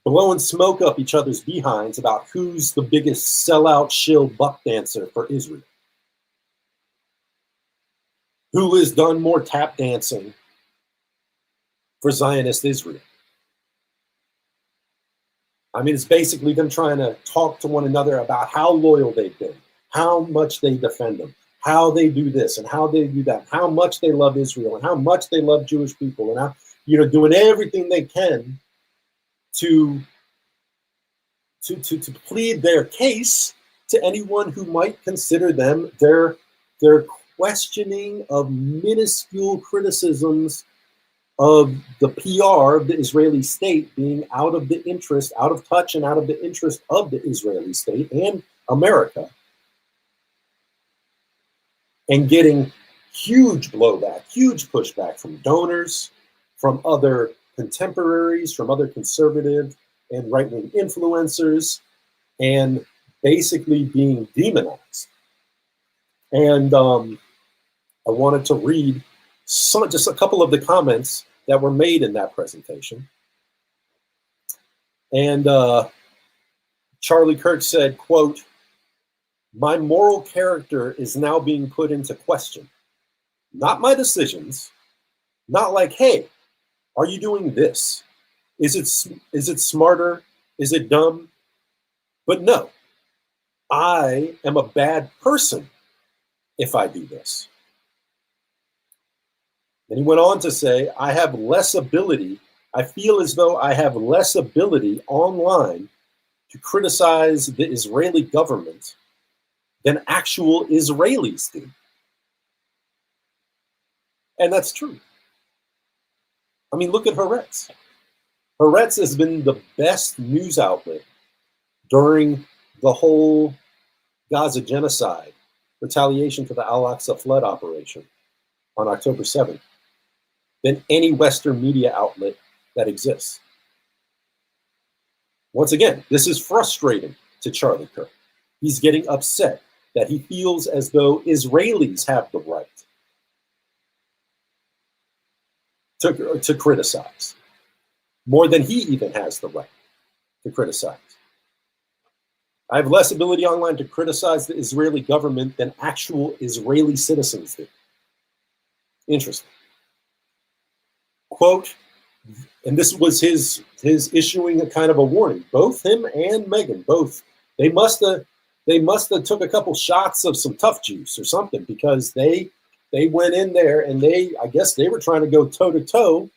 blowing smoke up each other's behinds about who's the biggest sellout shill buck dancer for Israel. Who has done more tap dancing for Zionist Israel? I mean, it's basically them trying to talk to one another about how loyal they've been, how much they defend them, how they do this and how they do that, how much they love Israel and how much they love Jewish people, and how, doing everything they can to plead their case to anyone who might consider them their questioning of minuscule criticisms of the PR of the Israeli state being out of touch and out of the interest of the Israeli state and America, and getting huge blowback, huge pushback from donors, from other contemporaries, from other conservative and right-wing influencers, and basically being demonized. And I wanted to read just a couple of the comments that were made in that presentation. And Charlie Kirk said, quote, "My moral character is now being put into question. Not my decisions, not like, hey, are you doing this? Is it smarter? Is it dumb? But no, I am a bad person if I do this." And he went on to say, I feel as though I have less ability online to criticize the Israeli government than actual Israelis do. And that's true. I mean, look at Haaretz. Haaretz has been the best news outlet during the whole Gaza genocide, retaliation for the Al-Aqsa flood operation on October 7th, than any Western media outlet that exists. Once again, this is frustrating to Charlie Kirk. He's getting upset that he feels as though Israelis have the right to criticize, more than he even has the right to criticize. I have less ability online to criticize the Israeli government than actual Israeli citizens do. Interesting. Quote, and this was his issuing a kind of a warning. Both him and Meghan, they must have took a couple shots of some tough juice or something, because they went in there and I guess they were trying to go toe to toe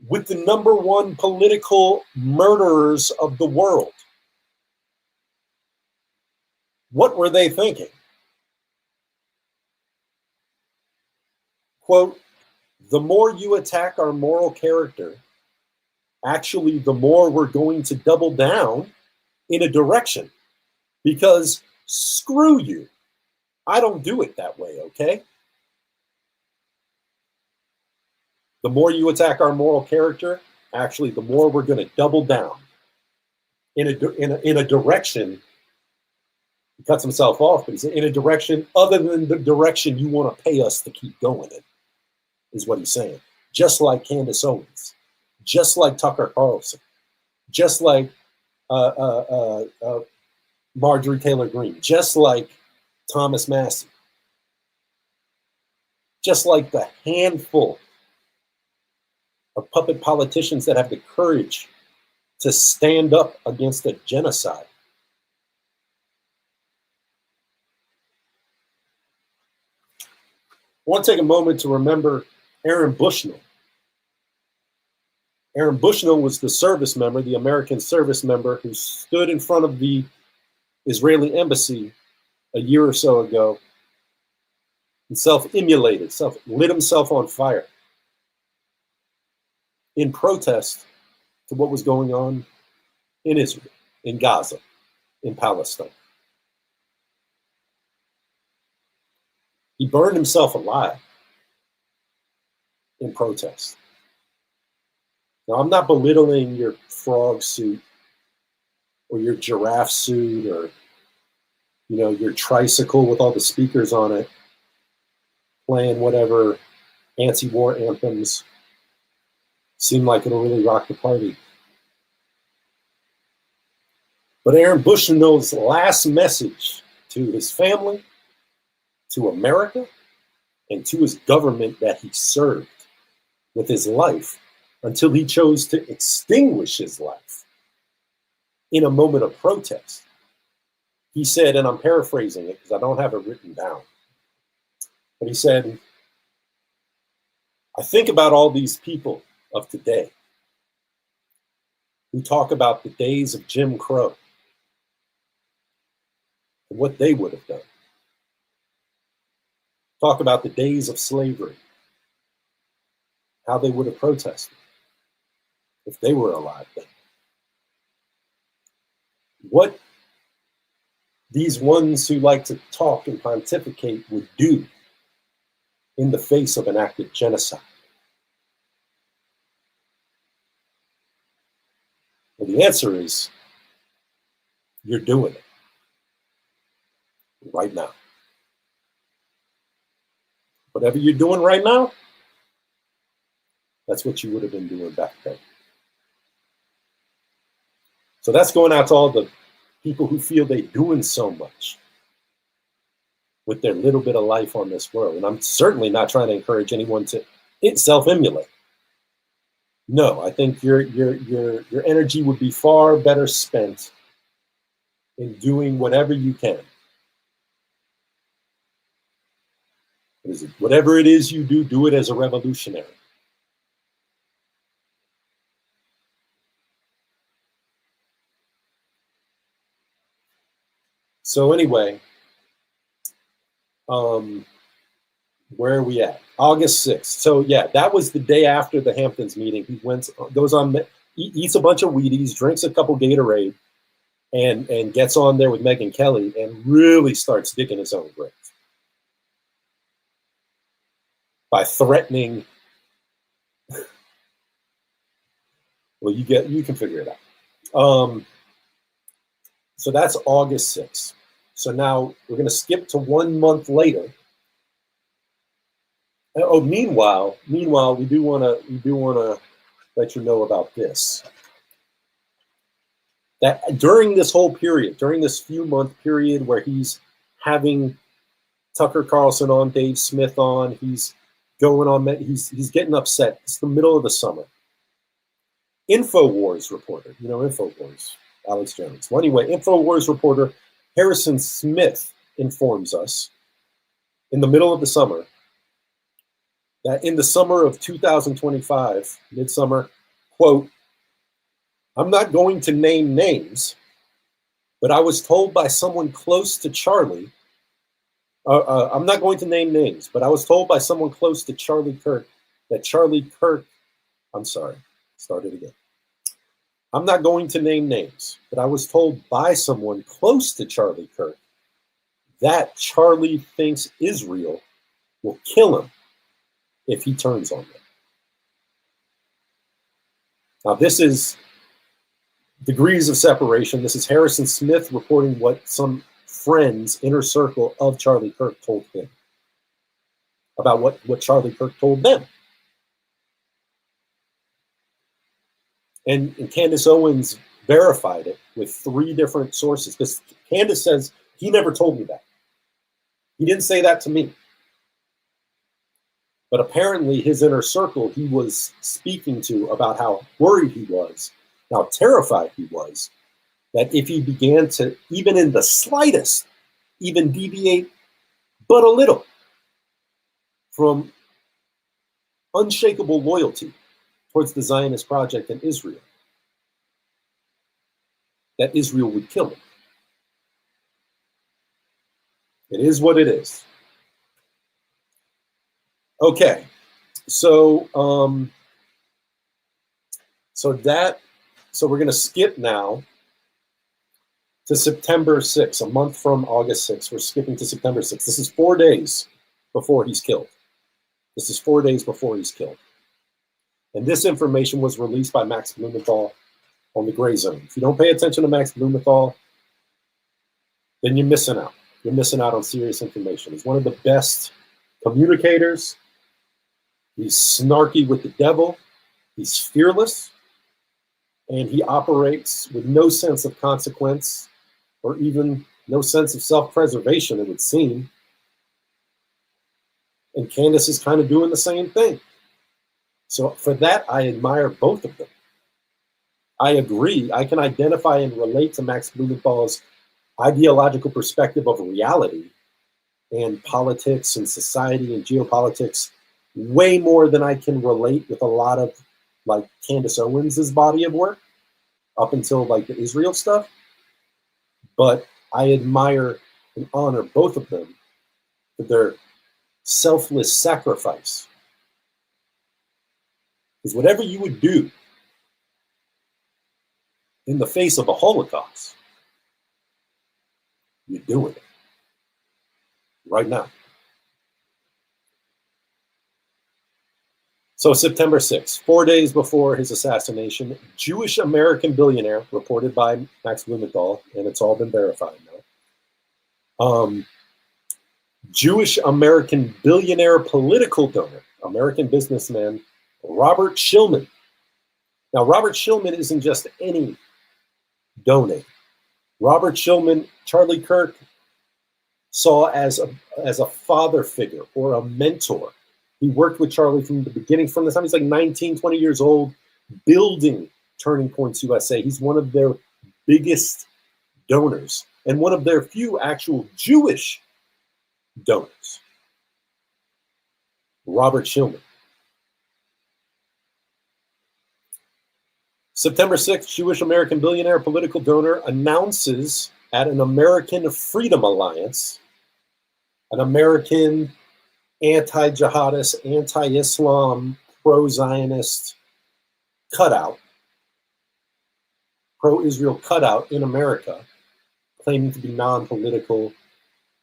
with the number one political murderers of the world. What were they thinking? Quote, the more you attack our moral character, actually, the more we're going to double down in a direction, because screw you. I don't do it that way, okay? The more you attack our moral character, actually, the more we're going to double down in a direction. He cuts himself off, but he's in a direction other than the direction you want to pay us to keep going in, is what he's saying. Just like Candace Owens, just like Tucker Carlson, just like Marjorie Taylor Greene, just like Thomas Massey, just like the handful of puppet politicians that have the courage to stand up against a genocide. I want to take a moment to remember Aaron Bushnell. Aaron Bushnell was the service member, the American service member, who stood in front of the Israeli embassy a year or so ago and self-immolated, lit himself on fire in protest to what was going on in Israel, in Gaza, in Palestine. He burned himself alive in protest. Now, I'm not belittling your frog suit or your giraffe suit or, your tricycle with all the speakers on it, playing whatever anti-war anthems seem like it'll really rock the party. But Aaron Bushnell's last message to his family, to America, and to his government that he served with his life until he chose to extinguish his life in a moment of protest. He said, and I'm paraphrasing it because I don't have it written down, but he said, I think about all these people of today who talk about the days of Jim Crow and what they would have done. Talk about the days of slavery, how they would have protested if they were alive then. What these ones who like to talk and pontificate would do in the face of an active genocide. Well, the answer is, you're doing it right now. Whatever you're doing right now, that's what you would have been doing back then. So that's going out to all the people who feel they're doing so much with their little bit of life on this world. And I'm certainly not trying to encourage anyone to self-emulate. No, I think your energy would be far better spent in doing whatever you can. Whatever it is you do, do it as a revolutionary. So anyway, where are we at? August 6th. So yeah, that was the day after the Hamptons meeting. He goes on, eats a bunch of Wheaties, drinks a couple Gatorade, and gets on there with Megyn Kelly and really starts digging his own grave by threatening. Well, you can figure it out. So that's August 6th. So now we're going to skip to 1 month later. Oh, meanwhile, we do want to let you know about this. That during this whole period, during this few-month period where he's having Tucker Carlson on, Dave Smith on, he's going on, he's getting upset. It's the middle of the summer. InfoWars reporter, InfoWars, Alex Jones. Well, anyway, InfoWars reporter Harrison Smith informs us in the middle of the summer that in the summer of 2025, midsummer, quote, I'm not going to name names, but I was told by someone close to Charlie, I'm not going to name names, but I was told by someone close to Charlie Kirk that Charlie Kirk, I'm sorry, start it again. I'm not going to name names, but I was told by someone close to Charlie Kirk that Charlie thinks Israel will kill him if he turns on them. Now, this is degrees of separation. This is Harrison Smith reporting what some friends, inner circle of Charlie Kirk told him about what Charlie Kirk told them. And Candace Owens verified it with 3 different sources, because Candace says, he never told me that. He didn't say that to me. But apparently his inner circle he was speaking to about how worried he was, how terrified he was, that if he began to, even in the slightest, even deviate but a little from unshakable loyalty towards the Zionist project in Israel, that Israel would kill him. It is what it is. Okay, so we're going to skip now to September 6th, a month from August 6th. We're skipping to September 6th. This is 4 days before he's killed. This is 4 days before he's killed. And this information was released by Max Blumenthal on the Gray Zone. If you don't pay attention to Max Blumenthal, then you're missing out. You're missing out on serious information. He's one of the best communicators. He's snarky with the devil. He's fearless. And he operates with no sense of consequence or even no sense of self-preservation, it would seem. And Candace is kind of doing the same thing. So for that, I admire both of them. I agree. I can identify and relate to Max Blumenthal's ideological perspective of reality and politics and society and geopolitics way more than I can relate with a lot of like Candace Owens's body of work up until like the Israel stuff. But I admire and honor both of them for their selfless sacrifice. Because whatever you would do in the face of a Holocaust, you're doing it right now. So September 6th, 4 days before his assassination, Jewish American billionaire, reported by Max Blumenthal, and it's all been verified now. Jewish American billionaire political donor, American businessman, Robert Shillman. Now, Robert Shillman isn't just any donate. Robert Shillman, Charlie Kirk saw as a father figure or a mentor. He worked with Charlie from the beginning, from the time he's like 19, 20 years old, building Turning Points USA. He's one of their biggest donors and one of their few actual Jewish donors. Robert Shillman. September 6th, Jewish American billionaire political donor announces at an American Freedom Alliance, an American anti-jihadist, anti-Islam, pro-Zionist cutout, pro-Israel cutout in America, claiming to be non-political,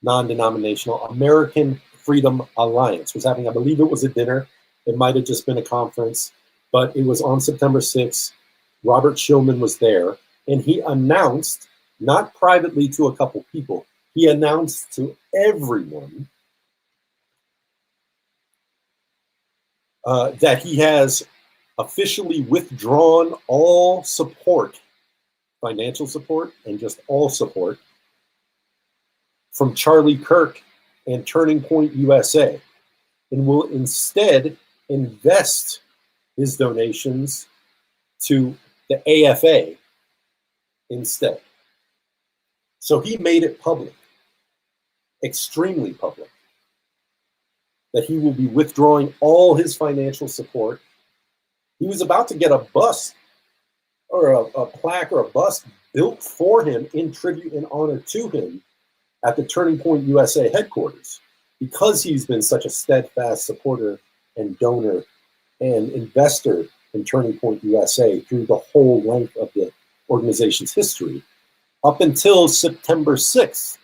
non-denominational. American Freedom Alliance was having, I believe it was a dinner. It might have just been a conference, but it was on September 6th. Robert Shillman was there, and he announced, not privately to a couple people, he announced to everyone that he has officially withdrawn all support, financial support, and just all support from Charlie Kirk and Turning Point USA, and will instead invest his donations to the AFA instead. So he made it public, extremely public, that he will be withdrawing all his financial support. He was about to get a bus or a plaque or a bus built for him in tribute and honor to him at the Turning Point USA headquarters, because he's been such a steadfast supporter and donor and investor in Turning Point USA through the whole length of the organization's history, up until September 6th,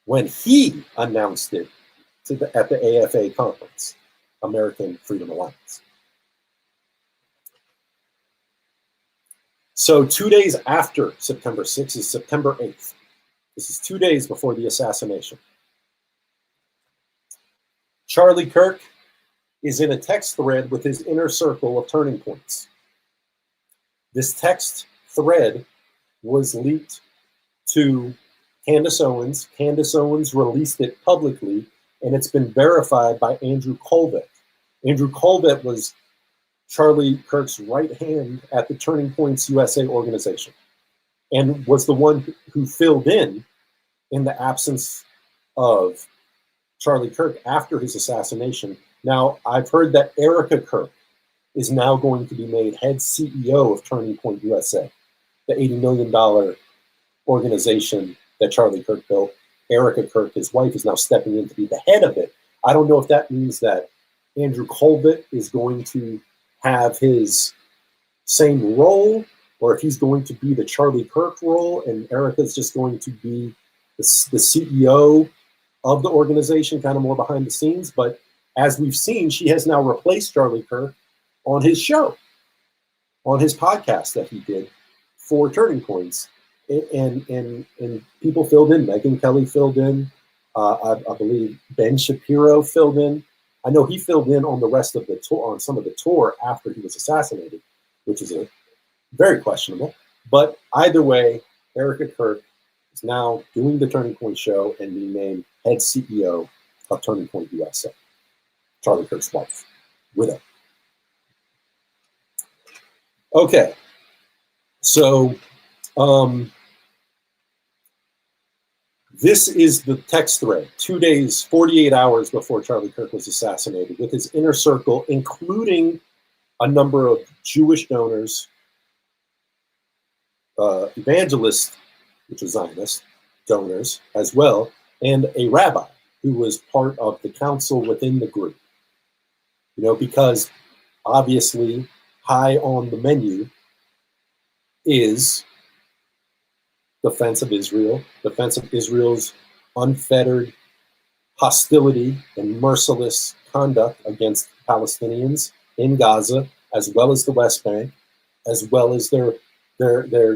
when he announced it at the AFA conference, American Freedom Alliance. So 2 days after September 6th is September 8th. This is 2 days before the assassination. Charlie Kirk is in a text thread with his inner circle of Turning Points. This text thread was leaked to Candace Owens. Candace Owens released it publicly, and it's been verified by Andrew Colvett. Andrew Colvett was Charlie Kirk's right hand at the Turning Points USA organization, and was the one who filled in the absence of Charlie Kirk after his assassination. Now, I've heard that Erica Kirk is now going to be made head CEO of Turning Point USA, the $80 million organization that Charlie Kirk built. Erica Kirk, his wife, is now stepping in to be the head of it. I don't know if that means that Andrew Colvett is going to have his same role, or if he's going to be the Charlie Kirk role and Erica's just going to be the CEO of the organization, kind of more behind the scenes. But as we've seen, she has now replaced Charlie Kirk on his show, on his podcast that he did for Turning Points. And people filled in. Megyn Kelly filled in. I believe Ben Shapiro filled in. I know he filled in on the rest of the tour, on some of the tour after he was assassinated, which is very questionable. But either way, Erica Kirk is now doing the Turning Point show and being named head CEO of Turning Point USA. Charlie Kirk's wife, widow. Okay, so this is the text thread, 2 days, 48 hours before Charlie Kirk was assassinated, with his inner circle, including a number of Jewish donors, evangelists, which is Zionist donors as well, and a rabbi who was part of the council within the group. You know, because obviously high on the menu is defense of Israel, defense of Israel's unfettered hostility and merciless conduct against Palestinians in Gaza, as well as the West Bank, as well as their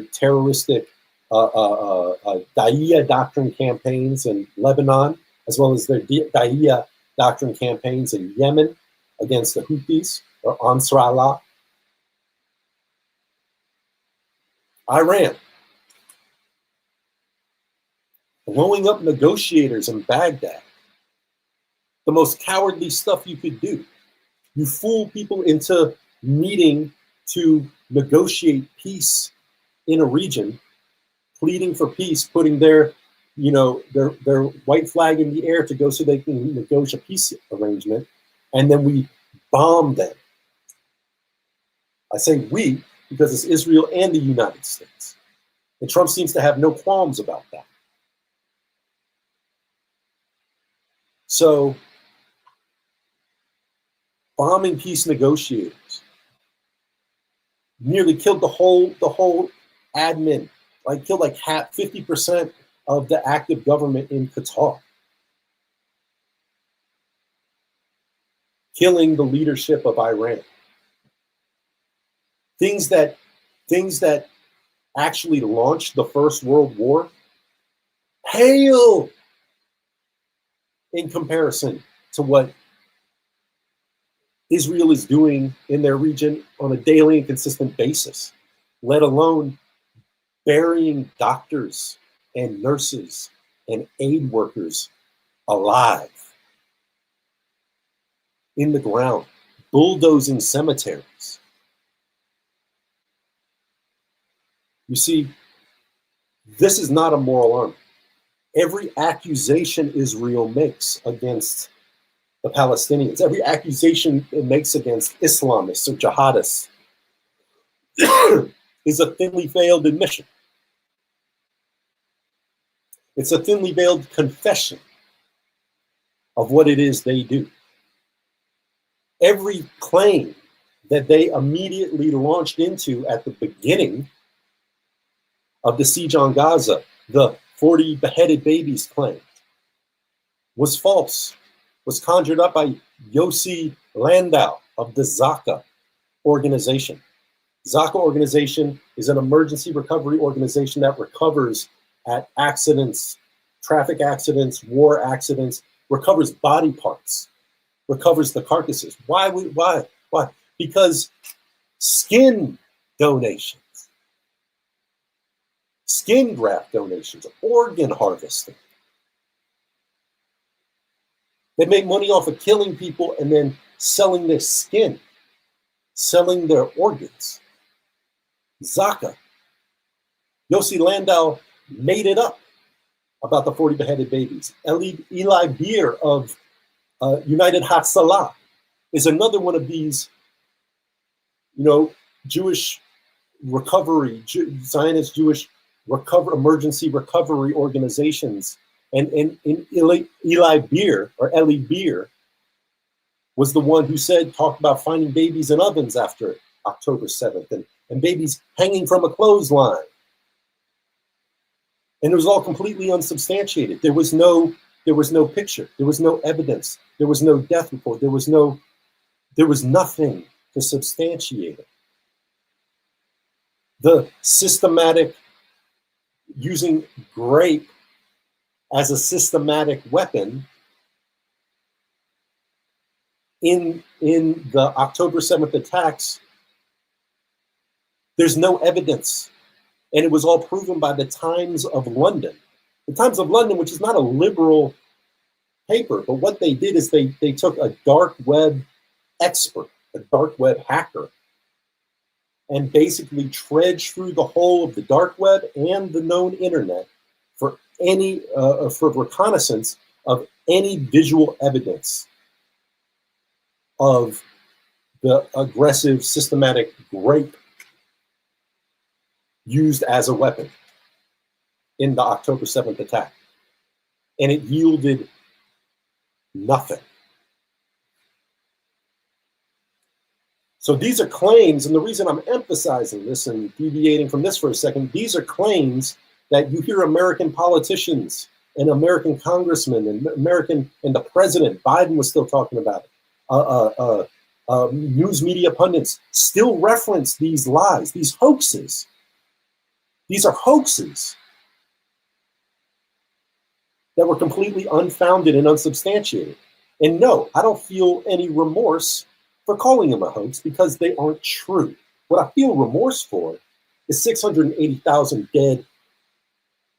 terroristic Da'iya doctrine campaigns in Lebanon, as well as their Da'iya doctrine campaigns in Yemen against the Houthis or Ansar Allah. Iran, blowing up negotiators in Baghdad, the most cowardly stuff you could do. You fool people into needing to negotiate peace in a region, pleading for peace, putting their white flag in the air to go so they can negotiate a peace arrangement, and then we bomb them. I say we because it's Israel and the United States. And Trump seems to have no qualms about that. So, bombing peace negotiators nearly killed the whole admin, killed 50% of the active government in Qatar, killing the leadership of Iran. Things that actually launched the First World War pale in comparison to what Israel is doing in their region on a daily and consistent basis, let alone burying doctors and nurses and aid workers alive in the ground, bulldozing cemeteries. You see, this is not a moral army. Every accusation Israel makes against the Palestinians, every accusation it makes against Islamists or jihadists is a thinly veiled admission. It's a thinly veiled confession of what it is they do. Every claim that they immediately launched into at the beginning of the siege on Gaza, the 40 beheaded babies claim, was false, was conjured up by Yossi Landau of the Zaka organization. Zaka organization is an emergency recovery organization that recovers at accidents, traffic accidents, war accidents, recovers body parts, recovers the carcasses. Why? Because skin donations, skin graft donations, organ harvesting. They make money off of killing people and then selling their skin, selling their organs. Zaka. Yossi Landau made it up about the 40 beheaded babies. Eli Beer of United Hatzalah is another one of these, Jewish recovery, Zionist Jewish emergency recovery organizations. And Eli Beer, or Eli Beer, was the one who talked about finding babies in ovens after October 7th and babies hanging from a clothesline. And it was all completely unsubstantiated. There was no picture. There was no evidence. There was no death report. There was nothing to substantiate it. The systematic using grape as a systematic weapon in the October 7th attacks, there's no evidence. And it was all proven by the Times of London. The Times of London, which is not a liberal paper, but what they did is they took a dark web expert, a dark web hacker, and basically trudged through the whole of the dark web and the known internet for reconnaissance of any visual evidence of the aggressive, systematic rape used as a weapon in the October 7th attack. And it yielded nothing. So these are claims, and the reason I'm emphasizing this and deviating from this for a second, these are claims that you hear American politicians and American congressmen and the president, Biden was still talking about it. News media pundits still reference these lies, these hoaxes. These are hoaxes that were completely unfounded and unsubstantiated. And no, I don't feel any remorse for calling them a hoax because they aren't true. What I feel remorse for is 680,000 dead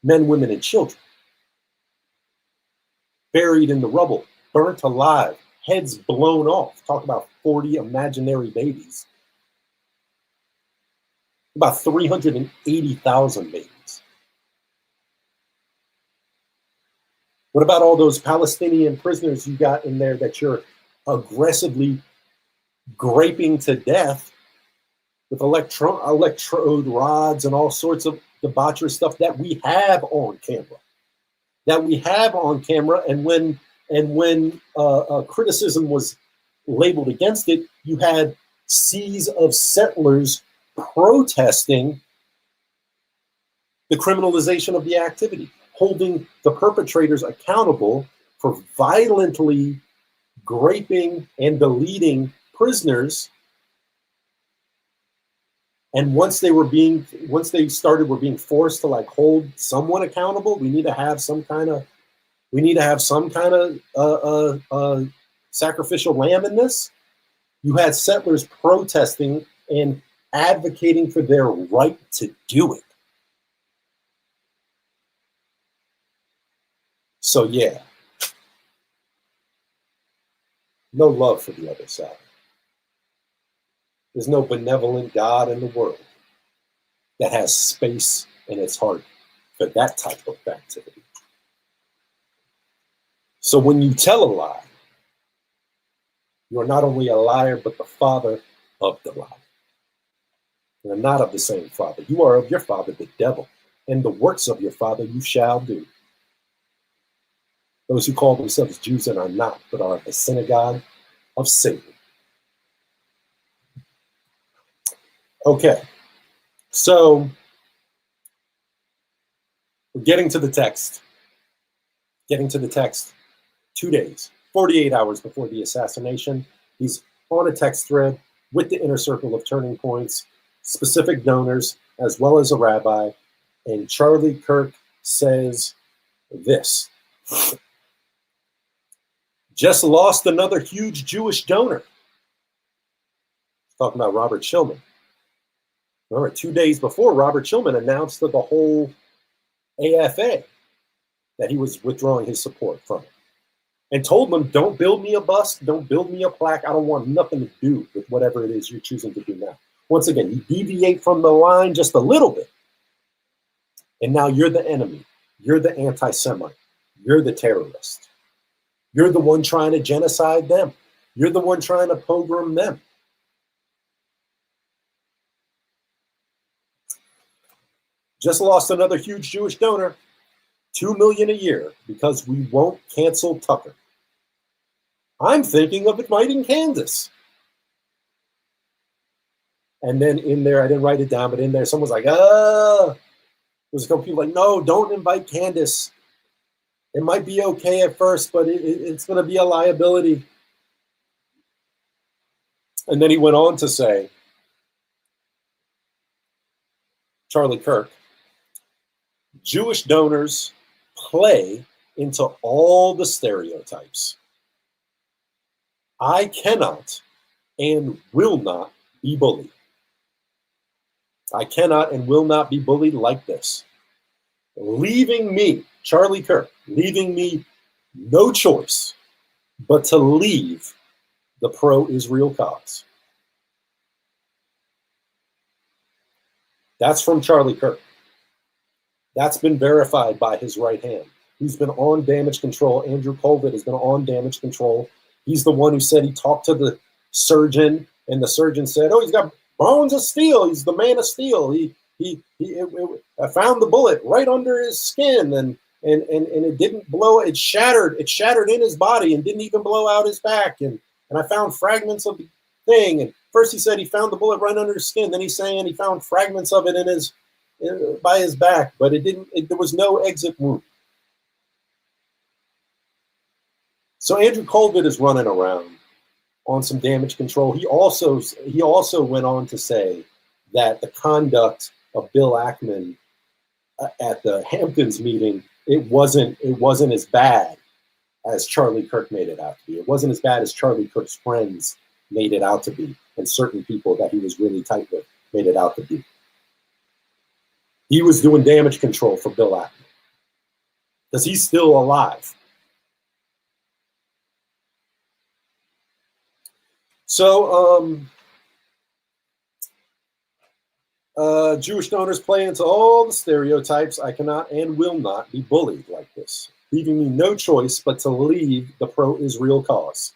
men, women, and children, buried in the rubble, burnt alive, heads blown off. Talk about 40 imaginary babies. About 380,000 babies. What about all those Palestinian prisoners you got in there that you're aggressively graping to death with electrode rods and all sorts of debaucherous stuff that we have on camera? And when criticism was labeled against it, you had seas of settlers protesting the criminalization of the activity, holding the perpetrators accountable for violently raping and deleting prisoners. And once they were being forced to like hold someone accountable, we need to have some kind of sacrificial lamb in this. You had settlers protesting and advocating for their right to do it. So yeah, no love for the other side. There's no benevolent God in the world that has space in its heart for that type of activity. So when you tell a lie, you are not only a liar, but the father of the lie. You are not of the same father. You are of your father, the devil, and the works of your father you shall do. Those who call themselves Jews and are not, but are of the synagogue of Satan. Okay, so we're getting to the text. 2 days, 48 hours before the assassination. He's on a text thread with the inner circle of turning points, specific donors, as well as a rabbi. And Charlie Kirk says this: just lost another huge Jewish donor. Talking about Robert Shillman. Remember, 2 days before, Robert Shillman announced to the whole AFA that he was withdrawing his support from it, and told them, don't build me a bust, don't build me a plaque. I don't want nothing to do with whatever it is you're choosing to do now. Once again, you deviate from the line just a little bit, and now you're the enemy. You're the anti-Semite. You're the terrorist. You're the one trying to genocide them. You're the one trying to pogrom them. Just lost another huge Jewish donor, $2 million a year, because we won't cancel Tucker. I'm thinking of inviting Candace. And then in there, I didn't write it down, but in there, someone's like, there's a couple people like, no, don't invite Candace. It might be okay at first, but it's going to be a liability. And then he went on to say, Charlie Kirk, Jewish donors play into all the stereotypes. I cannot and will not be bullied. I cannot and will not be bullied like this. Leaving me, Charlie Kirk, leaving me no choice but to leave the pro-Israel cause. That's from Charlie Kirk. That's been verified by his right hand. He's been on damage control. Andrew Colvin has been on damage control. He's the one who said he talked to the surgeon, and the surgeon said, oh, he's got bones of steel. He's the man of steel. I found the bullet right under his skin, and it didn't blow. It shattered in his body and didn't even blow out his back. And I found fragments of the thing. And first he said he found the bullet right under his skin. Then he's saying he found fragments of it by his back, but there was no exit wound. So Andrew Colvin is running around on some damage control. He also went on to say that the conduct of Bill Ackman at the Hamptons meeting, it wasn't as bad as Charlie Kirk made it out to be. It wasn't as bad as Charlie Kirk's friends made it out to be, and certain people that he was really tight with made it out to be. He was doing damage control for Bill Ackman because he's still alive. So Jewish donors play into all the stereotypes. I cannot and will not be bullied like this, leaving me no choice but to leave the pro-Israel cause.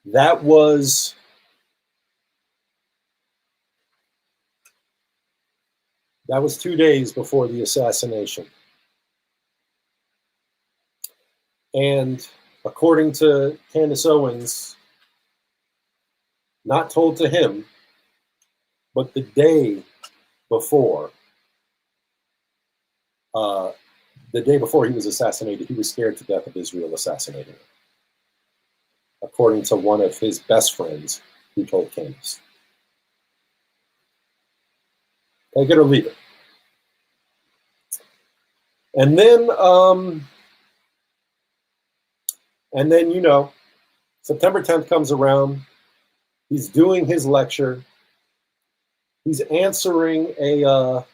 That was That was 2 days before the assassination. And according to Candace Owens, not told to him, but the day before he was assassinated, he was scared to death of Israel assassinating him, according to one of his best friends who told Candace. Take it or leave it. And then, you know, September 10th comes around. He's doing his lecture. He's answering a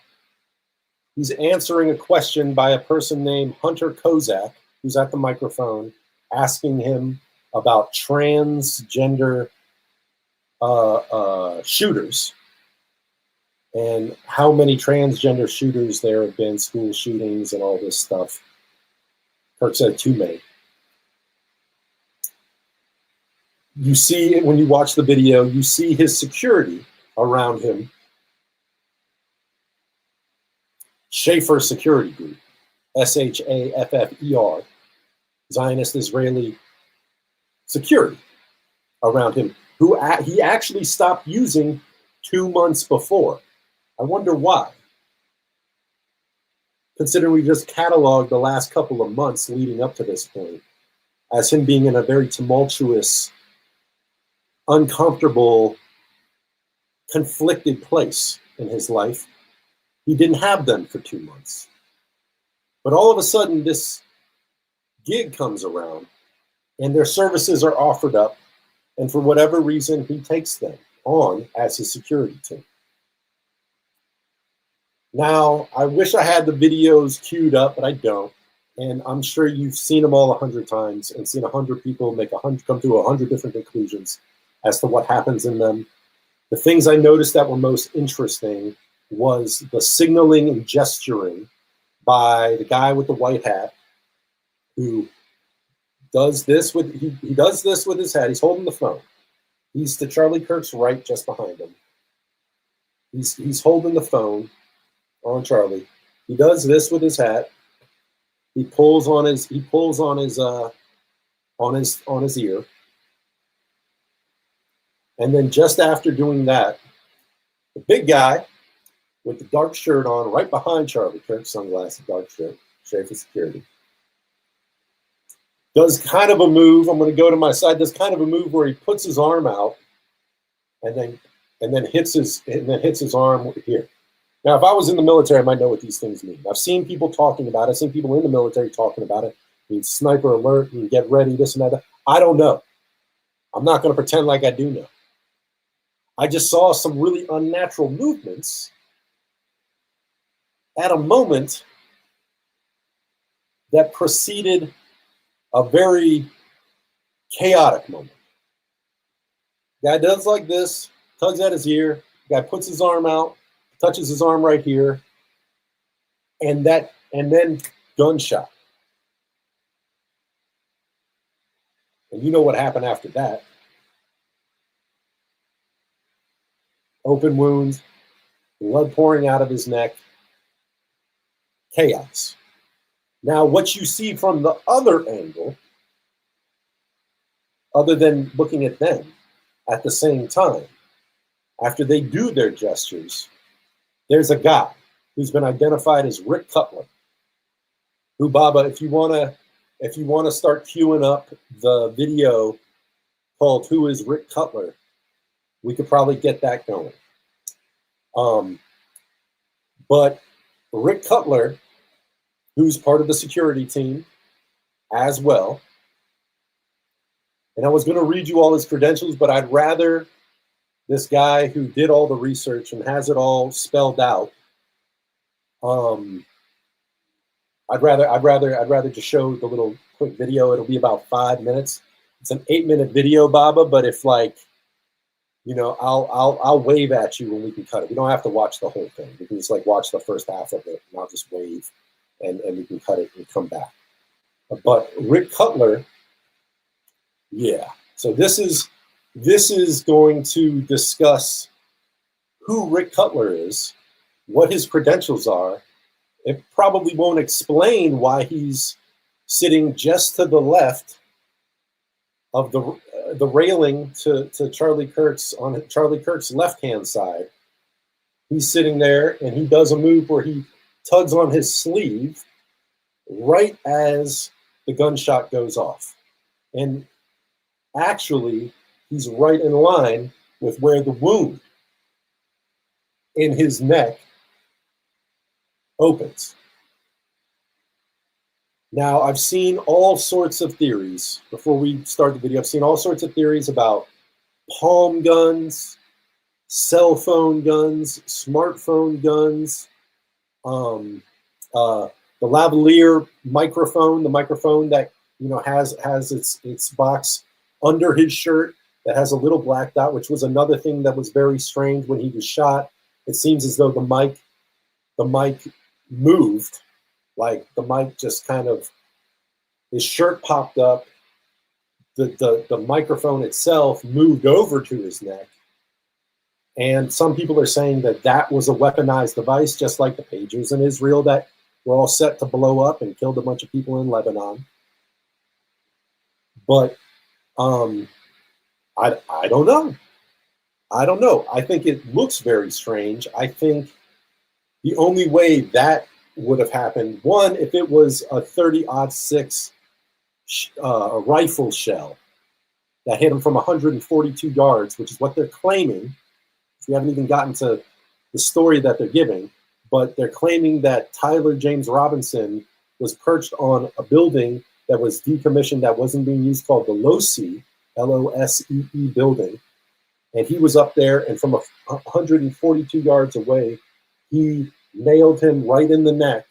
question by a person named Hunter Kozak, who's at the microphone, asking him about transgender shooters and how many transgender shooters there have been, school shootings and all this stuff. Kirk said too many. You see, when you watch the video, you see his security around him. Schaeffer Security Group, Shaffer, Zionist Israeli security around him, who he actually stopped using 2 months before. I wonder why. Considering we just cataloged the last couple of months leading up to this point as him being in a very tumultuous, uncomfortable, conflicted place in his life. He didn't have them for 2 months. But all of a sudden, this gig comes around and their services are offered up. And for whatever reason, he takes them on as his security team. Now, I wish I had the videos queued up, but I don't. And I'm sure you've seen them all 100 times and seen 100 people come to 100 different conclusions as to what happens in them. The things I noticed that were most interesting was the signaling and gesturing by the guy with the white hat, who does this with he does this with his hat. He's holding the phone. He's to Charlie Kirk's right, just behind him. He's holding the phone on Charlie. He does this with his hat. He pulls on his ear. And then just after doing that, the big guy with the dark shirt on, right behind Charlie Kirk, sunglasses, dark shirt, Schaeffer Security, does kind of a move. I'm going to go to my side. Does kind of a move where he puts his arm out, and then hits his arm here. Now, if I was in the military, I might know what these things mean. I've seen people talking about it. I've seen people in the military talking about it. I mean, sniper alert, and get ready, this and that. I don't know. I'm not going to pretend like I do know. I just saw some really unnatural movements at a moment that preceded a very chaotic moment. Guy does like this, tugs at his ear. Guy puts his arm out, touches his arm right here, and then gunshot. And you know what happened after that. Open wounds, blood pouring out of his neck, chaos. Now, what you see from the other angle, other than looking at them at the same time, after they do their gestures, there's a guy who's been identified as Rick Cutler, who, Baba, if you want to start queuing up the video called "Who is Rick Cutler," we could probably get that going. But Rick Cutler, who's part of the security team as well, And I was going to read you all his credentials, but I'd rather this guy who did all the research and has it all spelled out. I'd rather just show the little quick video. It'll be about 5 minutes. It's an 8-minute video, Baba. But if like, you know, I'll wave at you when we can cut it. We don't have to watch the whole thing. We can just like watch the first half of it, and I'll just wave, and we can cut it and come back. But Rick Cutler, yeah. So this is going to discuss who Rick Cutler is, what his credentials are. It probably won't explain why he's sitting just to the left of the railing to Charlie Kirk's, on Charlie Kirk's left-hand side. He's sitting there, and he does a move where he tugs on his sleeve right as the gunshot goes off. And actually, he's right in line with where the wound in his neck opens. Now, I've seen all sorts of theories before we start the video. I've seen all sorts of theories about palm guns, cell phone guns, smartphone guns, the lavalier microphone, the microphone that, you know, has its box under his shirt that has a little black dot, which was another thing that was very strange when he was shot. It seems as though the mic moved, like the mic just kind of, his shirt popped up, the microphone itself moved over to his neck. And some people are saying that that was a weaponized device, just like the pagers in Israel that were all set to blow up and killed a bunch of people in Lebanon. But I don't know. I don't know. I think it looks very strange. I think the only way that would have happened, one, if it was a 30-06 rifle shell that hit him from 142 yards, which is what they're claiming. We haven't even gotten to the story that they're giving, but they're claiming that Tyler James Robinson was perched on a building that was decommissioned, that wasn't being used, called the LOSEE, L-O-S-E-E building. And he was up there, and from 142 yards away, he nailed him right in the neck.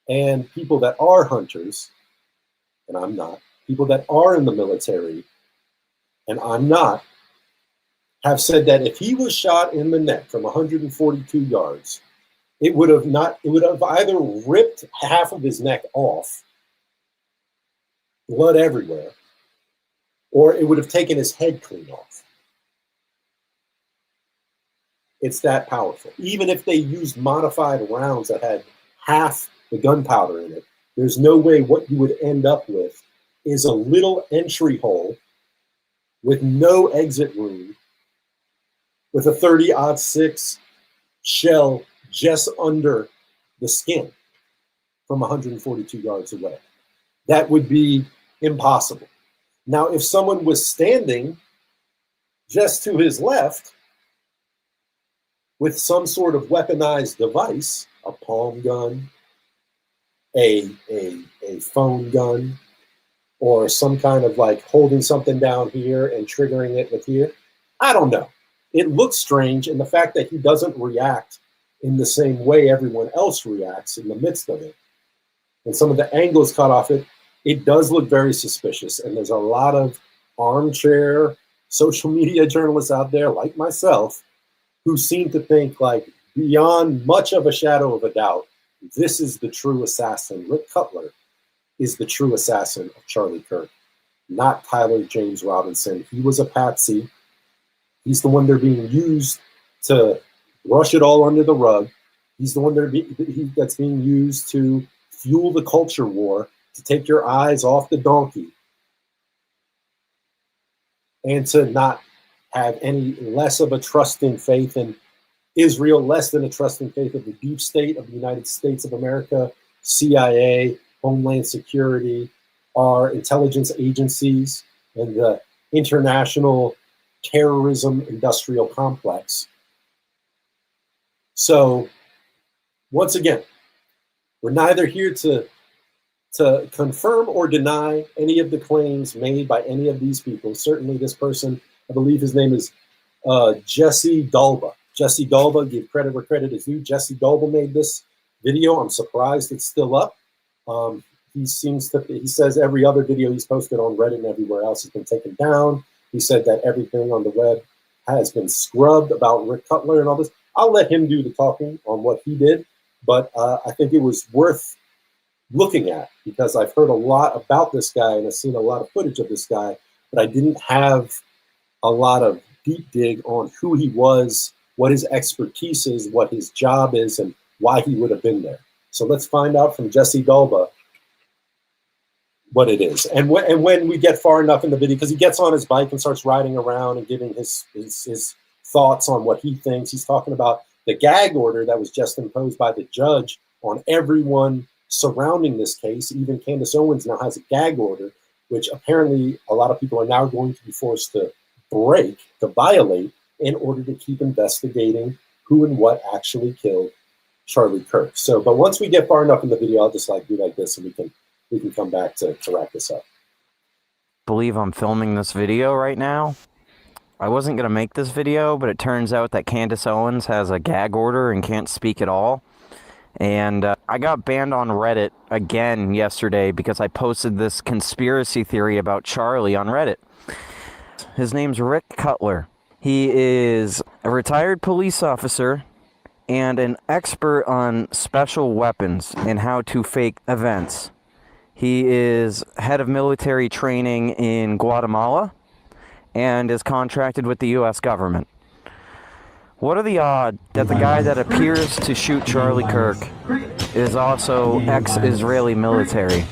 And people that are hunters, and I'm not, people that are in the military, and I'm not, have said that if he was shot in the neck from 142 yards, it would have either ripped half of his neck off, blood everywhere, or it would have taken his head clean off. It's that powerful. Even if they used modified rounds that had half the gunpowder in it, there's no way what you would end up with is a little entry hole with no exit room, with a 30-06 shell just under the skin from 142 yards away. That would be impossible. Now, if someone was standing just to his left with some sort of weaponized device, a palm gun, a phone gun, or some kind of like holding something down here and triggering it with here, I don't know. It looks strange, and the fact that he doesn't react in the same way everyone else reacts in the midst of it, and some of the angles cut off it, it does look very suspicious. And there's a lot of armchair social media journalists out there, like myself, who seem to think, like, beyond much of a shadow of a doubt, this is the true assassin. Rick Cutler is the true assassin of Charlie Kirk, not Tyler James Robinson. He was a patsy. He's the one they're being used to brush it all under the rug. He's the one that's being used to fuel the culture war, to take your eyes off the donkey, and to not have any less of a trusting faith in Israel, less than a trusting faith of the deep state of the United States of America, CIA, Homeland Security, our intelligence agencies, and the international terrorism industrial complex. So, once again, we're neither here to to confirm or deny any of the claims made by any of these people. Certainly this person, I believe his name is Jesse Dalba. Jesse Dalba, give credit where credit is due. Jesse Dalba made this video. I'm surprised it's still up. He says every other video he's posted on Reddit and everywhere else has been taken down. He said that everything on the web has been scrubbed about Rick Cutler and all this. I'll let him do the talking on what he did, but I think it was worth looking at because I've heard a lot about this guy and I've seen a lot of footage of this guy, but I didn't have a lot of deep dig on who he was, what his expertise is, what his job is, and why he would have been there. So let's find out from Jesse Dalba what it is. And when we get far enough in the video, because he gets on his bike and starts riding around and giving his thoughts on what he thinks. He's talking about the gag order that was just imposed by the judge on everyone surrounding this case. Even Candace Owens now has a gag order, which apparently a lot of people are now going to be forced to break, to violate, in order to keep investigating who and what actually killed Charlie Kirk. So, but once we get far enough in the video, I'll just do like this and we can come back to wrap this up. Believe I'm filming this video right now. I wasn't going to make this video, but it turns out that Candace Owens has a gag order and can't speak at all. And I got banned on Reddit again yesterday because I posted this conspiracy theory about Charlie on Reddit. His name's Rick Cutler. He is a retired police officer and an expert on special weapons and how to fake events. He is head of military training in Guatemala and is contracted with the U.S. government. What are the odds that the guy that appears to shoot Charlie Kirk is also ex-Israeli military?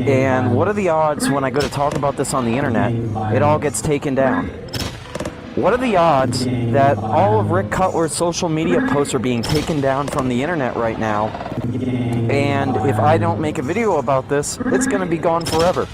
And what are the odds when I go to talk about this on the internet, it all gets taken down? What are the odds that all of Rick Cutler's social media posts are being taken down from the internet right now? And if I don't make a video about this, it's going to be gone forever.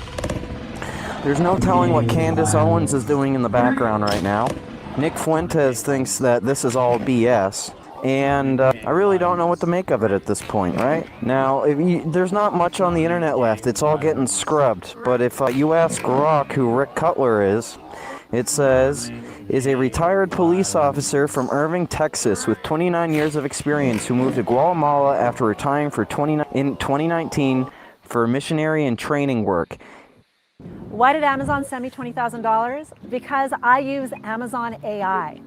There's no telling what Candace Owens is doing in the background right now. Nick Fuentes thinks that this is all BS. And I really don't know what to make of it at this point, right? Now, there's not much on the internet left. It's all getting scrubbed. But if you ask Grok who Rick Cutler is, it says, is a retired police officer from Irving, Texas with 29 years of experience who moved to Guatemala after retiring in 2019 for missionary and training work. Why did Amazon send me $20,000? Because I use Amazon AI.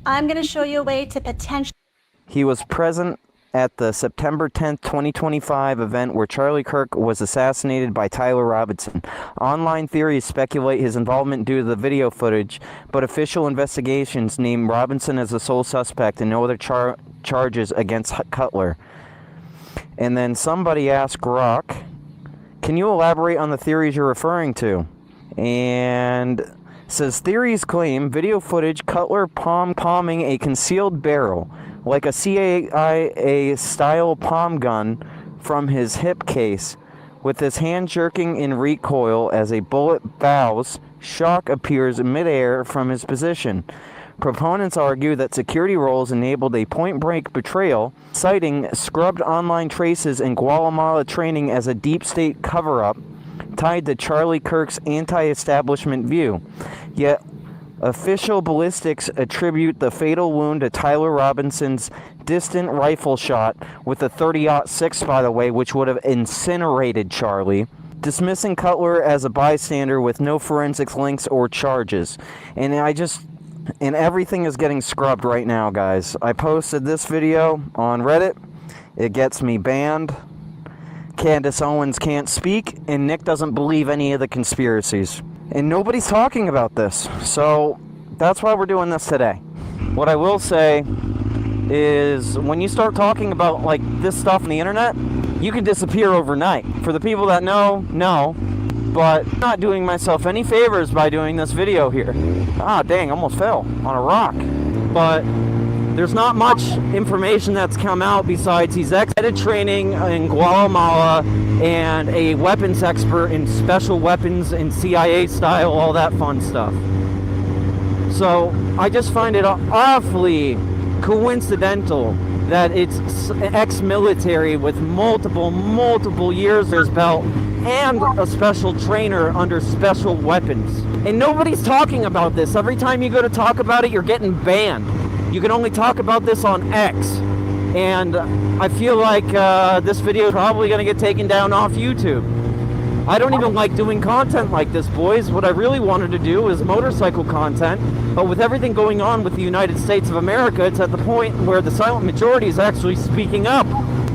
I'm going to show you a way to potentially... He was present at the September 10th, 2025 event where Charlie Kirk was assassinated by Tyler Robinson. Online theories speculate his involvement due to the video footage, but official investigations name Robinson as the sole suspect and no other charges against Cutler. And then somebody asked Grok, can you elaborate on the theories you're referring to? And says theories claim video footage Cutler palming a concealed barrel like a CIA-style palm gun from his hip case, with his hand jerking in recoil as a bullet bows, shock appears midair from his position. Proponents argue that security roles enabled a point-blank betrayal, citing scrubbed online traces in Guatemala training as a deep state cover-up tied to Charlie Kirk's anti-establishment view. Yet, official ballistics attribute the fatal wound to Tyler Robinson's distant rifle shot with a .30-06, by the way, which would have incinerated Charlie, dismissing Cutler as a bystander with no forensics links or charges. And everything is getting scrubbed right now, guys. I posted this video on Reddit. It gets me banned. Candace Owens can't speak, and Nick doesn't believe any of the conspiracies. And nobody's talking about this, so that's why we're doing this today. What I will say is when you start talking about like this stuff on the internet, you can disappear overnight. For the people that know, but I'm not doing myself any favors by doing this video here. Ah, dang, almost fell on a rock. But there's not much information that's come out besides he's ex-headed training in Guatemala and a weapons expert in special weapons and CIA style, all that fun stuff. So I just find it awfully coincidental that it's ex-military with multiple years under his belt and a special trainer under special weapons. And nobody's talking about this. Every time you go to talk about it, you're getting banned. You can only talk about this on X. And I feel like this video is probably going to get taken down off YouTube. I don't even like doing content like this, boys. What I really wanted to do is motorcycle content, but with everything going on with the United States of America, it's at the point where the silent majority is actually speaking up.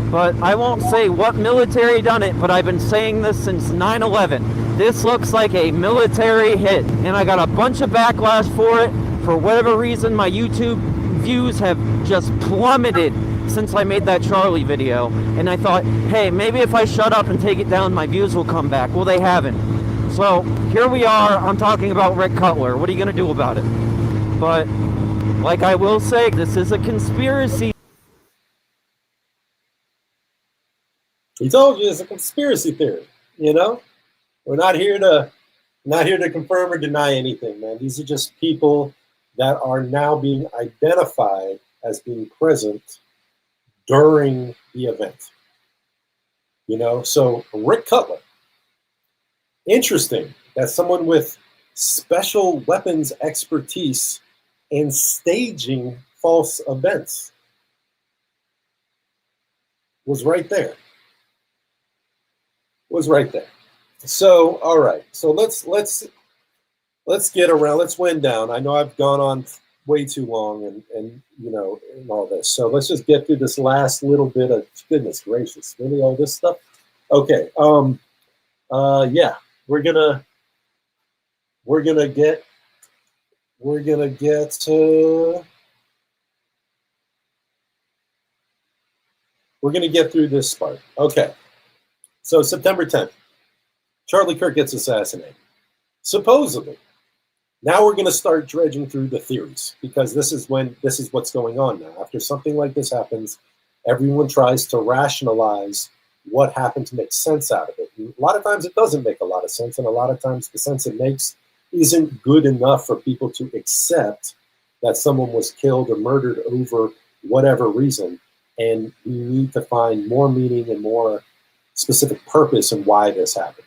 But I won't say what military done it, but I've been saying this since 9/11. This looks like a military hit, and I got a bunch of backlash for it. For whatever reason, my YouTube views have just plummeted since I made that Charlie video, and I thought, hey, maybe if I shut up and take it down, my views will come back. Well, they haven't. So here we are. I'm talking about Rick Cutler. What are you going to do about it? But like I will say, this is a conspiracy. He told you it's a conspiracy theory. You know, we're not here to confirm or deny anything, man. These are just people that are now being identified as being present during the event. You know, so Rick Cutler, interesting that someone with special weapons expertise in staging false events was right there. Was right there. So, all right. So let's get around. Let's wind down. I know I've gone on way too long and you know, and all this. So let's just get through this last little bit of, goodness gracious, really all this stuff. Okay. Yeah, we're gonna get through this part. Okay. So September 10th, Charlie Kirk gets assassinated. Supposedly. Now we're going to start dredging through the theories, because this is what's going on now. After something like this happens, everyone tries to rationalize what happened to make sense out of it. And a lot of times it doesn't make a lot of sense, and a lot of times the sense it makes isn't good enough for people to accept that someone was killed or murdered over whatever reason, and we need to find more meaning and more specific purpose in why this happened.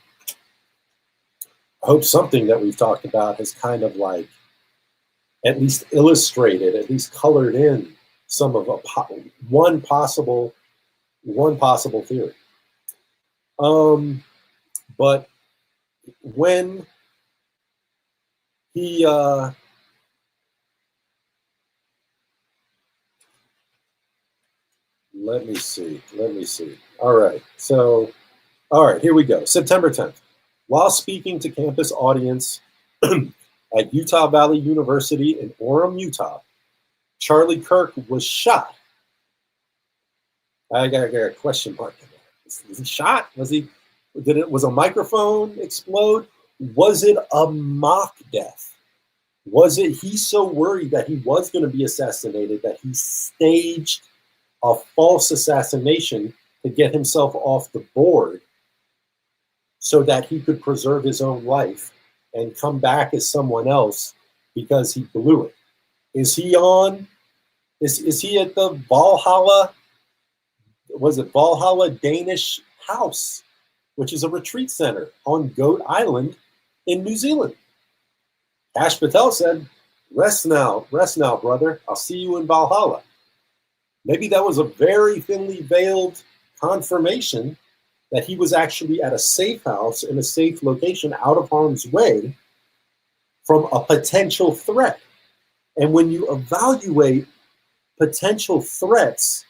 I hope something that we've talked about has kind of like at least illustrated, at least colored in some of one possible theory. But when he let me see. All right. So, all right, here we go. September 10th. While speaking to campus audience at Utah Valley University in Orem, Utah, Charlie Kirk was shot. I got a question mark in there. Was he shot? Was a microphone explode? Was it a mock death? Was it he's so worried that he was going to be assassinated that he staged a false assassination to get himself off the board so that he could preserve his own life and come back as someone else because he blew it? Is he at the Valhalla? Was it Valhalla Danish House, which is a retreat center on Goat Island in New Zealand? Ash Patel said, rest now, brother. I'll see you in Valhalla. Maybe that was a very thinly veiled confirmation that he was actually at a safe house in a safe location out of harm's way from a potential threat. And when you evaluate potential threats,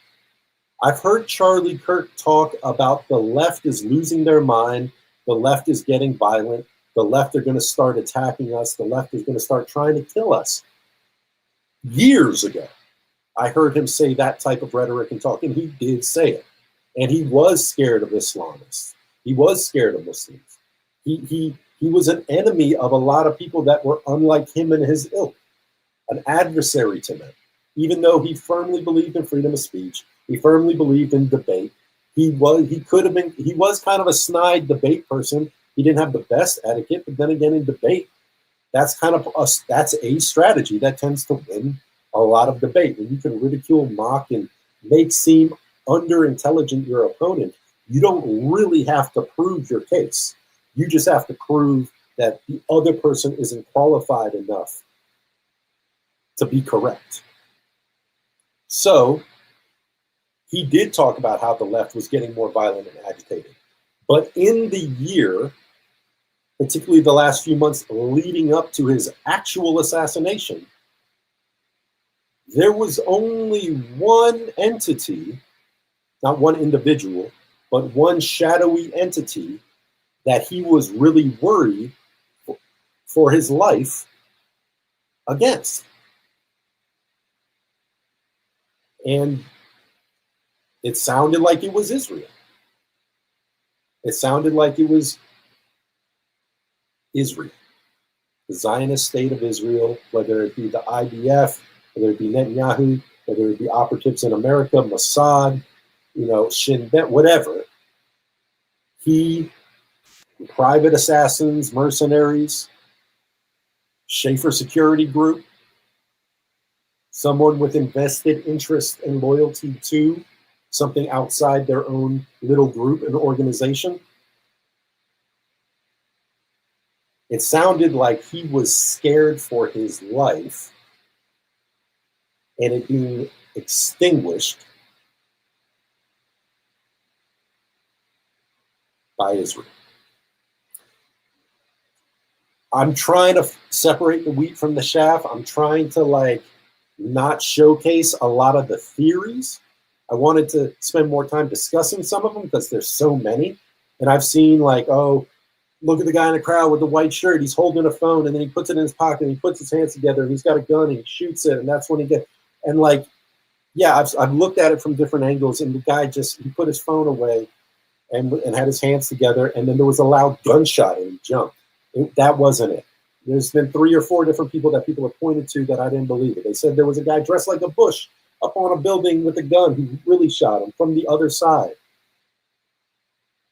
I've heard Charlie Kirk talk about the left is losing their mind, the left is getting violent, the left are going to start attacking us, the left is going to start trying to kill us. Years ago, I heard him say that type of rhetoric and talk, and he did say it. And he was scared of Islamists. He was scared of Muslims. He was an enemy of a lot of people that were unlike him and his ilk, an adversary to them. Even though he firmly believed in freedom of speech, he firmly believed in debate. He was kind of a snide debate person. He didn't have the best etiquette, but then again, in debate, that's a strategy that tends to win a lot of debate. And you can ridicule, mock, and make seem under-intelligent your opponent, you don't really have to prove your case. You just have to prove that the other person isn't qualified enough to be correct. So he did talk about how the left was getting more violent and agitated. But in the year, particularly the last few months leading up to his actual assassination, there was only one entity, not one individual, but one shadowy entity that he was really worried for his life against. And it sounded like it was Israel. It sounded like it was Israel, the Zionist state of Israel, whether it be the IDF, whether it be Netanyahu, whether it be operatives in America, Mossad, Shin Bet, whatever. Private assassins, mercenaries, Schaefer Security Group, someone with invested interest and loyalty to something outside their own little group and organization. It sounded like he was scared for his life and it being extinguished by Israel. I'm trying to separate the wheat from the chaff. I'm trying to not showcase a lot of the theories. I wanted to spend more time discussing some of them because there's so many. And I've seen look at the guy in the crowd with the white shirt. He's holding a phone and then he puts it in his pocket and he puts his hands together and he's got a gun and he shoots it. And that's when he gets, and I've looked at it from different angles and the guy he put his phone away and had his hands together. And then there was a loud gunshot and he jumped. That wasn't it. There's been 3 or 4 different people that people have pointed to that I didn't believe it. They said there was a guy dressed like a bush up on a building with a gun who really shot him from the other side.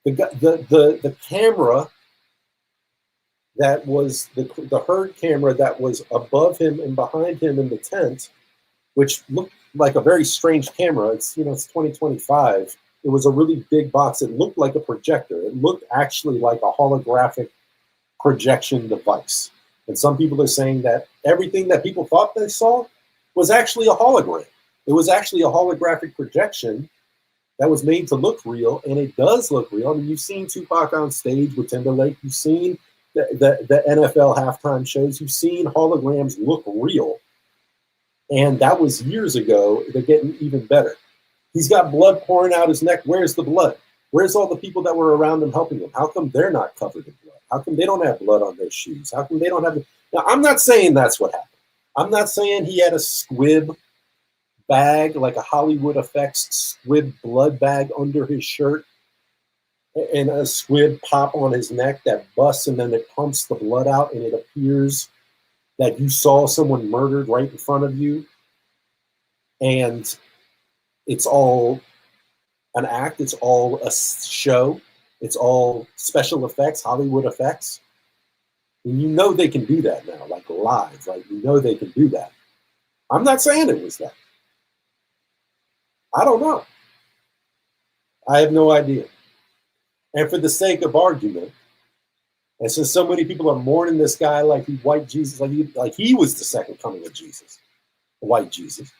The camera that was the herd camera that was above him and behind him in the tent, which looked like a very strange camera. It's 2025. It was a really big box. It looked like a projector. It looked actually like a holographic projection device. And some people are saying that everything that people thought they saw was actually a hologram. It was actually a holographic projection that was made to look real, and it does look real. I mean, you've seen Tupac on stage with Timberlake. You've seen the NFL halftime shows. You've seen holograms look real. And that was years ago. They're getting even better. He's got blood pouring out his neck. Where's the blood? Where's all the people that were around him helping him? How come they're not covered in blood? How come they don't have blood on their shoes? How come they don't have... Now, I'm not saying that's what happened. I'm not saying he had a squib bag, like a Hollywood effects squib blood bag under his shirt and a squib pop on his neck that busts and then it pumps the blood out and it appears that you saw someone murdered right in front of you. And it's all an act. It's all a show. It's all special effects, Hollywood effects. And they can do that now, like live. They can do that. I'm not saying it was that. I don't know. I have no idea. And for the sake of argument, and since so many people are mourning this guy like he white Jesus, like he was the second coming of Jesus, white Jesus,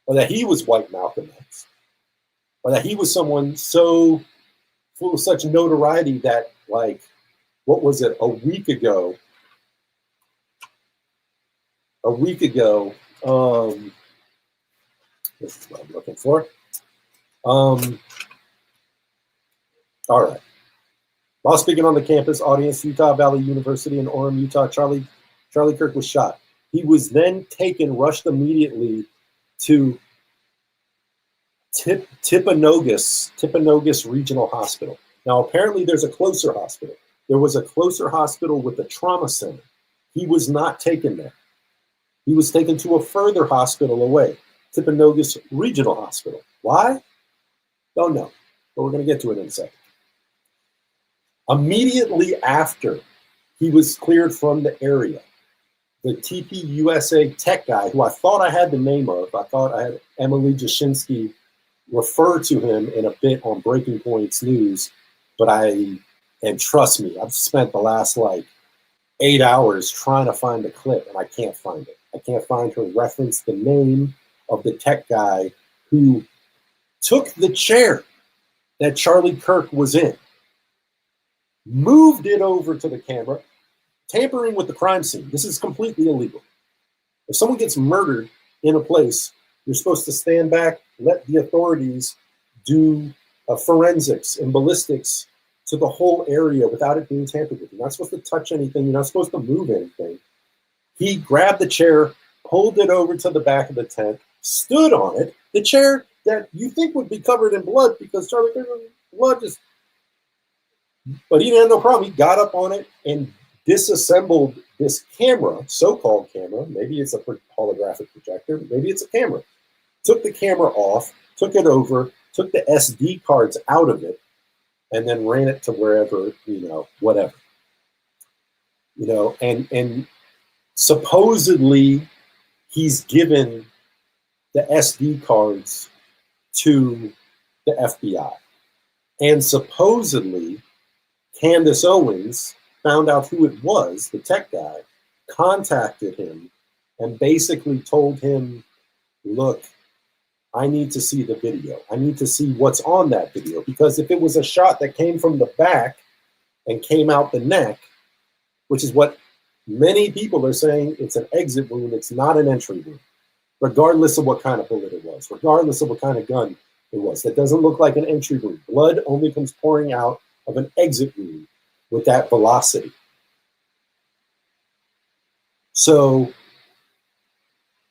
or that he was white Malcolm X, or that he was someone so full of such notoriety that, what was it, a week ago, this is what I'm looking for. All right. While speaking on the campus audience, Utah Valley University in Orem, Utah, Charlie Kirk was shot. He was then rushed immediately to Timpanogos Regional Hospital. Now, apparently there's a closer hospital. There was a closer hospital with a trauma center. He was not taken there. He was taken to a further hospital away, Timpanogos Regional Hospital. Why? Don't know, but we're going to get to it in a second. Immediately after he was cleared from the area, the TPUSA tech guy, who I thought I had the name of, I thought I had Emily Jashinsky, refer to him in a bit on Breaking Points News, but and trust me, I've spent the last like 8 hours trying to find a clip, and I can't find it. I can't find her reference the name of the tech guy who took the chair that Charlie Kirk was in, moved it over to the camera, tampering with the crime scene. This is completely illegal. If someone gets murdered in a place, you're supposed to stand back, let the authorities do forensics and ballistics to the whole area without it being tampered with. You're not supposed to touch anything. You're not supposed to move anything. He grabbed the chair, pulled it over to the back of the tent, stood on it, the chair that you think would be covered in blood because Charlie Kirk's blood just, but he didn't have no problem. He got up on it and disassembled this camera, so-called camera. Maybe it's a holographic projector. Maybe it's a camera. Took the camera off, took it over, took the SD cards out of it, and then ran it to wherever, whatever. And supposedly he's given the SD cards to the FBI. And supposedly Candace Owens found out who it was, the tech guy, contacted him and basically told him, look, I need to see the video. I need to see what's on that video. Because if it was a shot that came from the back and came out the neck, which is what many people are saying, it's an exit wound, it's not an entry wound, regardless of what kind of bullet it was, regardless of what kind of gun it was. That doesn't look like an entry wound. Blood only comes pouring out of an exit wound with that velocity. So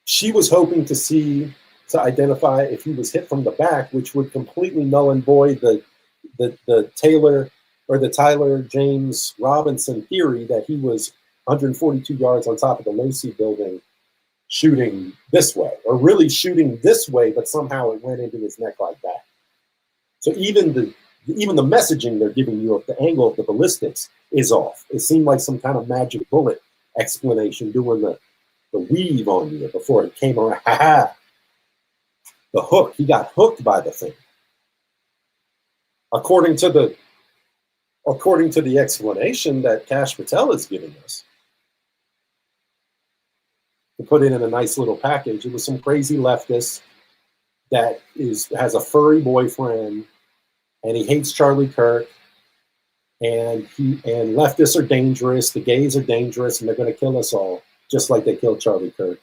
she was hoping to identify if he was hit from the back, which would completely null and void the Taylor or the Tyler James Robinson theory that he was 142 yards on top of the Lacey building shooting this way, or really shooting this way, but somehow it went into his neck like that. So even the messaging they're giving you of the angle of the ballistics is off. It seemed like some kind of magic bullet explanation doing the weave on you before it came around. Ha ha! The hook. He got hooked by the thing. According to the explanation that Kash Patel is giving us, to put it in a nice little package, it was some crazy leftist that has a furry boyfriend, and he hates Charlie Kirk, and leftists are dangerous, the gays are dangerous, and they're going to kill us all, just like they killed Charlie Kirk.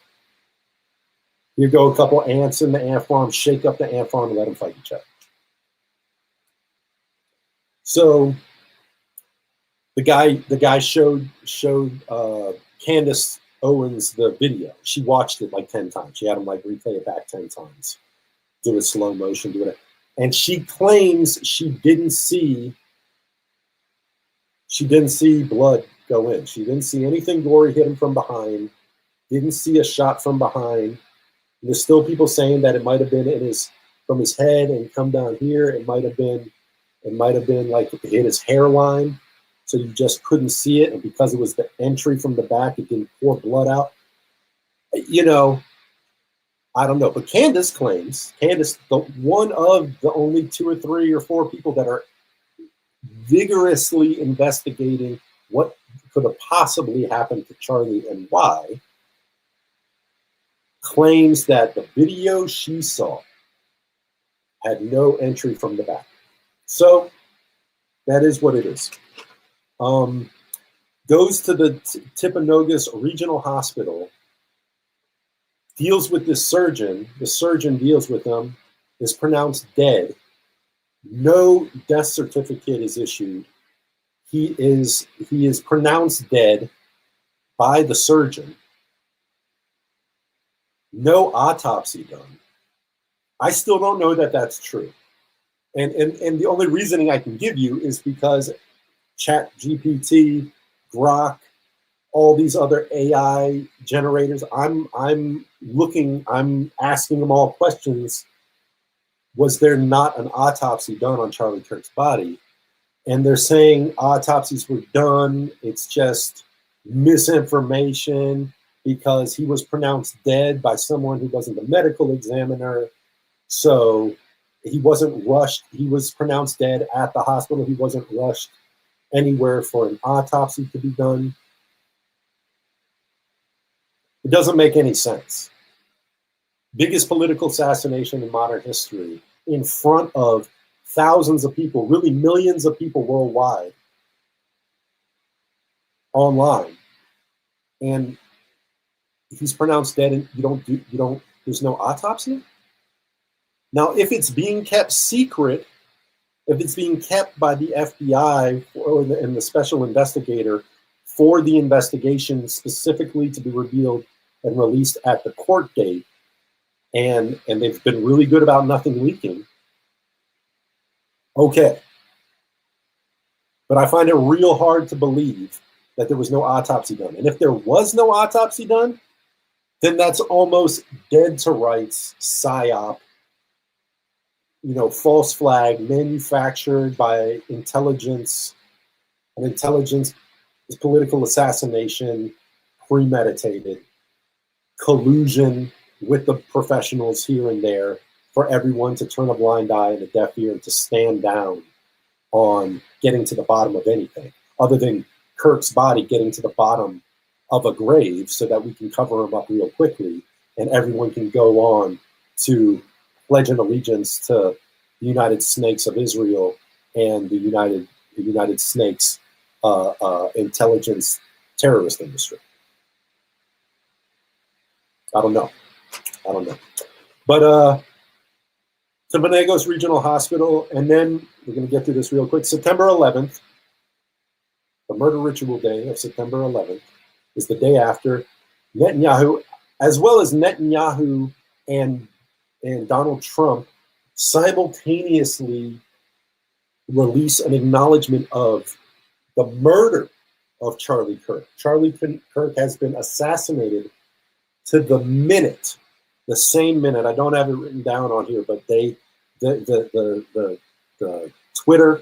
You go a couple ants in the ant farm, shake up the ant farm, and let them fight each other. So the guy showed Candace Owens the video. She watched it like 10 times. She had him like replay it back 10 times, do it slow motion, do it. And she claims she didn't see blood go in. She didn't see anything gory hit him from behind. Didn't see a shot from behind. And there's still people saying that it might have been from his head and come down here. It might have been like it hit his hairline, so you just couldn't see it. And because it was the entry from the back, it didn't pour blood out. I don't know. But Candace claims, one of the only 2 or 3 or 4 people that are vigorously investigating what could have possibly happened to Charlie and why, claims that the video she saw had no entry from the back. So that is what it is. Goes to the Timpanogos Regional Hospital, deals with this surgeon. The surgeon deals with him, is pronounced dead. No death certificate is issued. He is pronounced dead by the surgeon. No autopsy done. I still don't know that that's true. And the only reasoning I can give you is because ChatGPT, Grok, all these other AI generators, I'm asking them all questions. Was there not an autopsy done on Charlie Kirk's body? And they're saying autopsies were done. It's just misinformation because he was pronounced dead by someone who wasn't the medical examiner. So He wasn't rushed. He was pronounced dead at the hospital. He wasn't rushed anywhere for an autopsy to be done. It doesn't make any sense. Biggest political assassination in modern history in front of thousands of people, really millions of people worldwide, online. And he's pronounced dead and there's no autopsy? Now, if it's being kept secret, if it's being kept by the FBI and the special investigator for the investigation specifically to be revealed and released at the court date, and they've been really good about nothing leaking, okay. But I find it real hard to believe that there was no autopsy done. And if there was no autopsy done, then that's almost dead to rights, psyop, false flag, manufactured by intelligence. And intelligence is political assassination, premeditated, collusion with the professionals here and there for everyone to turn a blind eye and a deaf ear and to stand down on getting to the bottom of anything other than Kirk's body getting to the bottom of a grave so that we can cover him up real quickly and everyone can go on to pledge an allegiance to the United Snakes of Israel and the United Snakes intelligence terrorist industry. I don't know. But to Benegos Regional Hospital, and then we're going to get through this real quick. September 11th, the murder ritual day of September 11th, is the day after Netanyahu, as well as Netanyahu and Donald Trump, simultaneously release an acknowledgement of the murder of Charlie Kirk. Charlie Kirk has been assassinated to the minute, the same minute. I don't have it written down on here, but the Twitter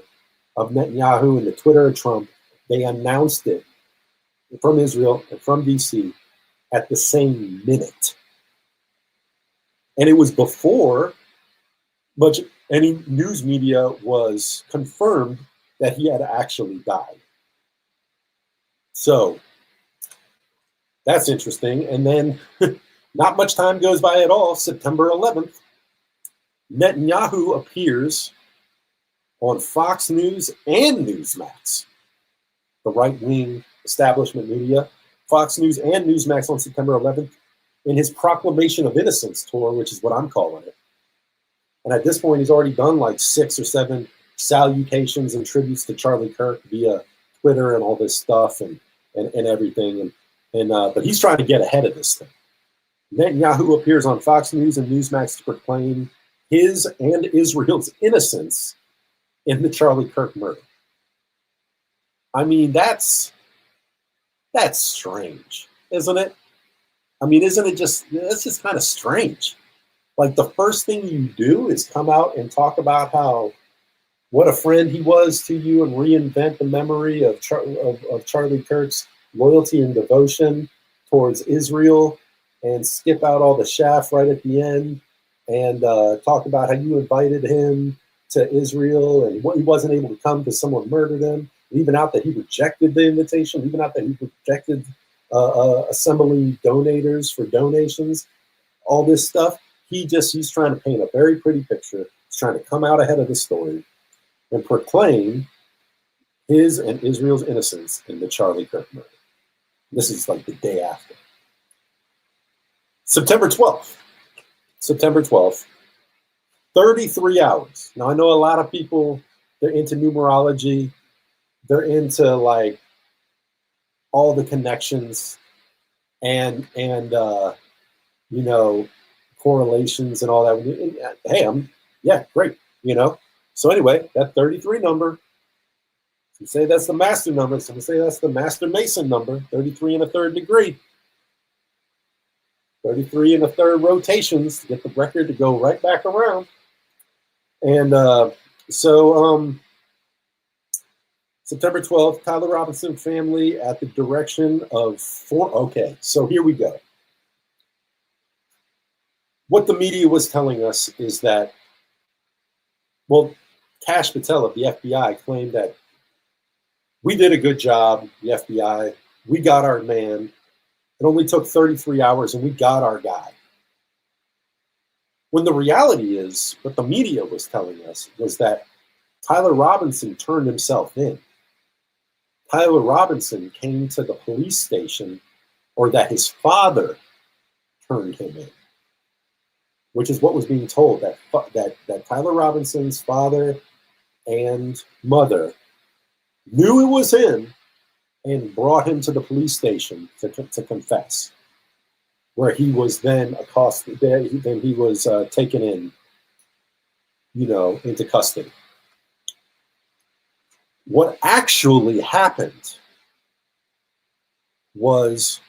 of Netanyahu and the Twitter of Trump, they announced it from Israel and from DC at the same minute. And it was before any news media was confirmed that he had actually died. So that's interesting. And then not much time goes by at all. September 11th, Netanyahu appears on Fox News and Newsmax, the right-wing establishment media, Fox News and Newsmax on September 11th, in his Proclamation of Innocence tour, which is what I'm calling it. And at this point, he's already done like 6 or 7 salutations and tributes to Charlie Kirk via Twitter and all this stuff and everything. But he's trying to get ahead of this thing. Netanyahu appears on Fox News and Newsmax to proclaim his and Israel's innocence in the Charlie Kirk murder. I mean, that's strange, isn't it? I mean, isn't it just, that's just kind of strange. Like the first thing you do is come out and talk about what a friend he was to you and reinvent the memory of Charlie Kirk's loyalty and devotion towards Israel and skip out all the chaff right at the end and talk about how you invited him to Israel and he wasn't able to come because someone murdered him, leaving out that he rejected the invitation, leaving out that he rejected assembling donators for donations, all this stuff. He's trying to paint a very pretty picture. He's trying to come out ahead of the story and proclaim his and Israel's innocence in the Charlie Kirk murder. This is like the day after. September 12th, 33 hours. Now, I know a lot of people, they're into numerology. They're into like all the connections and correlations and all that. And, hey, great, So anyway, that 33 number, some say that's the master number, some say that's the master mason number, 33 1/3 degree. 33 1/3 rotations to get the record to go right back around. And September 12th, Tyler Robinson family at the direction of okay, so here we go. What the media was telling us is that Well, Kash Patel of the FBI claimed that we did a good job, the FBI. We got our man. It only took 33 hours and we got our guy. When the reality is, what the media was telling us was that Tyler Robinson turned himself in. Tyler Robinson came to the police station, or that his father turned him in, which is what was being told, that Tyler Robinson's father and mother knew it was him and brought him to the police station to confess, where he was then accosted. Then he was taken in, into custody. What actually happened was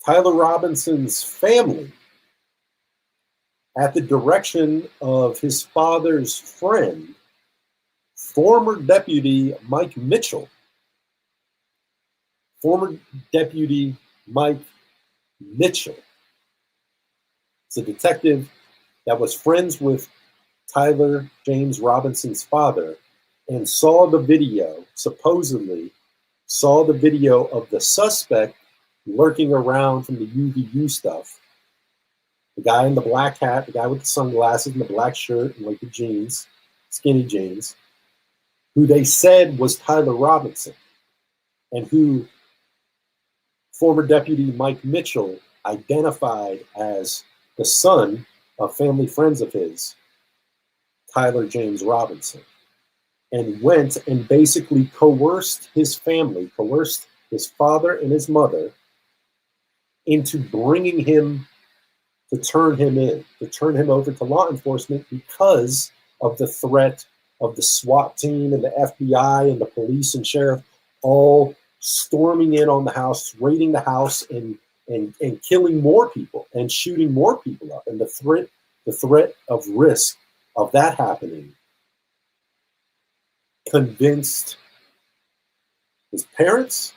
Tyler Robinson's family, at the direction of his father's friend, former Deputy Mike Mitchell. Former Deputy Mike Mitchell. It's a detective that was friends with Tyler James Robinson's father and supposedly saw the video of the suspect lurking around from the UVU stuff. The guy in the black hat, the guy with the sunglasses and the black shirt and like the jeans, skinny jeans, who they said was Tyler Robinson, and who former Deputy Mike Mitchell identified as the son of family friends of his, Tyler James Robinson, and went and basically coerced his family, coerced his father and his mother into bringing him to turn him in, to turn him over to law enforcement because of the threat of the SWAT team and the FBI and the police and sheriff all storming in on the house, raiding the house and killing more people and shooting more people up. And the threat of risk of that happening convinced his parents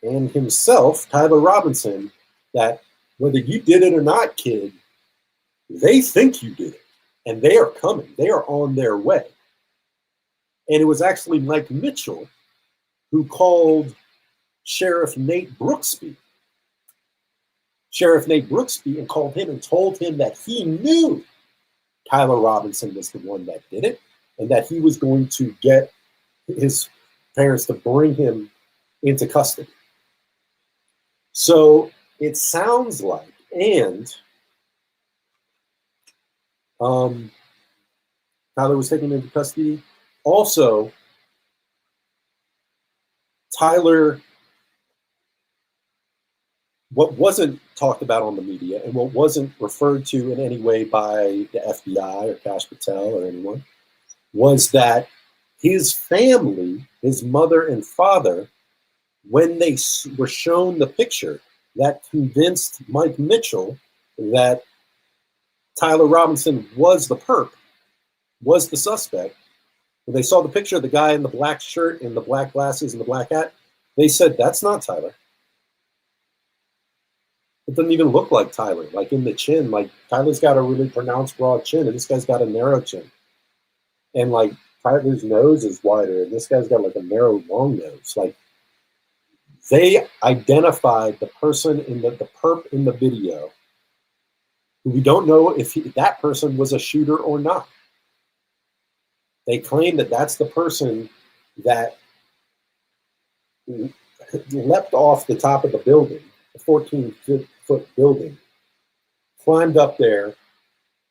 and himself, Tyler Robinson, that whether you did it or not, kid, they think you did it. And they are coming. They are on their way. And it was actually Mike Mitchell who called Sheriff Nate Brooksby. Sheriff Nate Brooksby, and called him and told him that he knew Tyler Robinson was the one that did it, and that he was going to get his parents to bring him into custody. So it sounds like, and Tyler was taken into custody. Also, Tyler, what wasn't talked about on the media and what wasn't referred to in any way by the FBI or Kash Patel or anyone, was that his family, his mother and father, when they were shown the picture that convinced Mike Mitchell that Tyler Robinson was the perp, was the suspect, when they saw the picture of the guy in the black shirt and the black glasses and the black hat, they said, that's not Tyler. It doesn't even look like Tyler, like in the chin. Like Tyler's got a really pronounced broad chin and this guy's got a narrow chin. And like Tyler's nose is wider and this guy's got like a narrow, long nose. Like they identified the person in the perp in the video, who we don't know if that person was a shooter or not. They claim that that's the person that leapt off the top of the building, a 14-foot building, climbed up there,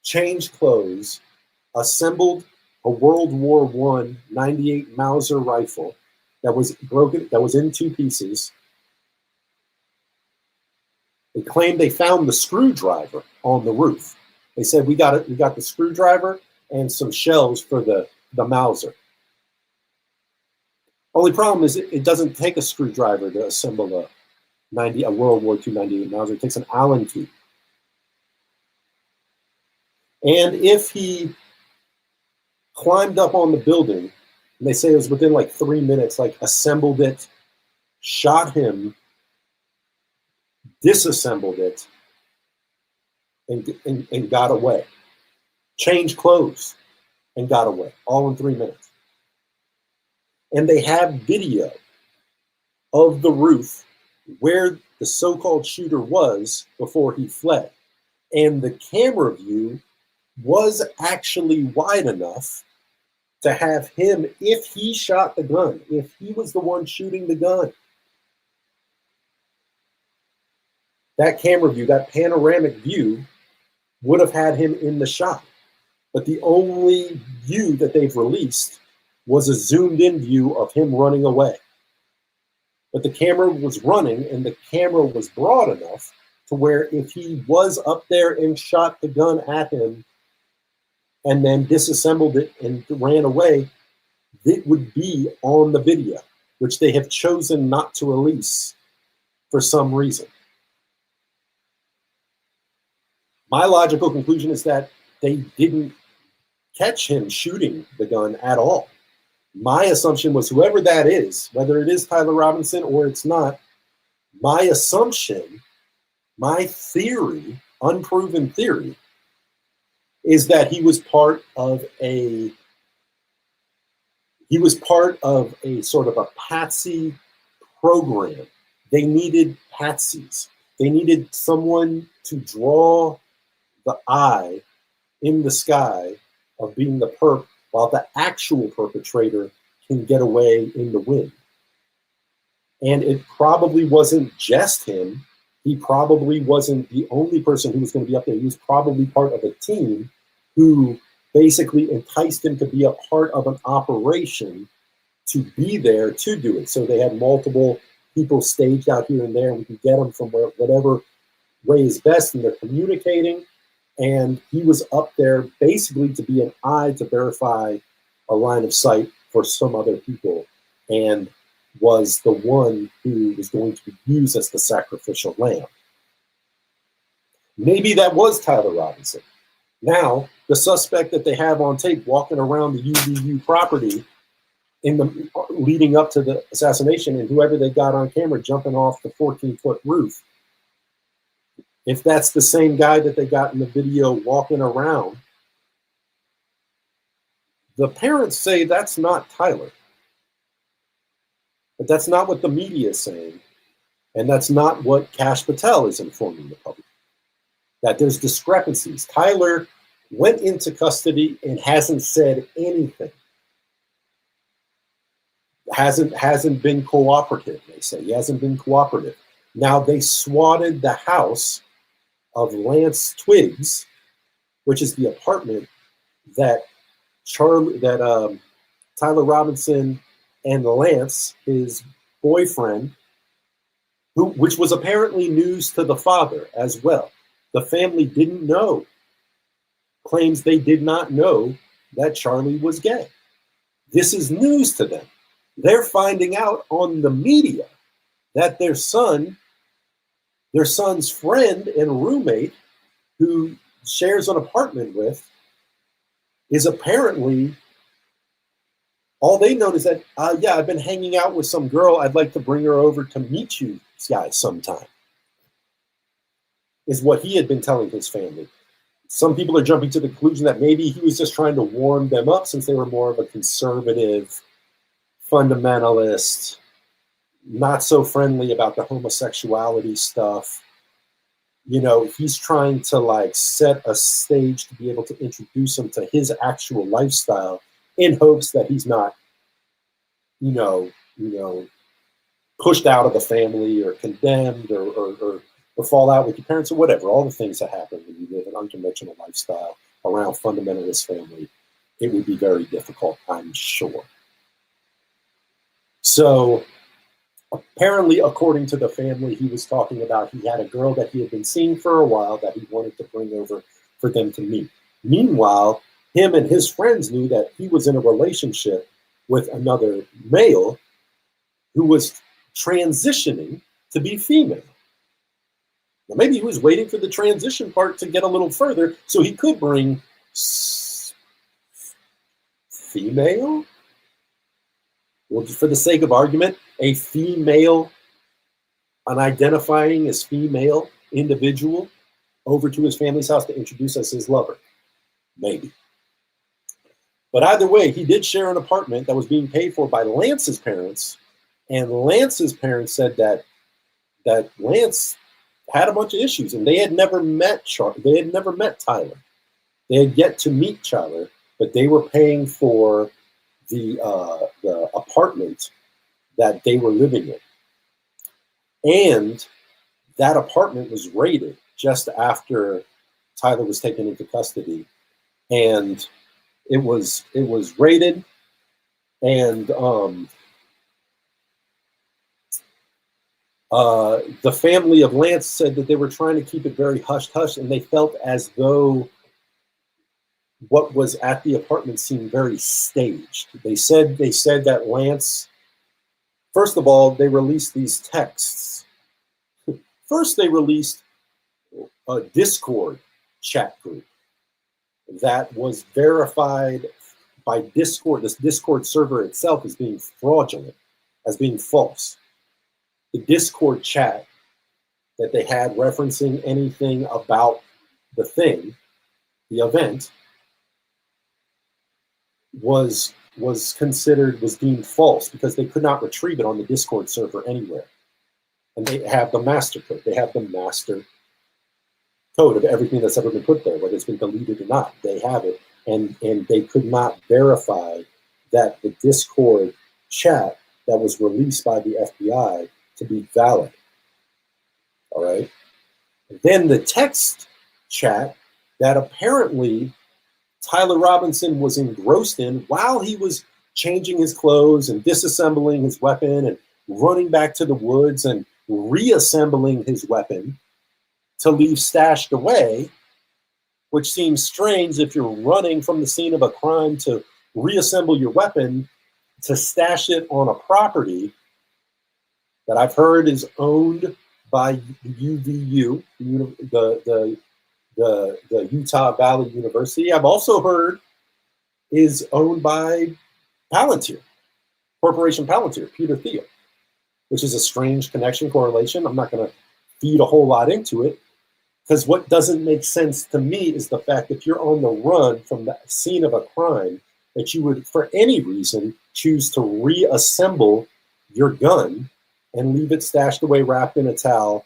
changed clothes, assembled a World War I 98 Mauser rifle that was broken, that was in two pieces. They claimed they found the screwdriver on the roof. They said, we got the screwdriver and some shells for the Mauser. Only problem is it doesn't take a screwdriver to assemble a World War II 98 Mauser. It takes an Allen key. And if he climbed up on the building, and they say it was within like 3 minutes, like assembled it, shot him, disassembled it, and got away. Changed clothes. and got away, all in 3 minutes. And they have video of the roof where the so-called shooter was before he fled. And the camera view was actually wide enough to have him, if he shot the gun, if he was the one shooting the gun, that camera view, that panoramic view, would have had him in the shot. But the only view that they've released was a zoomed in view of him running away. But the camera was running, and the camera was broad enough to where if he was up there and shot the gun at him and then disassembled it and ran away, it would be on the video, which they have chosen not to release for some reason. My logical conclusion is that they didn't catch him shooting the gun at all. My assumption was whoever that is, whether it is Tyler Robinson or it's not, my assumption, my theory, unproven theory, is that he was part of a sort of a patsy program. They needed patsies. They needed someone to draw the eye in the sky of being the perp while the actual perpetrator can get away in the wind. And it probably wasn't just him. He probably wasn't the only person who was going to be up there. He was probably part of a team who basically enticed him to be a part of an operation to be there to do it. So they had multiple people staged out here and there, and we could get them from whatever way is best, and they're communicating. And he was up there basically to be an eye to verify a line of sight for some other people, and was the one who was going to be used as the sacrificial lamb. Maybe that was Tyler Robinson. Now, the suspect that they have on tape walking around the UVU property in the leading up to the assassination, and whoever they got on camera jumping off the 14-foot roof, if that's the same guy that they got in the video walking around, the parents say that's not Tyler. But that's not what the media is saying. And that's not what Kash Patel is informing the public. That there's discrepancies. Tyler went into custody and hasn't said anything. Hasn't been cooperative, they say. He hasn't been cooperative. Now, they swatted the house of Lance Twiggs, which is the apartment that Tyler Robinson and Lance, his boyfriend, which was apparently news to the father as well. The family didn't know, claims they did not know that Charlie was gay. This is news to them. They're finding out on the media that their son's friend and roommate, who shares an apartment with, is apparently, all they know is that, yeah, I've been hanging out with some girl. I'd like to bring her over to meet you guys sometime, is what he had been telling his family. Some people are jumping to the conclusion that maybe he was just trying to warm them up since they were more of a conservative, fundamentalist, not so friendly about the homosexuality stuff. You know, he's trying to like set a stage to be able to introduce him to his actual lifestyle in hopes that he's not, you know, pushed out of the family or condemned or fall out with your parents or whatever. All the things that happen when you live an unconventional lifestyle around fundamentalist family, it would be very difficult, I'm sure. So apparently, according to the family, he was talking about he had a girl that he had been seeing for a while that he wanted to bring over for them to meet. Meanwhile, him and his friends knew that he was in a relationship with another male who was transitioning to be female. Now, maybe he was waiting for the transition part to get a little further so he could bring female? Well, for the sake of argument, a female, an identifying as female individual over to his family's house to introduce as his lover. Maybe. But either way, he did share an apartment that was being paid for by Lance's parents, and Lance's parents said that Lance had a bunch of issues, and they had never met They had never met Tyler. They had yet to meet Tyler, but they were paying for the apartment that they were living in, and that apartment was raided just after Tyler was taken into custody, and it was raided, and the family of Lance said that they were trying to keep it very hush-hush, and they felt as though what was at the apartment seemed very staged. They said that Lance, first of all, they released these texts. First, they released a Discord chat group that was verified by Discord. This Discord server itself as being fraudulent, as being false. The Discord chat that they had referencing anything about the thing, the event, was deemed false because they could not retrieve it on the Discord server anywhere. And they have the master code. They have the master code of everything that's ever been put there, whether it's been deleted or not. They have it, and they could not verify that the Discord chat that was released by the FBI to be valid. All right. Then the text chat that apparently Tyler Robinson was engrossed in while he was changing his clothes and disassembling his weapon and running back to the woods and reassembling his weapon to leave stashed away, which seems strange if you're running from the scene of a crime to reassemble your weapon to stash it on a property that I've heard is owned by UVU, the Utah Valley University. I've also heard is owned by Palantir, Corporation Palantir, Peter Thiel, which is a strange connection correlation. I'm not going to feed a whole lot into it, because what doesn't make sense to me is the fact that you're on the run from the scene of a crime, that you would, for any reason, choose to reassemble your gun and leave it stashed away, wrapped in a towel,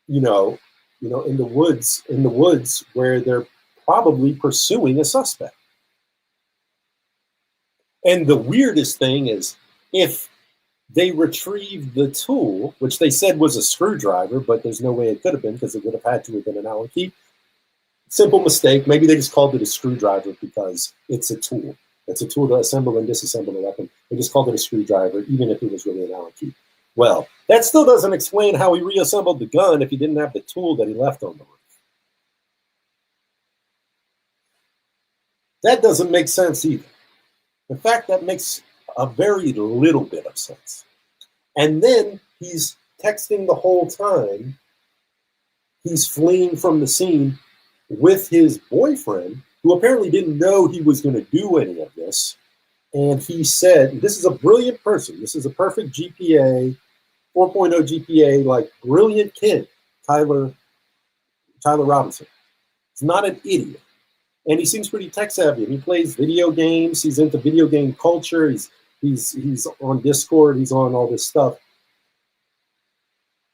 in the woods where they're probably pursuing a suspect. And the weirdest thing is, if they retrieved the tool, which they said was a screwdriver, but there's no way it could have been because it would have had to have been an Allen key. Simple mistake. Maybe they just called it a screwdriver because it's a tool. It's a tool to assemble and disassemble a weapon. They just called it a screwdriver, even if it was really an Allen key. Well, that still doesn't explain how he reassembled the gun if he didn't have the tool that he left on the roof. That doesn't make sense either. In fact, that makes a very little bit of sense. And then he's texting the whole time. He's fleeing from the scene with his boyfriend, who apparently didn't know he was going to do any of this. And he said, this is a brilliant person. This is a perfect GPA, 4.0 GPA, like brilliant kid, Tyler Robinson. He's not an idiot. And he seems pretty tech savvy. And he plays video games. He's into video game culture. He's on Discord. He's on all this stuff.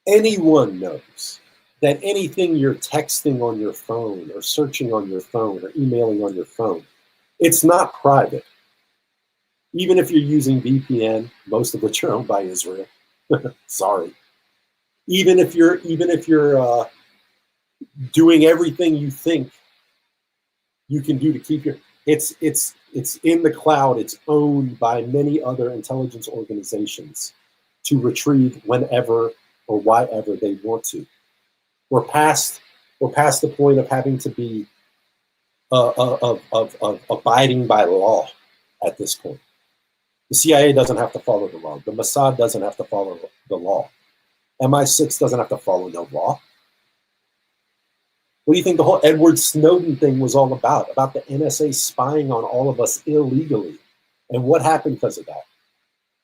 Anyone knows that anything you're texting on your phone or searching on your phone or emailing on your phone, it's not private. Even if you're using VPN, most of which are owned by Israel. Sorry. Even if you're doing everything you think you can do to keep your, it's in the cloud. It's owned by many other intelligence organizations to retrieve whenever or why ever they want to. We're past the point of having to be of abiding by law at this point. The CIA doesn't have to follow the law. The Mossad doesn't have to follow the law. MI6 doesn't have to follow no law. What do you think the whole Edward Snowden thing was all about? About the NSA spying on all of us illegally. And what happened because of that?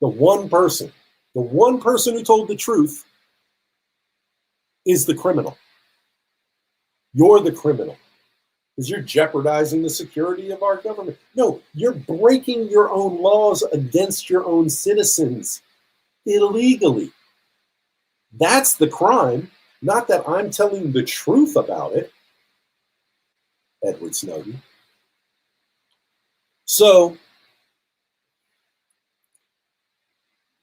The one person who told the truth is the criminal. You're the criminal. because you're jeopardizing the security of our government. No, you're breaking your own laws against your own citizens illegally. That's the crime, not that I'm telling the truth about it, Edward Snowden. So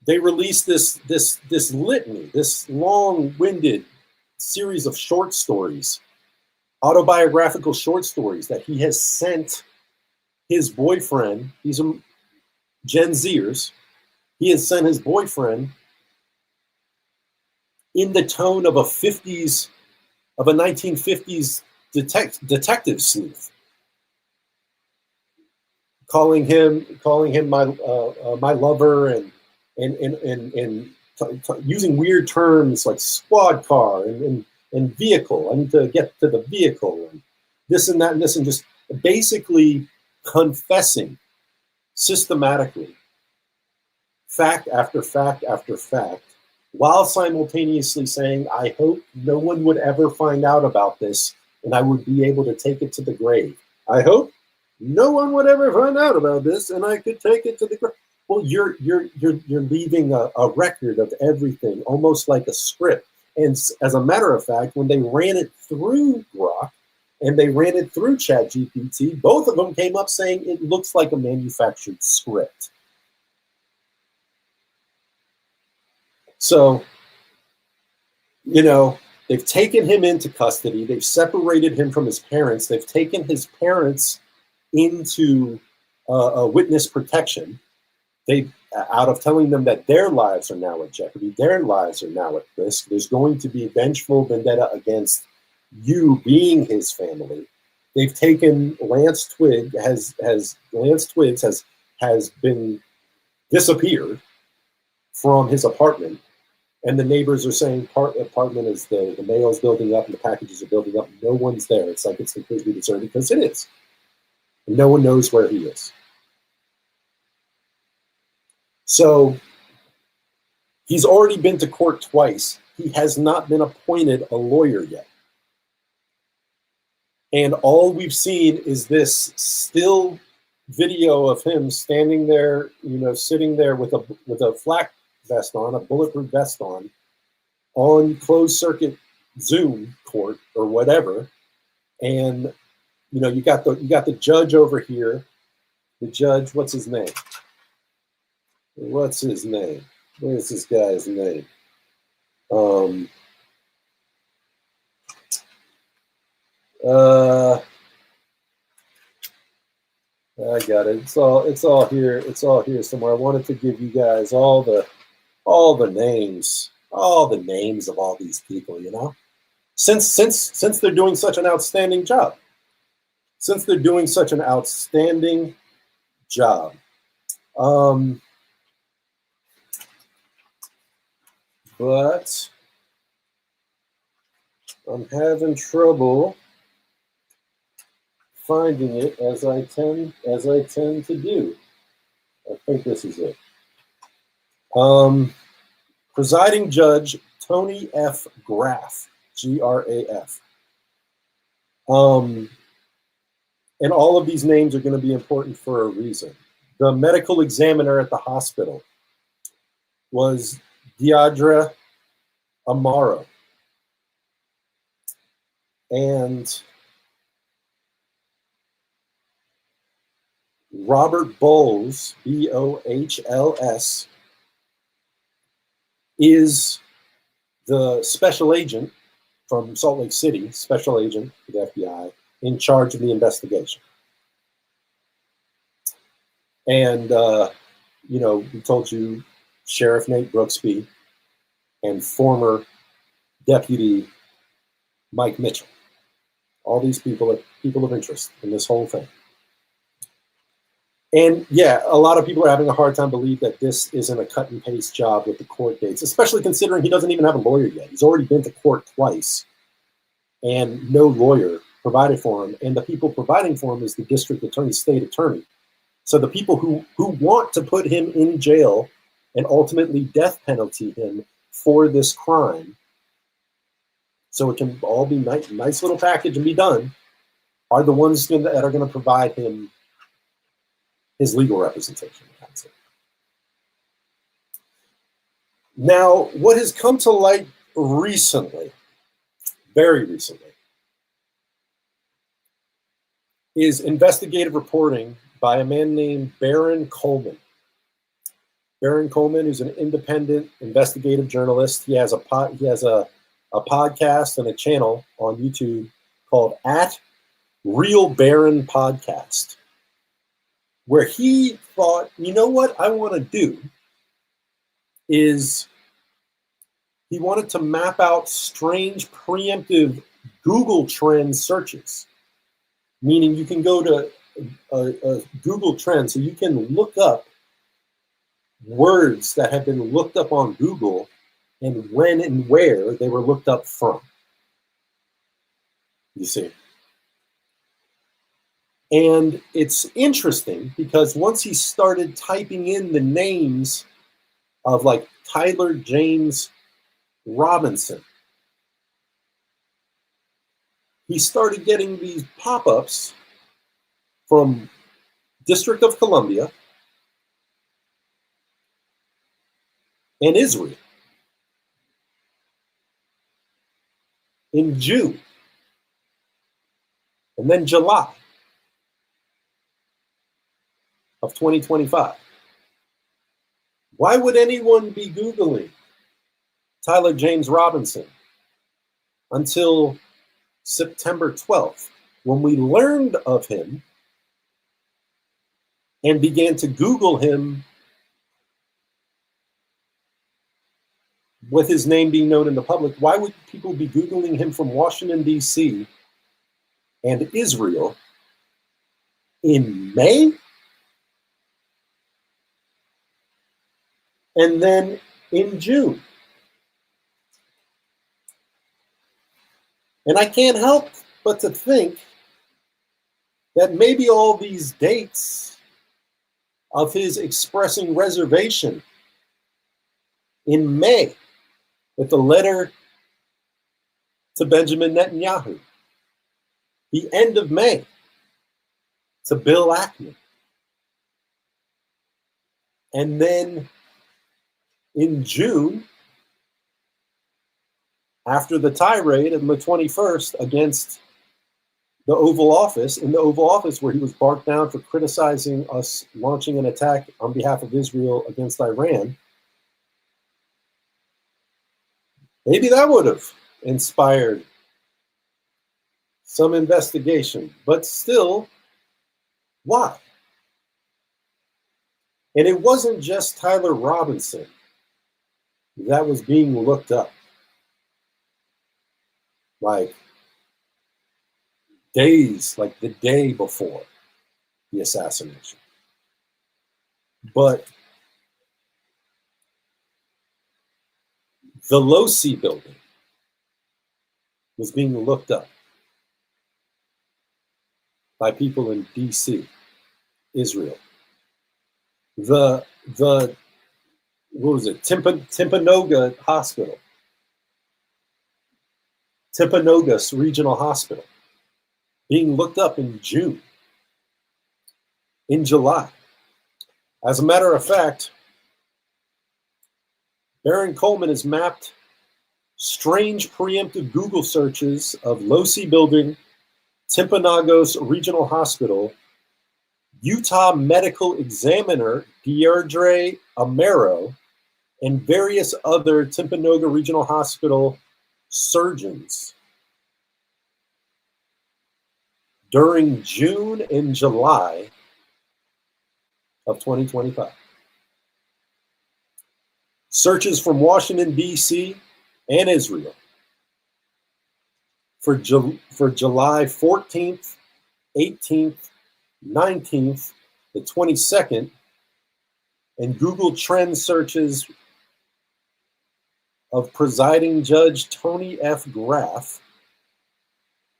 they released this litany, this long-winded series of short stories, autobiographical short stories that he has sent his boyfriend. These are Gen Zers. He has sent his boyfriend in the tone of a 1950s detective sleuth, calling him my lover, and using weird terms like squad car and vehicle. I need to get to the vehicle, and this and that and this, and just basically confessing systematically, fact after fact after fact, while simultaneously saying, I hope no one would ever find out about this and I would be able to take it to the grave. I hope no one would ever find out about this and I could take it to the grave. Well, you're leaving a record of everything, almost like a script. And as a matter of fact, when they ran it through Grok and they ran it through ChatGPT, both of them came up saying it looks like a manufactured script. So, they've taken him into custody. They've separated him from his parents. They've taken his parents into witness protection. Out of telling them that their lives are now at jeopardy, their lives are now at risk. There's going to be vengeful vendetta against you being his family. They've taken Lance Twiggs has been disappeared from his apartment. And the neighbors are saying apartment is the mail's building up and the packages are building up. No one's there. It's like it's completely deserted, because it is. And no one knows where he is. So he's already been to court twice. He has not been appointed a lawyer yet. And all we've seen is this still video of him standing there, sitting there with a flak vest on, a bulletproof vest on closed circuit Zoom court or whatever. And you got the judge over here. The judge, what's his name? What is this guy's name? I got it. It's all here. It's all here somewhere. I wanted to give you guys all the names of all these people, since they're doing such an outstanding job. But I'm having trouble finding it, as I tend to do. I think this is it. Presiding Judge Tony F. Graff, Graf. And all of these names are going to be important for a reason. The medical examiner at the hospital was Deidre Amaro. And Robert Bowles, Bohls, is the special agent from Salt Lake City, special agent for the FBI, in charge of the investigation. And, we told you Sheriff Nate Brooksby and former Deputy Mike Mitchell. All these people are people of interest in this whole thing. And yeah, a lot of people are having a hard time believing that this isn't a cut and paste job with the court dates, especially considering he doesn't even have a lawyer yet. He's already been to court twice and no lawyer provided for him. And the people providing for him is the district attorney, state attorney. So the people who want to put him in jail and ultimately death penalty him for this crime, so it can all be nice little package and be done, are the ones that are going to provide him his legal representation. That's it. Now, what has come to light recently, very recently, is investigative reporting by a man named Baron Coleman. Baron Coleman is an independent investigative journalist. He has a podcast and a channel on YouTube called @Real Baron Podcast, where he thought, you know what I want to do is he wanted to map out strange preemptive Google trend searches, meaning you can go to a Google trend, so you can look up words that have been looked up on Google and when and where they were looked up from. You see. And it's interesting because once he started typing in the names of like Tyler James Robinson, he started getting these pop-ups from District of Columbia and Israel in June and then July of 2025. Why would anyone be Googling Tyler James Robinson until September 12th, when we learned of him and began to Google him with his name being known in the public? Why would people be Googling him from Washington, D.C. and Israel in May? And then in June? And I can't help but to think that maybe all these dates of his expressing reservation in May with the letter to Benjamin Netanyahu, the end of May to Bill Ackman, and then in June, after the tirade on the 21st against the Oval Office, in the Oval Office where he was barked down for criticizing us launching an attack on behalf of Israel against Iran, maybe that would have inspired some investigation. But still, why? And it wasn't just Tyler Robinson that was being looked up. Like days, like the day before the assassination. But the Losi building was being looked up by people in DC, Israel. The what was it? Timpanogos Hospital. Timpanogos Regional Hospital being looked up in June, in July. As a matter of fact, Baron Coleman has mapped strange preemptive Google searches of Losi Building, Timpanogos Regional Hospital, Utah Medical Examiner Deirdre Amaro, and various other Timpanogos Regional Hospital surgeons during June and July of 2025. Searches from Washington, D.C. and Israel for July 14th, 18th, 19th, the 22nd, and Google Trend searches of presiding judge Tony F. Graff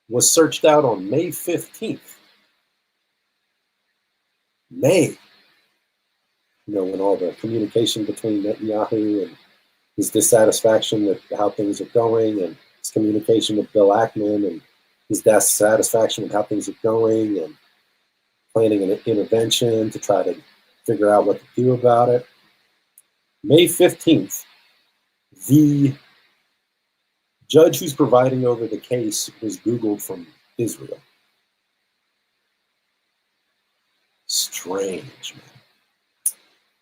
was searched out on May 15th. May. You know, when all the communication between Netanyahu and his dissatisfaction with how things are going, and his communication with Bill Ackman and his dissatisfaction with how things are going and planning an intervention to try to figure out what to do about it. May 15th, the judge who's presiding over the case was Googled from Israel. Strange,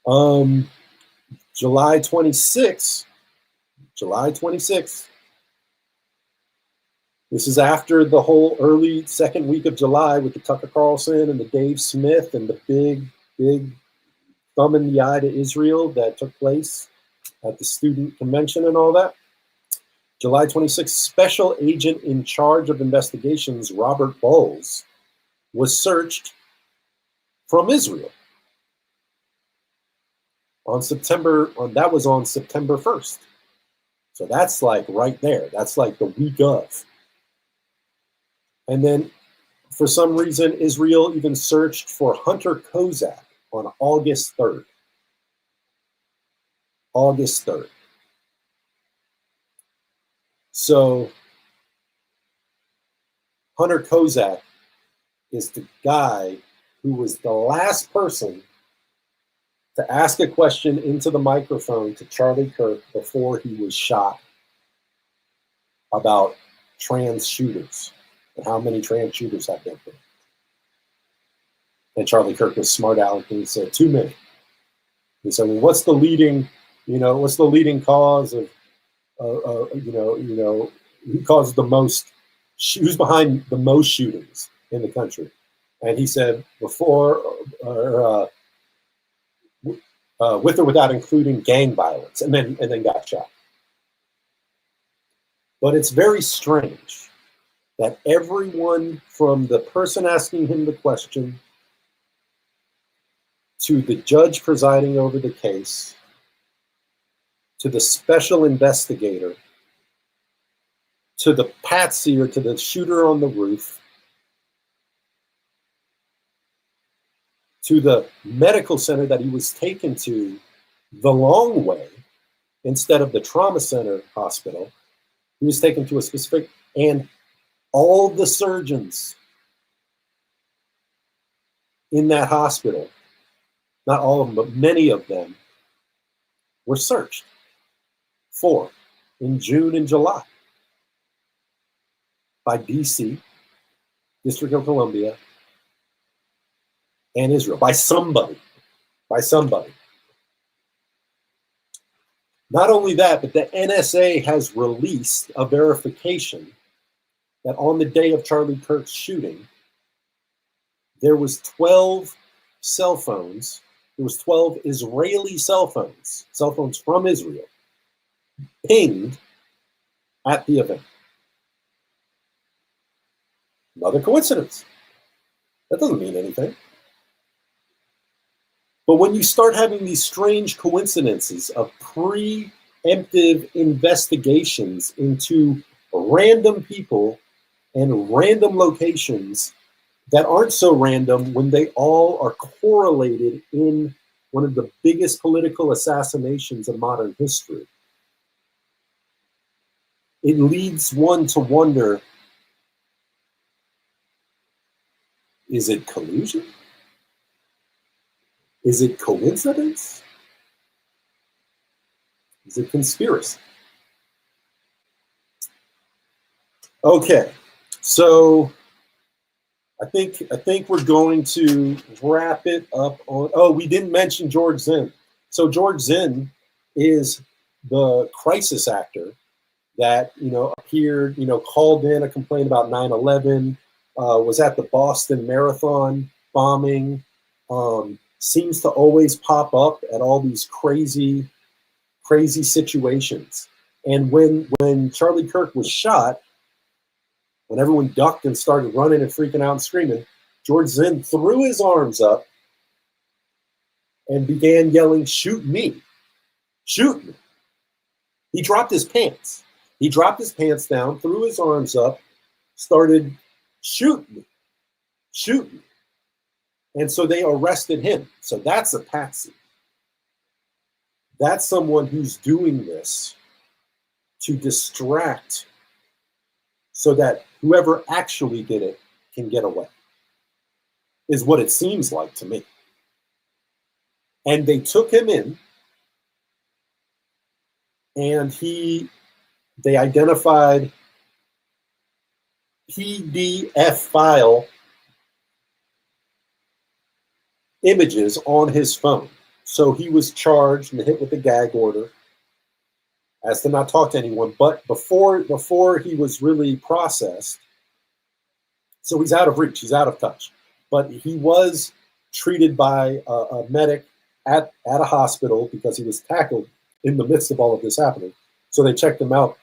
man. July 26th, this is after the whole early second week of July with the Tucker Carlson and the Dave Smith and the big thumb in the eye to Israel that took place at the student convention and all that. July 26th, Special Agent in charge of investigations, Robert Bowles, was searched from Israel on September 1st. So that's like right there. That's like the week of. And then for some reason, Israel even searched for Hunter Kozak on August 3rd. August 3rd. So Hunter Kozak is the guy who was the last person to ask a question into the microphone to Charlie Kirk before he was shot about trans shooters and how many trans shooters have been there. And Charlie Kirk was smart aleck and he said, too many. He said, well, what's the leading cause of, who caused the most, who's behind the most shootings in the country? And he said, with or without including gang violence, and then got shot. But it's very strange that everyone from the person asking him the question to the judge presiding over the case to the special investigator to the patsy or to the shooter on the roof to the medical center that he was taken to the long way instead of the trauma center hospital. He was taken to a specific, and all the surgeons in that hospital, not all of them, but many of them, were searched for in June and July by DC, District of Columbia, and Israel, by somebody. Not only that, but the NSA has released a verification that on the day of Charlie Kirk's shooting, there was 12 cell phones, there was 12 Israeli cell phones from Israel, pinged at the event. Another coincidence. That doesn't mean anything. But when you start having these strange coincidences of preemptive investigations into random people and random locations that aren't so random when they all are correlated in one of the biggest political assassinations of modern history, it leads one to wonder, is it collusion? Is it coincidence? Is it conspiracy? Okay, so I think we're going to wrap it up on. Oh, we didn't mention George Zinn. So George Zinn is the crisis actor that appeared, called in a complaint about 9/11, was at the Boston Marathon bombing. Seems to always pop up at all these crazy situations. And when Charlie Kirk was shot, when everyone ducked and started running and freaking out and screaming, George Zinn threw his arms up and began yelling, "Shoot me! Shoot me!" He dropped his pants. He dropped his pants down, threw his arms up, started, "Shoot me! Shoot me!" And so they arrested him. So that's a patsy. That's someone who's doing this to distract so that whoever actually did it can get away, is what it seems like to me. And they took him in, and they identified PDF file images on his phone. So he was charged and hit with a gag order, as to not talk to anyone. But before he was really processed, so he's out of reach, he's out of touch. But he was treated by a medic at a hospital because he was tackled in the midst of all of this happening. So they checked him out,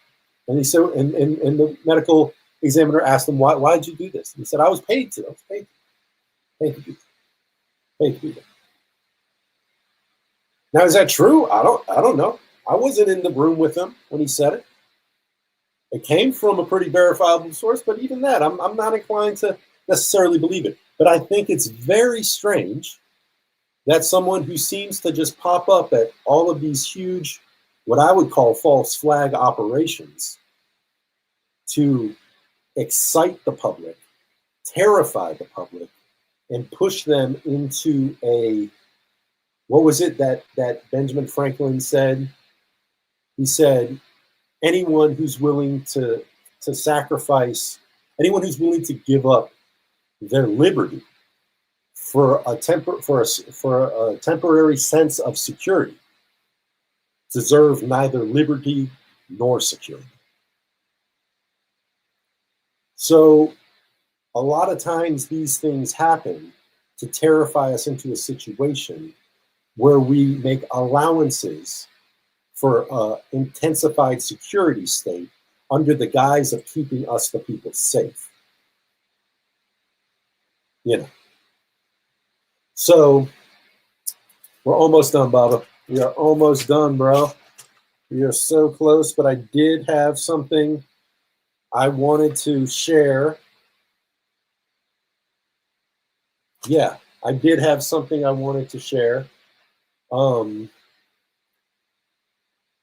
and he said, and the medical examiner asked him, why did you do this? And he said, I was paid to. I was paid to do that. Paid to do that. Now, is that true? I don't know. I wasn't in the room with him when he said it. It came from a pretty verifiable source, but even that, I'm not inclined to necessarily believe it. But I think it's very strange that someone who seems to just pop up at all of these huge, what I would call false flag operations, to excite the public, terrify the public, and push them into a, what was it that Benjamin Franklin said? He said, anyone who's willing to sacrifice, anyone who's willing to give up their liberty for a temporary sense of security deserve neither liberty nor security. So a lot of times these things happen to terrify us into a situation where we make allowances for an intensified security state under the guise of keeping us, the people, safe. You know. So we're almost done, Baba. We are almost done, bro. We are so close, but I did have something I wanted to share. Yeah, I did have something I wanted to share.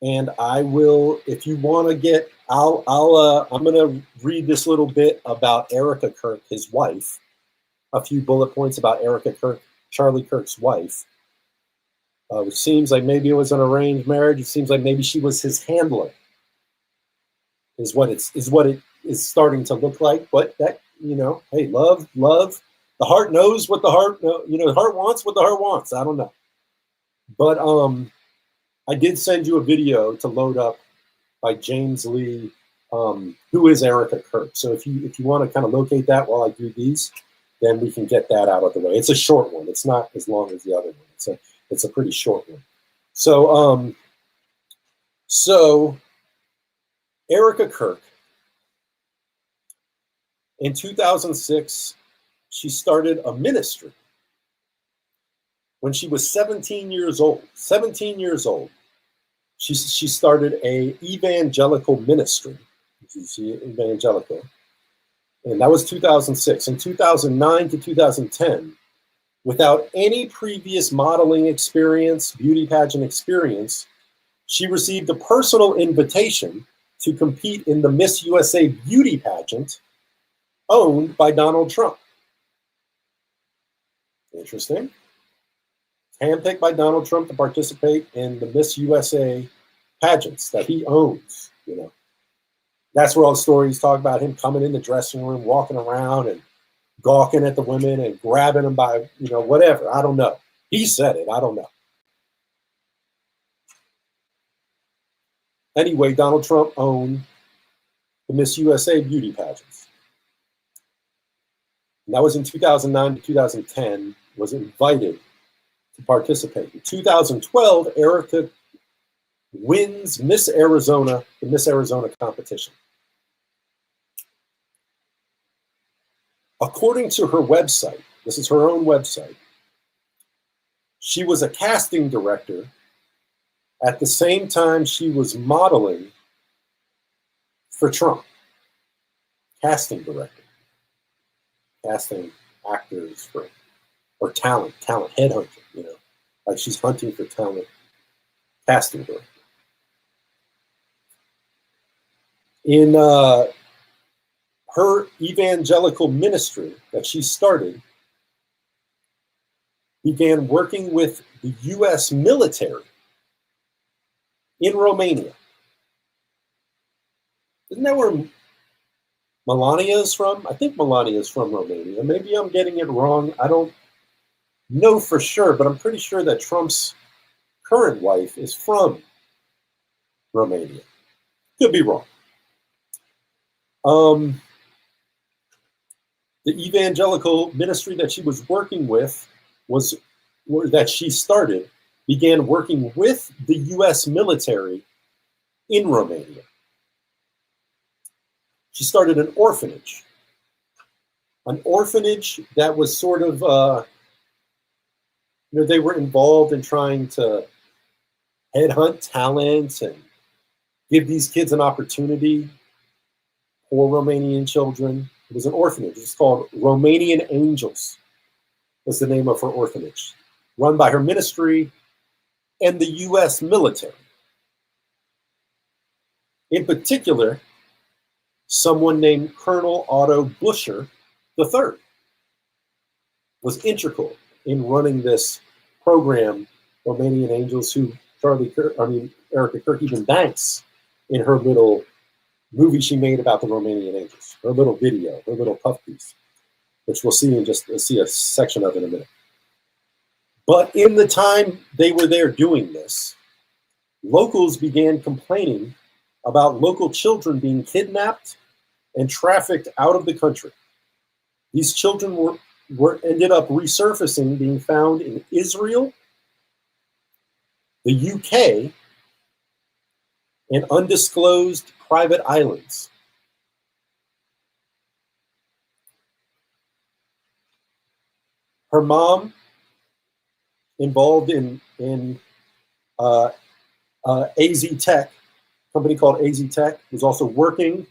And I will, if you want to get, I'm going to read this little bit about Erica Kirk, his wife. A few bullet points about Erica Kirk, Charlie Kirk's wife. Which seems like maybe it was an arranged marriage. It seems like maybe she was his handler. Is what it is starting to look like. But that, hey, love. The heart knows what the heart, the heart wants what the heart wants. I don't know. But I did send you a video to load up by James Lee, who is Erica Kirk. So if you want to kind of locate that while I do these, then we can get that out of the way. It's a short one. It's not as long as the other one. It's a pretty short one. So Erica Kirk, in 2006, she started a ministry. When she was 17 years old, she started a evangelical ministry. Evangelical. And that was 2006. In 2009 to 2010, without any previous modeling experience, beauty pageant experience, she received a personal invitation to compete in the Miss USA beauty pageant owned by Donald Trump. Interesting. Handpicked by Donald Trump to participate in the Miss USA pageants that he owns. That's where all the stories talk about him coming in the dressing room, walking around and gawking at the women and grabbing them by, whatever. I don't know. He said it. I don't know. Anyway, Donald Trump owned the Miss USA beauty pageants. And that was in 2009 to 2010, was invited to participate. In 2012, Erica wins Miss Arizona, the Miss Arizona competition. According to her website, this is her own website, she was a casting director at the same time she was modeling for Trump. Casting director. Casting actors or talent headhunting, like she's hunting for talent. Casting director. In her evangelical ministry that she started began working with the U.S. military in Romania. Isn't that where Melania is from? I think Melania is from Romania. Maybe I'm getting it wrong. I don't know for sure, but I'm pretty sure that Trump's current wife is from Romania. Could be wrong. The evangelical ministry that she was working with that she started began working with the U.S. military in Romania. She started an orphanage that was sort of, they were involved in trying to headhunt talent and give these kids an opportunity, poor Romanian children. It was an orphanage. It's called Romanian Angels, was the name of her orphanage, run by her ministry and the U.S. military. In particular, someone named Colonel Otto Buscher III was integral in running this program, Romanian Angels, who Erica Kirk even thanks in her little movie she made about the Romanian Angels, her little video, her little puff piece, which we'll see see a section of in a minute. But in the time they were there doing this, locals began complaining about local children being kidnapped and trafficked out of the country. These children ended up resurfacing, being found in Israel, the UK, and undisclosed private islands. Her mom, involved in AZ Tech, company called AZ Tech, was also working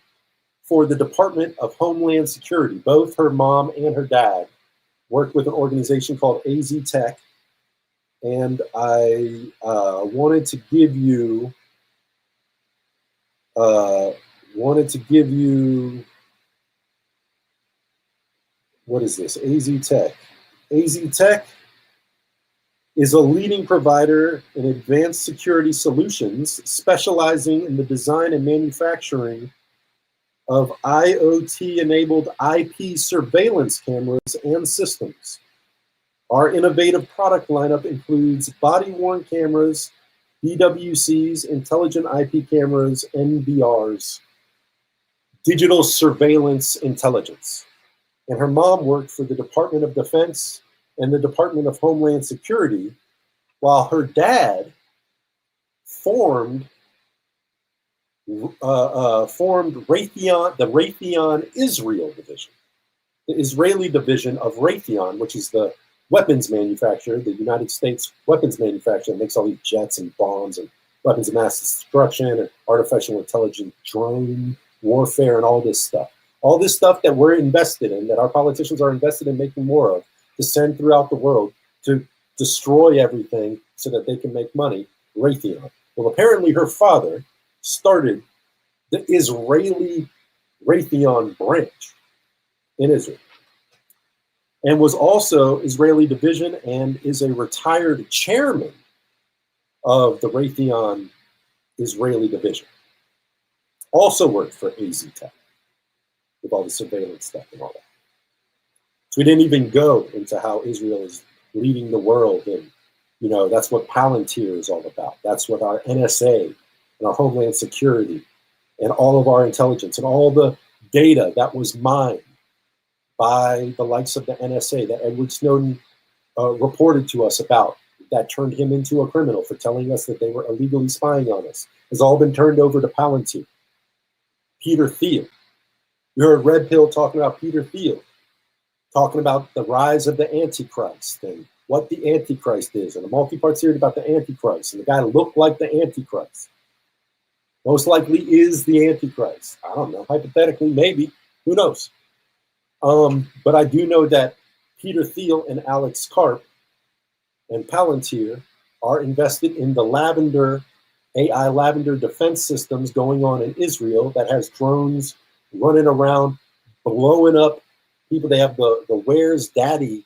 for the Department of Homeland Security. Both her mom and her dad worked with an organization called AZ Tech. And I wanted to give you, what is this? AZ Tech. AZ Tech is a leading provider in advanced security solutions, specializing in the design and manufacturing of IoT-enabled IP surveillance cameras and systems. Our innovative product lineup includes body-worn cameras, DWCs, intelligent IP cameras, NVRs, digital surveillance intelligence. And her mom worked for the Department of Defense and the Department of Homeland Security, while her dad formed Raytheon, the Raytheon Israel division, the Israeli division of Raytheon, which is the weapons manufacturer, the United States weapons manufacturer that makes all these jets and bombs and weapons of mass destruction and artificial intelligence, drone warfare, and all this stuff. All this stuff that we're invested in, that our politicians are invested in making more of, to send throughout the world to destroy everything so that they can make money, Raytheon. Well, apparently her father started the Israeli Raytheon branch in Israel, and was also Israeli division and is a retired chairman of the Raytheon Israeli division. Also worked for AZ Tech with all the surveillance stuff and all that. So we didn't even go into how Israel is leading the world, and that's what Palantir is all about. That's what our NSA and our Homeland Security and all of our intelligence and all the data that was mined by the likes of the NSA that Edward Snowden reported to us about, that turned him into a criminal for telling us that they were illegally spying on us, has all been turned over to Palantir. Peter Thiel. You heard Red Pill talking about Peter Thiel, talking about the rise of the Antichrist and what the Antichrist is, and a multi-part series about the Antichrist, and the guy looked like the Antichrist. Most likely is the Antichrist. I don't know, hypothetically, maybe, who knows? But I do know that Peter Thiel and Alex Karp and Palantir are invested in the AI Lavender defense systems going on in Israel that has drones running around blowing up people. They have the Where's Daddy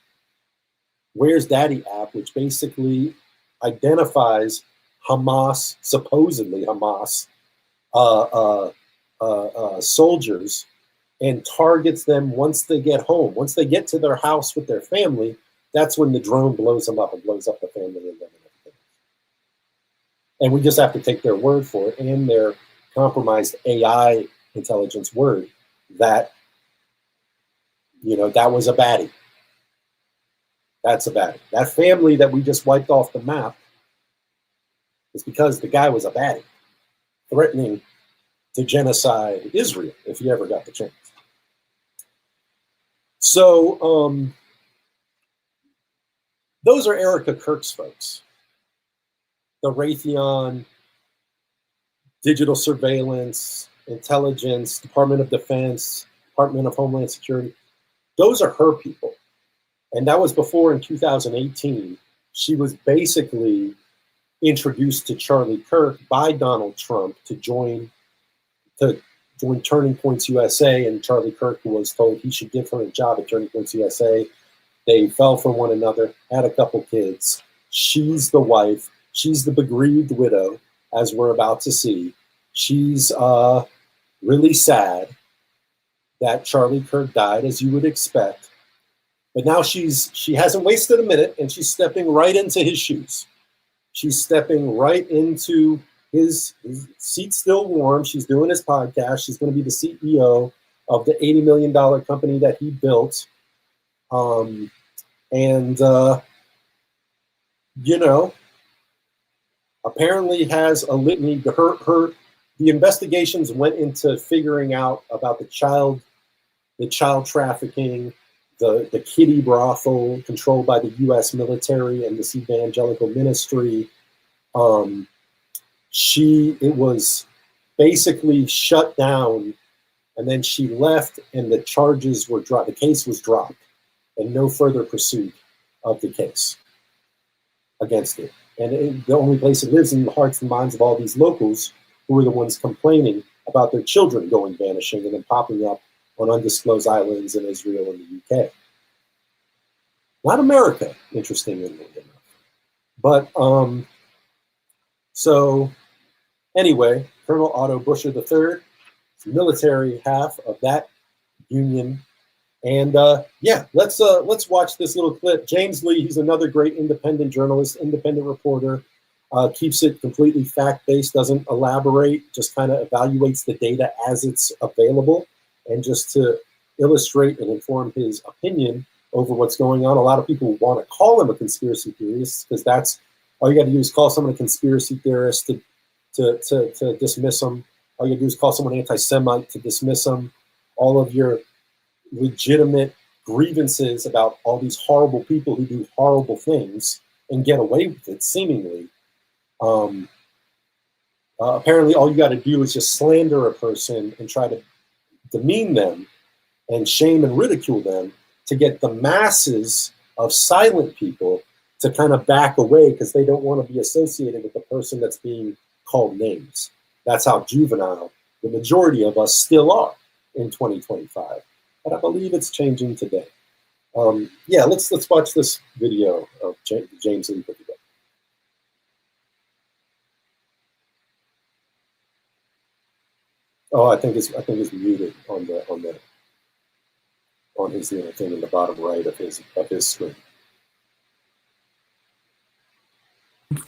app, which basically identifies Hamas, supposedly Hamas, soldiers, and targets them once they get home. Once they get to their house with their family, that's when the drone blows them up and blows up the family and them and everything. And we just have to take their word for it, and their compromised AI intelligence word that, that was a baddie. That's a baddie. That family that we just wiped off the map is because the guy was a baddie, threatening to genocide Israel if he ever got the chance. So those are Erica Kirk's folks. The Raytheon, digital surveillance, intelligence, Department of Defense, Department of Homeland Security. Those are her people. And that was before, in 2018, she was basically introduced to Charlie Kirk by Donald Trump to join Turning Points USA, and Charlie Kirk was told he should give her a job at Turning Points USA. They fell for one another, had a couple kids. She's the wife. She's the bereaved widow, as we're about to see. She's really sad that Charlie Kirk died, as you would expect. But now she hasn't wasted a minute, and she's stepping right into his shoes. She's stepping right into his seat's still warm. She's doing his podcast. She's going to be the CEO of the $80 million company that he built. Apparently has a litany. The investigations went into figuring out about the child trafficking, the kiddie brothel controlled by the U.S. military and this evangelical ministry. It was basically shut down, and then she left, and the charges were dropped. The case was dropped, and no further pursuit of the case against it. And the only place it lives in the hearts and minds of all these locals who are the ones complaining about their children going vanishing and then popping up on undisclosed islands in Israel and the UK. Not America, interestingly enough. But so anyway, Colonel Otto Buscher III, the military half of that union. And let's watch this little clip. James Lee, he's another great independent journalist, independent reporter, keeps it completely fact-based, doesn't elaborate, just kind of evaluates the data as it's available, and just to illustrate and inform his opinion over what's going on. A lot of people want to call him a conspiracy theorist, because that's all you got to do is call someone a conspiracy theorist to dismiss them. All you got to do is call someone anti-Semite to dismiss them. All of your legitimate grievances about all these horrible people who do horrible things and get away with it, seemingly. Apparently, all you got to do is just slander a person and try to demean them and shame and ridicule them to get the masses of silent people to kind of back away because they don't want to be associated with the person that's being called names. That's how juvenile the majority of us still are in 2025. But I believe it's changing today. Let's watch this video of James Lee put together. Oh, I think it's muted on his thing in the bottom right of his screen.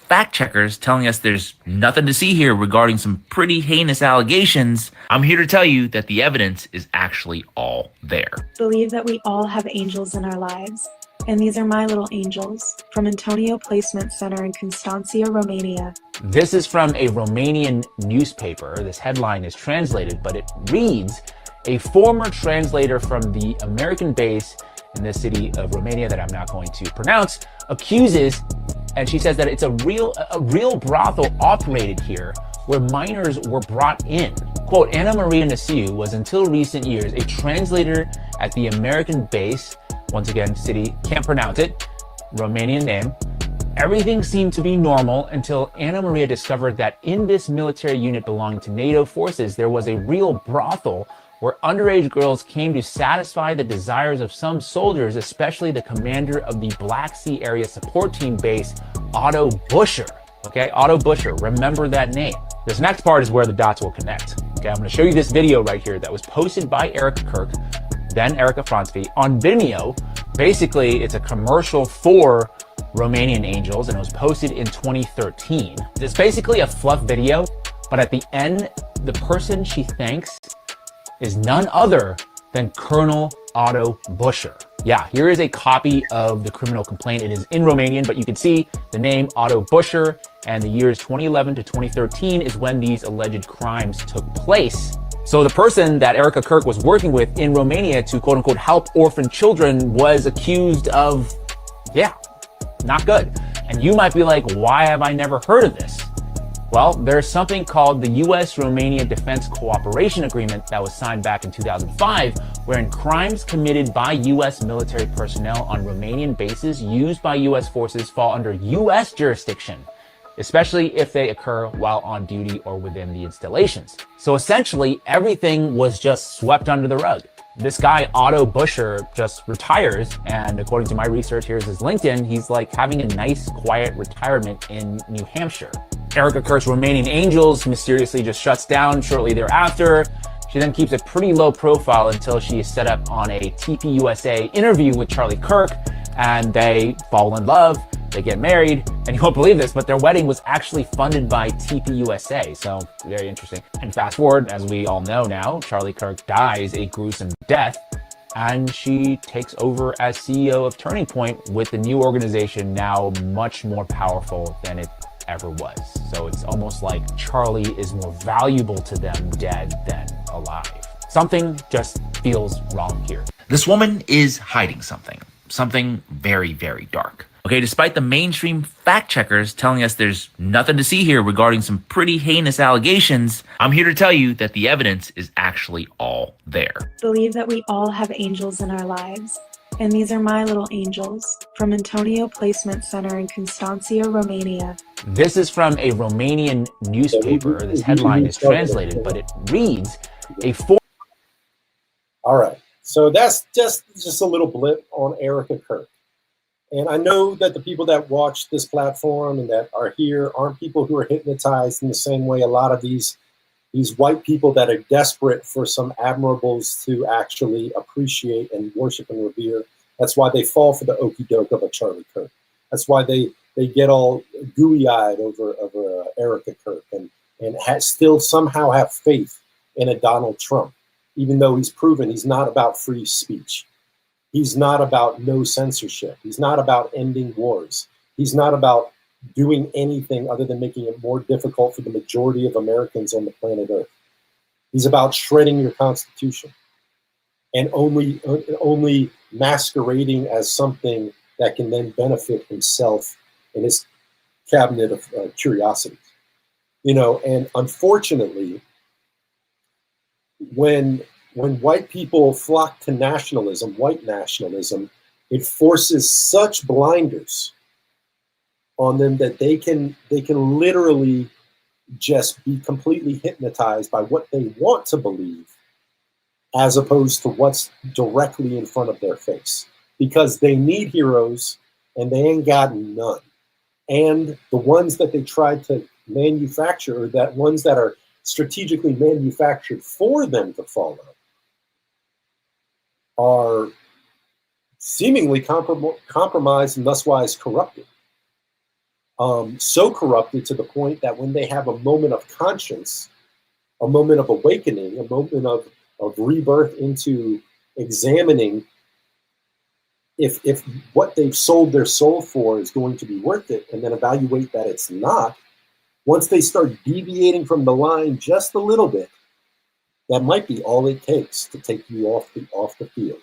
Fact checkers telling us there's nothing to see here regarding some pretty heinous allegations. I'm here to tell you that the evidence is actually all there. Believe that we all have angels in our lives, and these are my little angels from Antonio Placement Center in Constanța, Romania. This is from a Romanian newspaper. This headline is translated, but it reads, a former translator from the American base in the city of Romania that I'm not going to pronounce accuses, and she says that it's a real brothel operated here where minors were brought in. Quote, Anna Maria Nasiu was until recent years a translator at the American base, once again, city, can't pronounce it, Romanian name. Everything seemed to be normal until Anna Maria discovered that in this military unit belonging to NATO forces, there was a real brothel where underage girls came to satisfy the desires of some soldiers, especially the commander of the Black Sea Area Support Team base, Otto Buscher. Okay, Otto Buscher, remember that name. This next part is where the dots will connect. Okay, I'm gonna show you this video right here that was posted by Erica Kirk, then Erica Fransky, on Vimeo. Basically, it's a commercial for Romanian Angels, and it was posted in 2013. It's basically a fluff video, but at the end, the person she thanks is none other than Colonel Otto Buscher. Yeah, here is a copy of the criminal complaint. It is in Romanian, but you can see the name Otto Buscher, and the years 2011 to 2013 is when these alleged crimes took place. So the person that Erica Kirk was working with in Romania to quote unquote help orphan children was accused of, yeah, not good. And you might be like, why have I never heard of this? Well, there's something called the U.S.-Romania Defense Cooperation Agreement that was signed back in 2005, wherein crimes committed by U.S. military personnel on Romanian bases used by U.S. forces fall under U.S. jurisdiction, especially if they occur while on duty or within the installations. So essentially, everything was just swept under the rug. This guy, Otto Buscher, just retires, and according to my research, here's his LinkedIn, he's like having a nice, quiet retirement in New Hampshire. Erica Kirk's Romanian Angels mysteriously just shuts down shortly thereafter. She then keeps a pretty low profile until she is set up on a TPUSA interview with Charlie Kirk, and they fall in love, they get married, and you won't believe this, but their wedding was actually funded by TPUSA, so very interesting. And fast forward, as we all know now, Charlie Kirk dies a gruesome death, and she takes over as CEO of Turning Point with the new organization now much more powerful than it ever was. So it's almost like Charlie is more valuable to them dead than alive. Something just feels wrong here. This woman is hiding something very, very dark. Okay, despite the mainstream fact checkers telling us there's nothing to see here regarding some pretty heinous allegations, I'm here to tell you that the evidence is actually all there. Believe that we all have angels in our lives. And these are my little angels from Antonio Placement Center in Constanța, Romania. This is from a Romanian newspaper. This headline is translated, but it reads All right, so that's just a little blip on Erica Kirk. And I know that the people that watch this platform and that are here aren't people who are hypnotized in the same way a lot of these white people that are desperate for some admirables to actually appreciate and worship and revere. That's why they fall for the okie doke of a Charlie Kirk. That's why they get all gooey-eyed over Erica Kirk and still somehow have faith in a Donald Trump, even though he's proven he's not about free speech. He's not about no censorship. He's not about ending wars. He's not about doing anything other than making it more difficult for the majority of Americans on the planet Earth. He's about shredding your Constitution and only masquerading as something that can then benefit himself and his cabinet of curiosities. And unfortunately, when white people flock to nationalism, white nationalism, it forces such blinders on them that they can literally just be completely hypnotized by what they want to believe as opposed to what's directly in front of their face, because they need heroes and they ain't got none. And the ones that they tried to manufacture, or that ones that are strategically manufactured for them to follow, are seemingly compromised and thus wise corrupted. So corrupted to the point that when they have a moment of conscience, a moment of awakening, a moment of rebirth into examining if what they've sold their soul for is going to be worth it, and then evaluate that it's not, once they start deviating from the line just a little bit, that might be all it takes to take you off the field.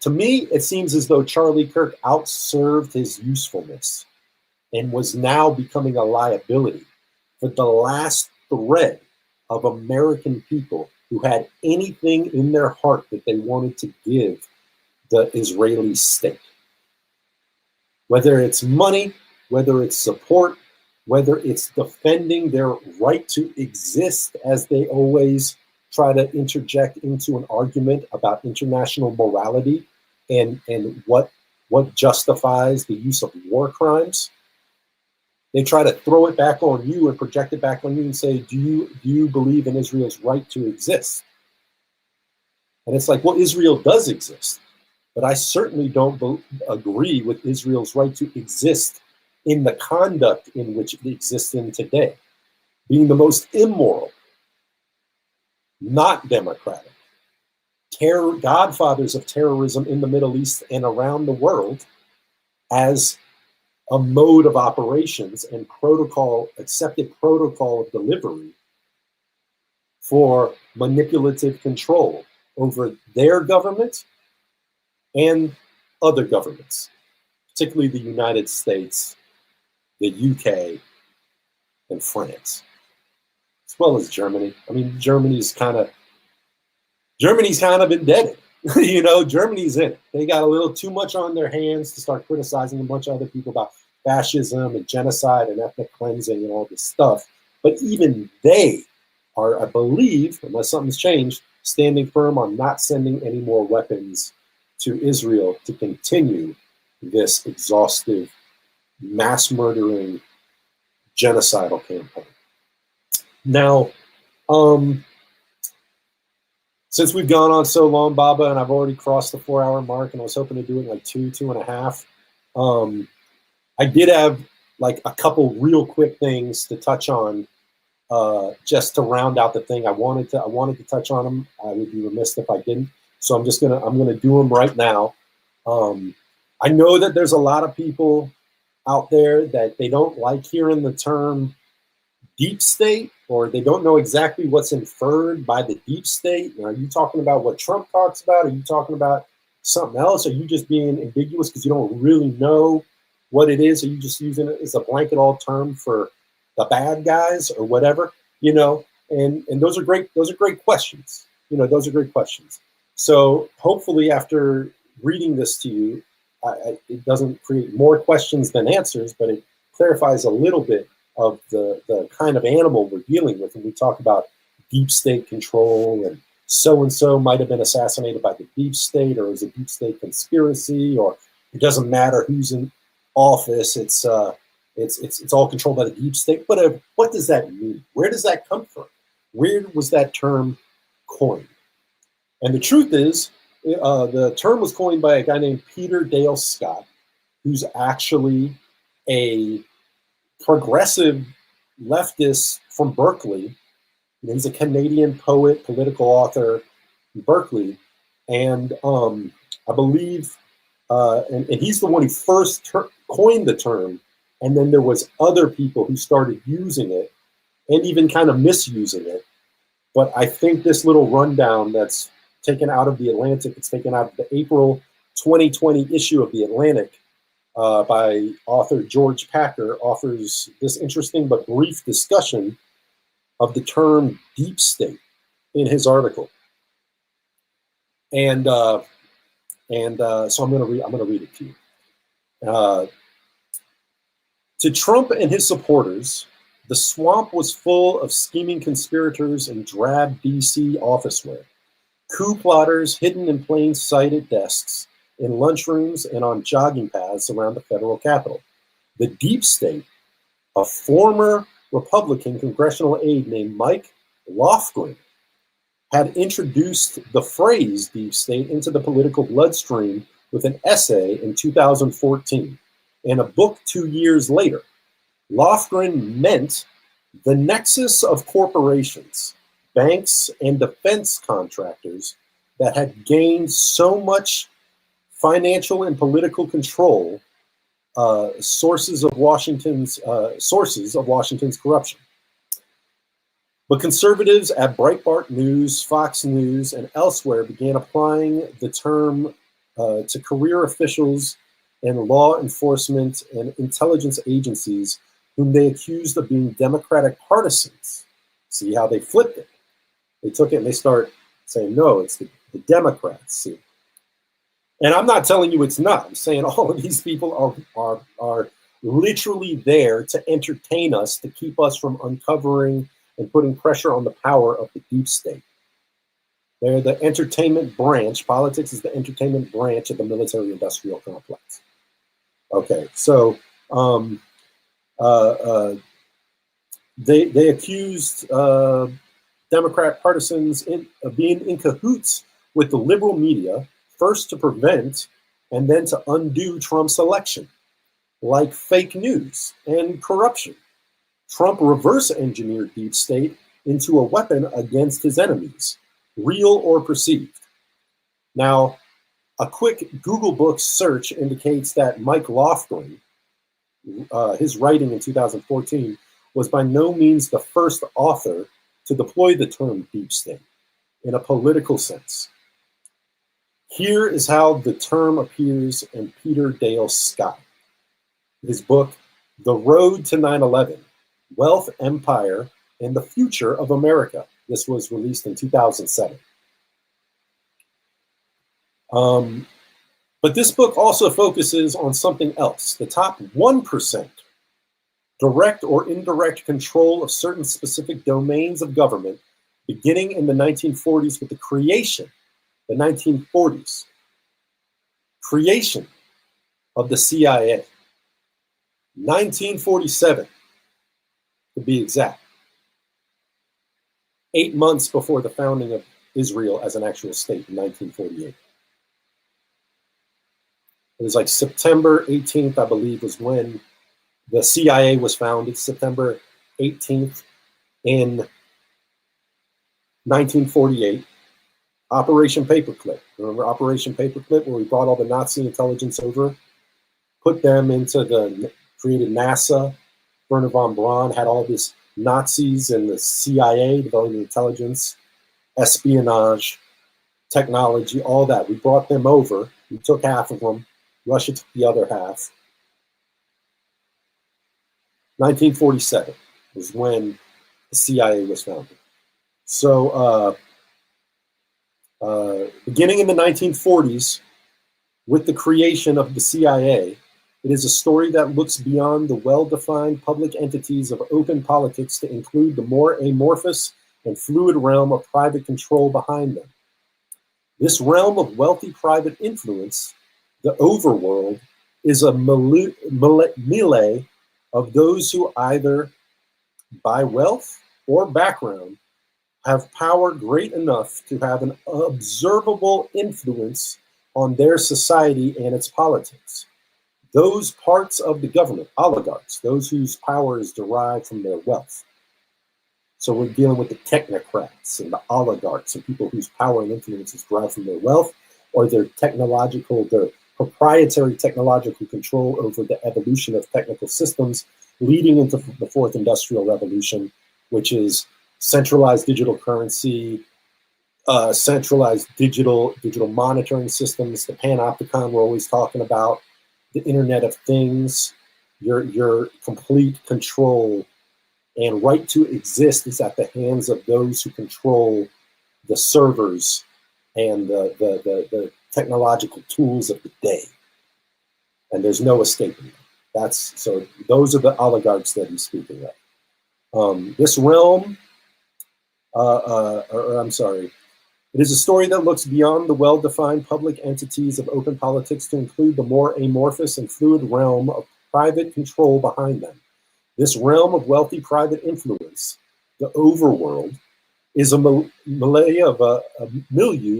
To me, it seems as though Charlie Kirk outserved his usefulness and was now becoming a liability for the last thread of American people who had anything in their heart that they wanted to give the Israeli state. Whether it's money, whether it's support, whether it's defending their right to exist as they always try to interject into an argument about international morality and what justifies the use of war crimes. They try to throw it back on you and project it back on you and say, do you believe in Israel's right to exist? And it's like, well, Israel does exist, but I certainly don't agree with Israel's right to exist in the conduct in which it exists in today, being the most immoral, not democratic, godfathers of terrorism in the Middle East and around the world as a mode of operations and accepted protocol of delivery for manipulative control over their government and other governments, particularly the United States, the UK, and France, as well as Germany. I mean, Germany's kind of indebted. You know, Germany's in it. They got a little too much on their hands to start criticizing a bunch of other people about fascism and genocide and ethnic cleansing and all this stuff. But even they are, I believe, unless something's changed, standing firm on not sending any more weapons to Israel to continue this exhaustive, mass murdering, genocidal campaign. Now, since we've gone on so long, Baba, and I've already crossed the 4-hour mark, and I was hoping to do it in like 2.5. I did have like a couple real quick things to touch on, just to round out the thing. I wanted to touch on them. I would be remiss if I didn't. So I'm gonna do them right now. I know that there's a lot of people out there that they don't like hearing the term deep state, or they don't know exactly what's inferred by the deep state. Are you talking about what Trump talks about? Are you talking about something else? Are you just being ambiguous because you don't really know what it is? Are you just using it as a blanket all term for the bad guys or whatever? You know, and those are great questions. You know, those are great questions. So hopefully after reading this to you, it doesn't create more questions than answers, but it clarifies a little bit of the kind of animal we're dealing with when we talk about deep state control and so might have been assassinated by the deep state, or is a deep state conspiracy, or it doesn't matter who's in office. It's all controlled by the deep state. But what does that mean? Where does that come from? Where was that term coined? And the truth is, the term was coined by a guy named Peter Dale Scott, who's actually a progressive leftist from Berkeley. He's a Canadian poet, political author in Berkeley, and I believe, and he's the one who first coined the term, and then there was other people who started using it and even kind of misusing it. But I think this little rundown that's taken out of the Atlantic, it's taken out of the April 2020 issue of the Atlantic, by author George Packer, offers this interesting but brief discussion of the term deep state in his article. And so I'm going to read it to you. To Trump and his supporters, the swamp was full of scheming conspirators in drab DC officeware, coup plotters hidden in plain sight at desks, in lunchrooms, and on jogging paths around the federal Capitol. The deep state, a former Republican congressional aide named Mike Lofgren, had introduced the phrase deep state into the political bloodstream with an essay in 2014. And a book 2 years later. Lofgren meant the nexus of corporations, banks, and defense contractors that had gained so much financial and political control, sources of Washington's corruption. But conservatives at Breitbart News, Fox News, and elsewhere began applying the term to career officials and law enforcement and intelligence agencies whom they accused of being Democratic partisans. See how they flipped it? They took it and they start saying, no, it's the Democrats. See? And I'm not telling you it's not. I'm saying all of these people are literally there to entertain us, to keep us from uncovering and putting pressure on the power of the deep state. They're the entertainment branch. Politics is the entertainment branch of the military-industrial complex. Okay, so they accused Democrat partisans of being in cahoots with the liberal media, first to prevent and then to undo Trump's election, like fake news and corruption. Trump reverse engineered deep state into a weapon against his enemies, real or perceived. Now, a quick Google Books search indicates that Mike Lofgren, his writing in 2014, was by no means the first author to deploy the term deep state in a political sense. Here is how the term appears in Peter Dale Scott, his book, The Road to 9/11, Wealth, Empire, and the Future of America. This was released in 2007. But this book also focuses on something else, the top 1%, direct or indirect control of certain specific domains of government, beginning in the 1940s with the creation, the 1940s, creation of the CIA. 1947, to be exact. 8 months before the founding of Israel as an actual state in 1948. It was like September 18th, I believe, was when the CIA was founded, September 18th in 1948. Operation Paperclip. Remember Operation Paperclip, where we brought all the Nazi intelligence over, put them into created NASA. Wernher von Braun had all this Nazis and the CIA developing intelligence, espionage, technology, all that. We brought them over. We took half of them. Russia took the other half. 1947 was when the CIA was founded. So beginning in the 1940s, with the creation of the CIA, it is a story that looks beyond the well-defined public entities of open politics to include the more amorphous and fluid realm of private control behind them. This realm of wealthy private influence, the overworld, is a melee of those who either by wealth or background have power great enough to have an observable influence on their society and its politics. Those parts of the government, oligarchs, those whose power is derived from their wealth. So we're dealing with the technocrats and the oligarchs and people whose power and influence is derived from their wealth or their proprietary technological control over the evolution of technical systems leading into the Fourth Industrial Revolution, which is centralized digital currency, centralized digital monitoring systems, the panopticon we're always talking about, the Internet of Things, your complete control and right to exist is at the hands of those who control the servers and the technological tools of the day. And there's no escaping them. So those are the oligarchs that he's speaking of. This realm, it is a story that looks beyond the well-defined public entities of open politics to include the more amorphous and fluid realm of private control behind them. This realm of wealthy private influence, the overworld, is a milieu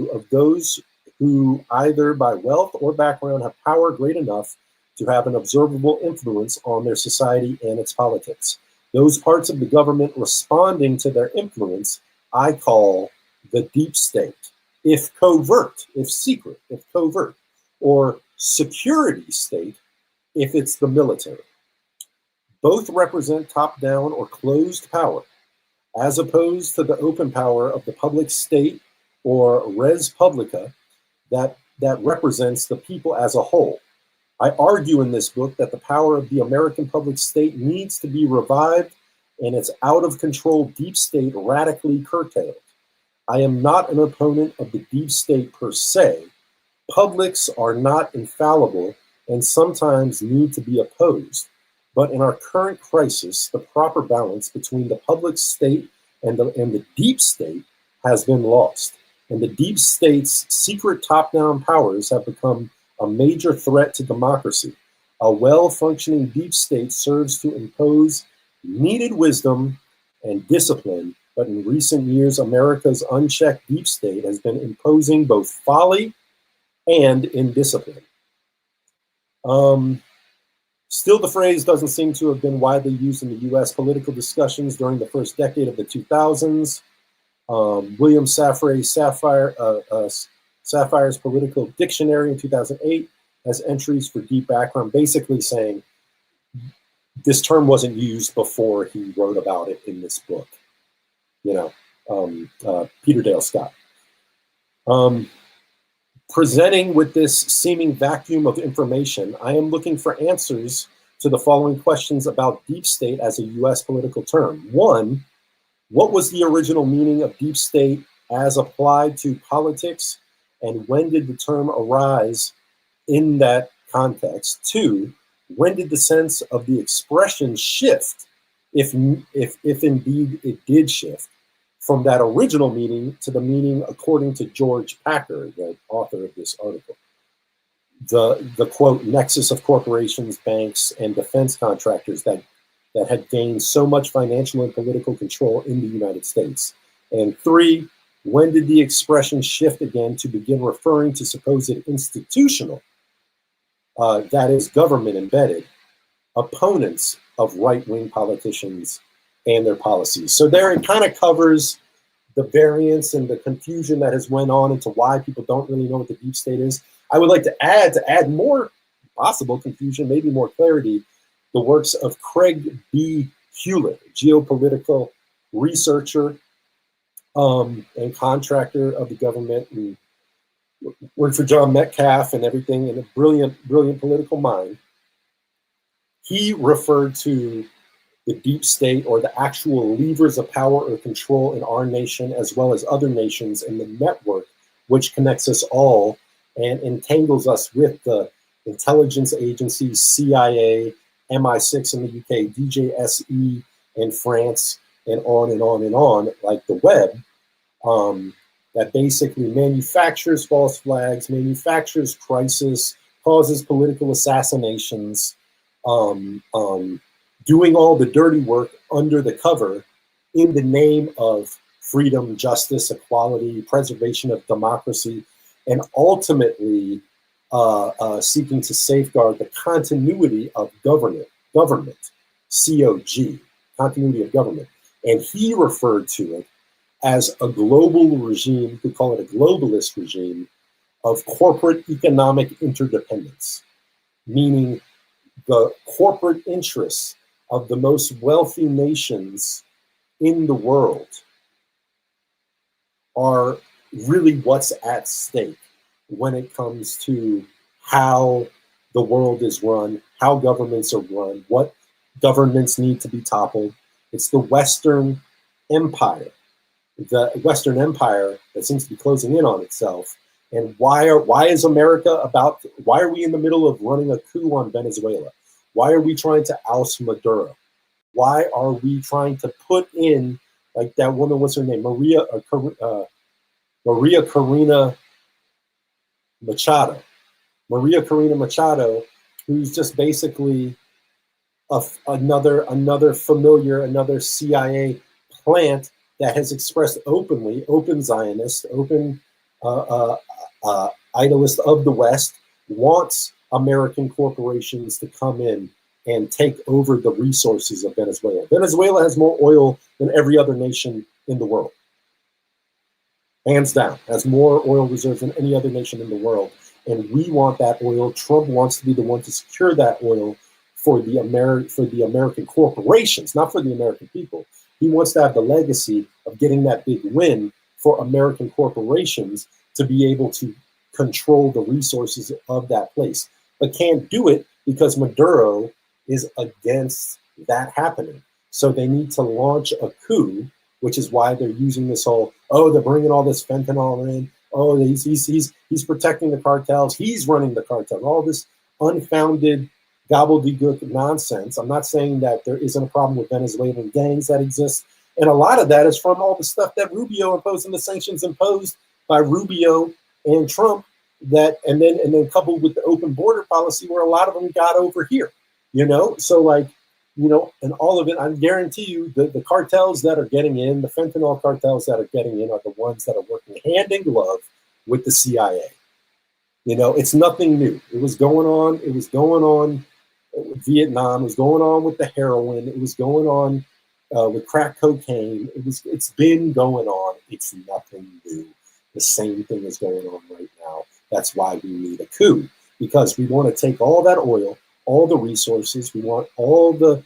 of those who either by wealth or background have power great enough to have an observable influence on their society and its politics. Those parts of the government responding to their influence, I call the deep state, if covert, if secret, if covert, or security state, if it's the military. Both represent top-down or closed power, as opposed to the open power of the public state or res publica that represents the people as a whole. I argue in this book that the power of the American public state needs to be revived and its out-of-control deep state radically curtailed. I am not an opponent of the deep state per se. Publics are not infallible and sometimes need to be opposed. But in our current crisis, the proper balance between the public state and the deep state has been lost. and the deep state's secret top-down powers have become a major threat to democracy. A well-functioning deep state serves to impose needed wisdom and discipline, but in recent years, America's unchecked deep state has been imposing both folly and indiscipline. Still, the phrase doesn't seem to have been widely used in the U.S. political discussions during the first decade of the 2000s. William Safire's Political Dictionary in 2008 has entries for deep background, basically saying this term wasn't used before he wrote about it in this book. Peter Dale Scott. Presenting with this seeming vacuum of information, I am looking for answers to the following questions about deep state as a U.S. political term. One, what was the original meaning of deep state as applied to politics, and when did the term arise in that context? Two, when did the sense of the expression shift, if indeed it did shift, from that original meaning to the meaning according to George Packer, the author of this article? The quote, nexus of corporations, banks, and defense contractors that had gained so much financial and political control in the United States. And three, when did the expression shift again to begin referring to supposed institutional, that is government embedded, opponents of right-wing politicians and their policies? So there it kind of covers the variance and the confusion that has went on into why people don't really know what the deep state is. I would like to add more possible confusion, maybe more clarity, the works of Craig B. Hewlett, geopolitical researcher and contractor of the government, and worked for John Metcalfe and everything, and a brilliant political mind. He referred to the deep state, or the actual levers of power or control in our nation, as well as other nations, and the network which connects us all and entangles us with the intelligence agencies, CIA, MI6 in the UK, DJSE in France, and on and on and on, like the web, that basically manufactures false flags, manufactures crisis, causes political assassinations, doing all the dirty work under the cover in the name of freedom, justice, equality, preservation of democracy, and ultimately seeking to safeguard the continuity of government, COG, continuity of government. And he referred to it as a global regime, you could call it a globalist regime, of corporate economic interdependence, meaning the corporate interests of the most wealthy nations in the world are really what's at stake when it comes to how the world is run, how governments are run, what governments need to be toppled. It's the Western Empire. The Western Empire that seems to be closing in on itself. And why is America why are we in the middle of running a coup on Venezuela? Why are we trying to oust Maduro? Why are we trying to put in, like that woman, what's her name? Maria Corina Machado. Maria Corina Machado, who's just basically another CIA plant that has expressed openly, open Zionist, open idolist of the West, wants American corporations to come in and take over the resources of Venezuela. Venezuela has more oil than every other nation in the world. Hands down, has more oil reserves than any other nation in the world. And we want that oil. Trump wants to be the one to secure that oil for the American corporations, not for the American people. He wants to have the legacy of getting that big win for American corporations to be able to control the resources of that place, but can't do it because Maduro is against that happening. So they need to launch a coup, which is why they're using this whole, they're bringing all this fentanyl in. Oh, he's protecting the cartels. He's running the cartel. All this unfounded gobbledygook nonsense. I'm not saying that there isn't a problem with Venezuelan gangs that exist. And a lot of that is from all the stuff that Rubio imposed and the sanctions imposed by Rubio and Trump, that and then coupled with the open border policy, where a lot of them got over here, so like, and all of it, I guarantee you the cartels that are getting in, the fentanyl cartels that are getting in, are the ones that are working hand in glove with the CIA. It's nothing new. It was going on with Vietnam. It was going on with the heroin. It was going on with crack cocaine. It's been going on. It's nothing new. The same thing is going on right now. That's why we need a coup, because we want to take all that oil, all the resources. We want all the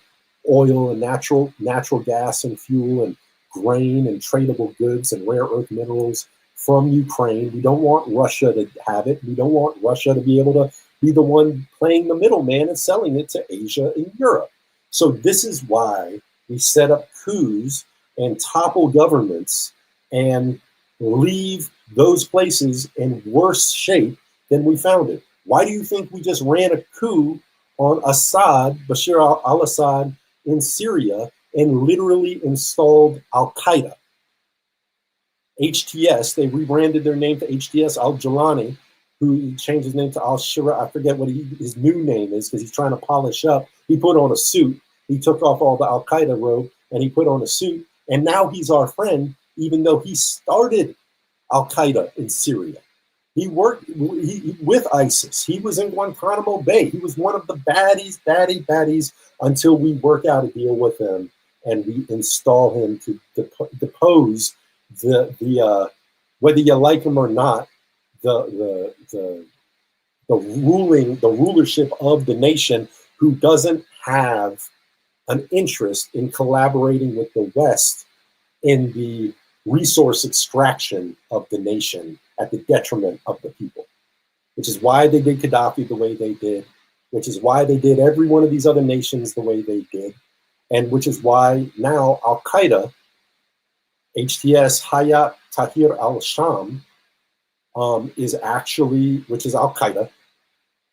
oil and natural gas and fuel and grain and tradable goods and rare earth minerals from Ukraine. We don't want Russia to have it. We don't want Russia to be able to be the one playing the middleman and selling it to Asia and Europe. So this is why we set up coups and topple governments and leave those places in worse shape than we found it. Why do you think we just ran a coup on Bashar al-Assad in Syria, and literally installed Al-Qaeda? HTS, they rebranded their name to HTS Al-Jilani, who changed his name to Al-Shira. I forget what his new name is, because he's trying to polish up. He put on a suit. He took off all the Al-Qaeda robe and he put on a suit. And now he's our friend, even though he started Al-Qaeda in Syria. He worked with ISIS. He was in Guantanamo Bay. He was one of the baddies until we work out a deal with him and we install him to depose the whether you like him or not, the rulership of the nation, who doesn't have an interest in collaborating with the West in the resource extraction of the nation at the detriment of the people, which is why they did Gaddafi the way they did, which is why they did every one of these other nations the way they did, and which is why now Al-Qaeda, HTS Hayat Tahrir al-Sham, is actually, which is Al-Qaeda,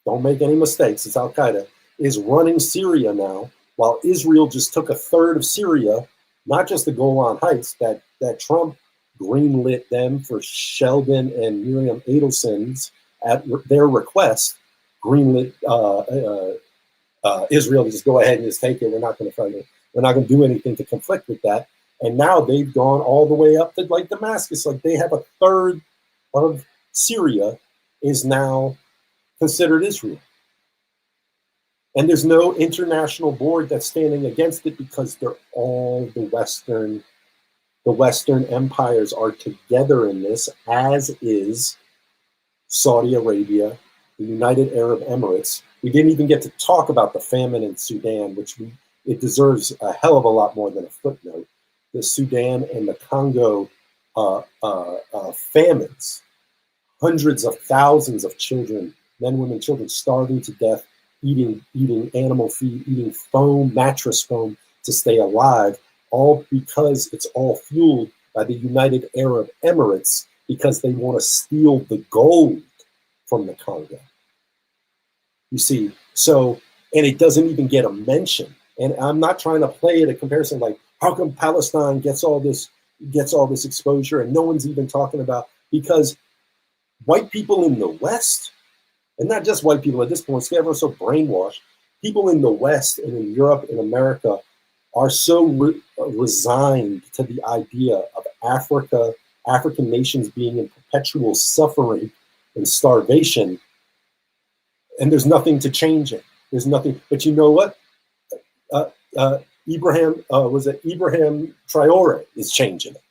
don't make any mistakes, it's Al-Qaeda, is running Syria now, while Israel just took a third of Syria, not just the Golan Heights, that Trump greenlit them for Sheldon and Miriam Adelson's at their request, greenlit Israel to just go ahead and just take it. We're not going to do anything to conflict with that. And now they've gone all the way up to like Damascus. Like they have a third of Syria is now considered Israel. And there's no international board that's standing against it, because they're all the Western empires are together in this, as is Saudi Arabia, the United Arab Emirates. We didn't even get to talk about the famine in Sudan, which it deserves a hell of a lot more than a footnote. The Sudan and the Congo famines, hundreds of thousands of children, men, women, children starving to death, eating animal feed, eating foam, mattress foam to stay alive, all because it's all fueled by the United Arab Emirates, because they want to steal the gold from the Congo. You see, so, and it doesn't even get a mention. And I'm not trying to play it a comparison like, how come Palestine gets all this exposure and no one's even talking about, because white people in the West, and not just white people at this point, everyone's so brainwashed, people in the West and in Europe and America are so resigned to the idea of African nations being in perpetual suffering and starvation, and there's nothing to change it. There's nothing, but you know what? Ibrahim Traore is changing it.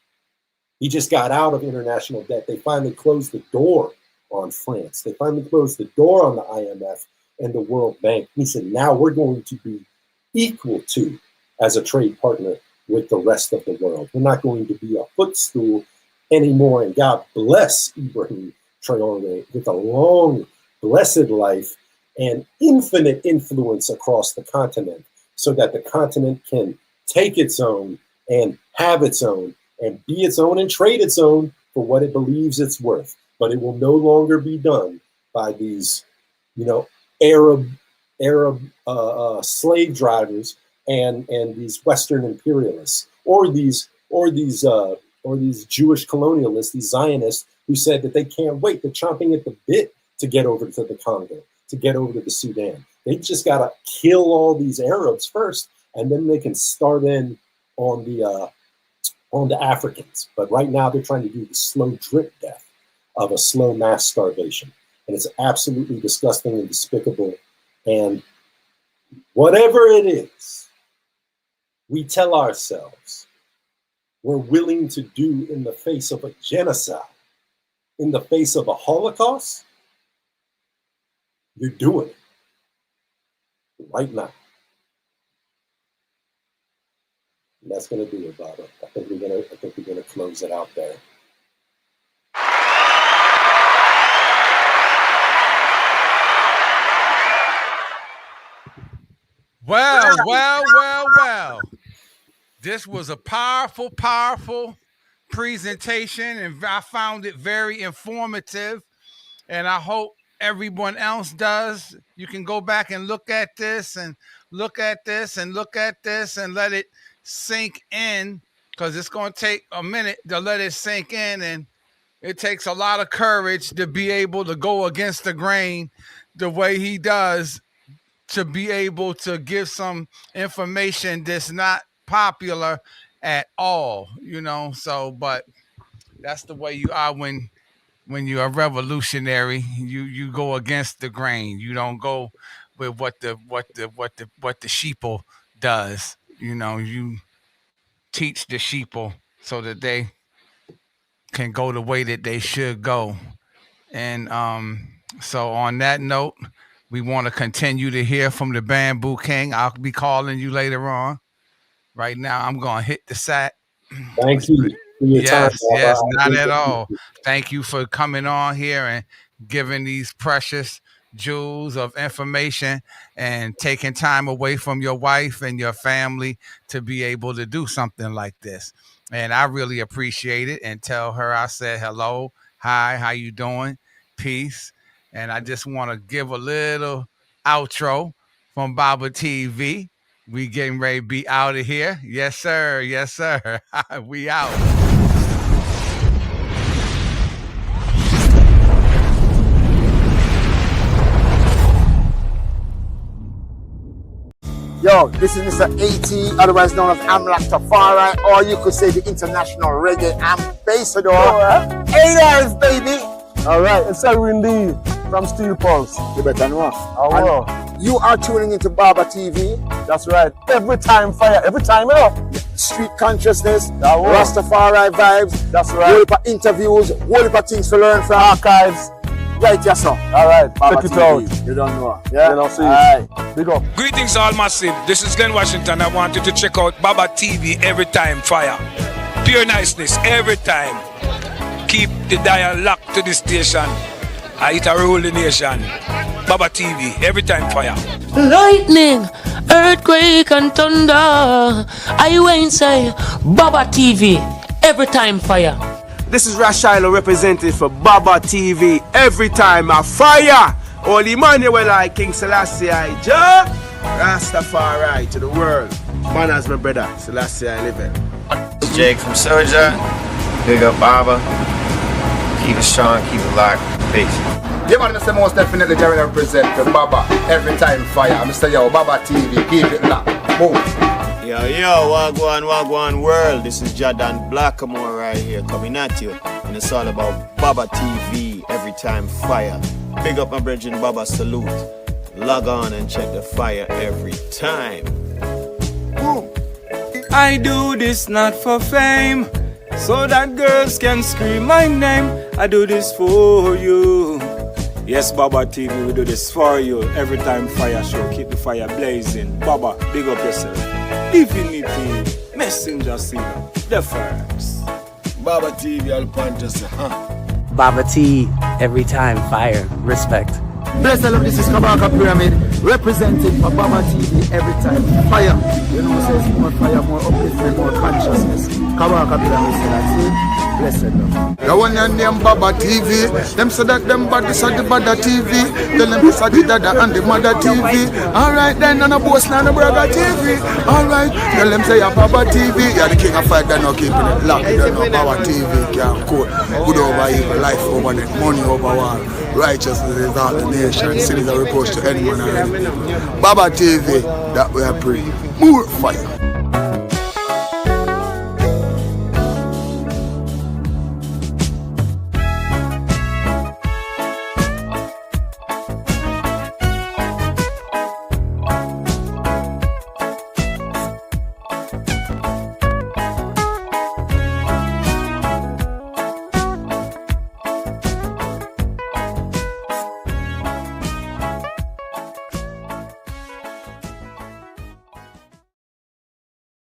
He just got out of international debt. They finally closed the door on France. They finally closed the door on the IMF and the World Bank. He said, now we're going to be equal to, as a trade partner with the rest of the world. We're not going to be a footstool anymore. And God bless Ibrahim Traore with a long, blessed life and infinite influence across the continent, so that the continent can take its own and have its own and be its own and trade its own for what it believes it's worth. But it will no longer be done by these, Arab slave drivers and these Western imperialists, or these or these Jewish colonialists, these Zionists, who said that they can't wait. They're chomping at the bit to get over to the Congo, to get over to the Sudan. They just got to kill all these Arabs first, and then they can start in on the Africans. But right now they're trying to do the slow drip death of a slow mass starvation. And it's absolutely disgusting and despicable. And whatever it is, we tell ourselves we're willing to do in the face of a genocide, in the face of a Holocaust, you're doing it right now. And that's going to do it, Baba. I think we're going to close it out there. Well. This was a powerful presentation, and I found it very informative, and I hope everyone else does. You can go back and look at this and look at this and look at this and let it sink in, because it's going to take a minute to let it sink in, and it takes a lot of courage to be able to go against the grain the way he does, to be able to give some information that's not popular at all, you know. So, but that's the way you are when you're a revolutionary. You go against the grain. You don't go with what the sheeple does. You know, you teach the sheeple so that they can go the way that they should go. And so on that note, we want to continue to hear from the Bambu King. I'll be calling you later on. Right now, I'm going to hit the sack. Thank you for your time. Yes, not at all. Thank you for coming on here and giving these precious jewels of information and taking time away from your wife and your family to be able to do something like this. And I really appreciate it, and tell her I said hello, hi, how you doing, peace. And I just want to give a little outro from Baba TV. We getting ready to be out of here. Yes, sir. Yes, sir. We out. Yo, this is Mr. AT, otherwise known as Amlak Tafari, or you could say the international reggae ambassador. A-Live, baby. All right, it's a Windy from Steel Pulse. You better know. I will. You are tuning into Baba TV. That's right. Every time fire, every time, you know. Street consciousness, Rastafari vibes. That's right. Whole heap of interviews, whole heap of things to learn from. Archives. Right, yes, sir. All right, Baba check it TV. out. You don't know. Yeah? You know, see. All right. Big up. Greetings, all massive. This is Glenn Washington. I want you to check out Baba TV every time fire. Pure niceness every time. Keep the dial locked to the station. I hit a rule the nation. Baba TV every time fire. Lightning, earthquake and thunder. I went say Baba TV every time fire. This is Rashilo representing for Baba TV every time a fire. Holy Emmanuel I King Selassie I Jah Rastafari to the world. Man as my brother Selassie I live it. It's Jake from Soja. Big up Baba. Keep it strong, keep it locked. Peace. Yeah man, Mr. Most definitely Jerry represent for Baba every time fire. Mr. Yo, Baba TV, keep it locked. Move. Yo, Wagwan world. This is Jordan Blackamore right here coming at you. And it's all about Baba TV every time fire. Big up my brethren, Baba salute. Log on and check the fire every time. Boom. I do this not for fame, so that girls can scream my name. I do this for you. Yes, Baba TV, we do this for you. Every time fire show, keep the fire blazing. Baba, big up yourself. Divinity, messenger singer, the first. Baba TV, I'll punch us, Baba T, every time fire, respect. Bless the Lord, this is Kabaka Pyramid, representing for Baba TV every time fire. You know, says more fire, more upliftment, more consciousness. Kabaka Pyramid, so that's it. Blessed love. The one and name Baba TV. Them say that them bodies are the Bada TV. Tell them this are the Dada and the Mother TV. Alright then, and a boss and a brother TV. Alright, tell them say a Baba TV. You're the king of fight, they're not keeping it locked. They know Baba TV can't quote. Good over evil, life over death, money over war. Righteousness is all the nation. Sin is a reproach to any man or any people. Baba TV, that we are praying. More fire.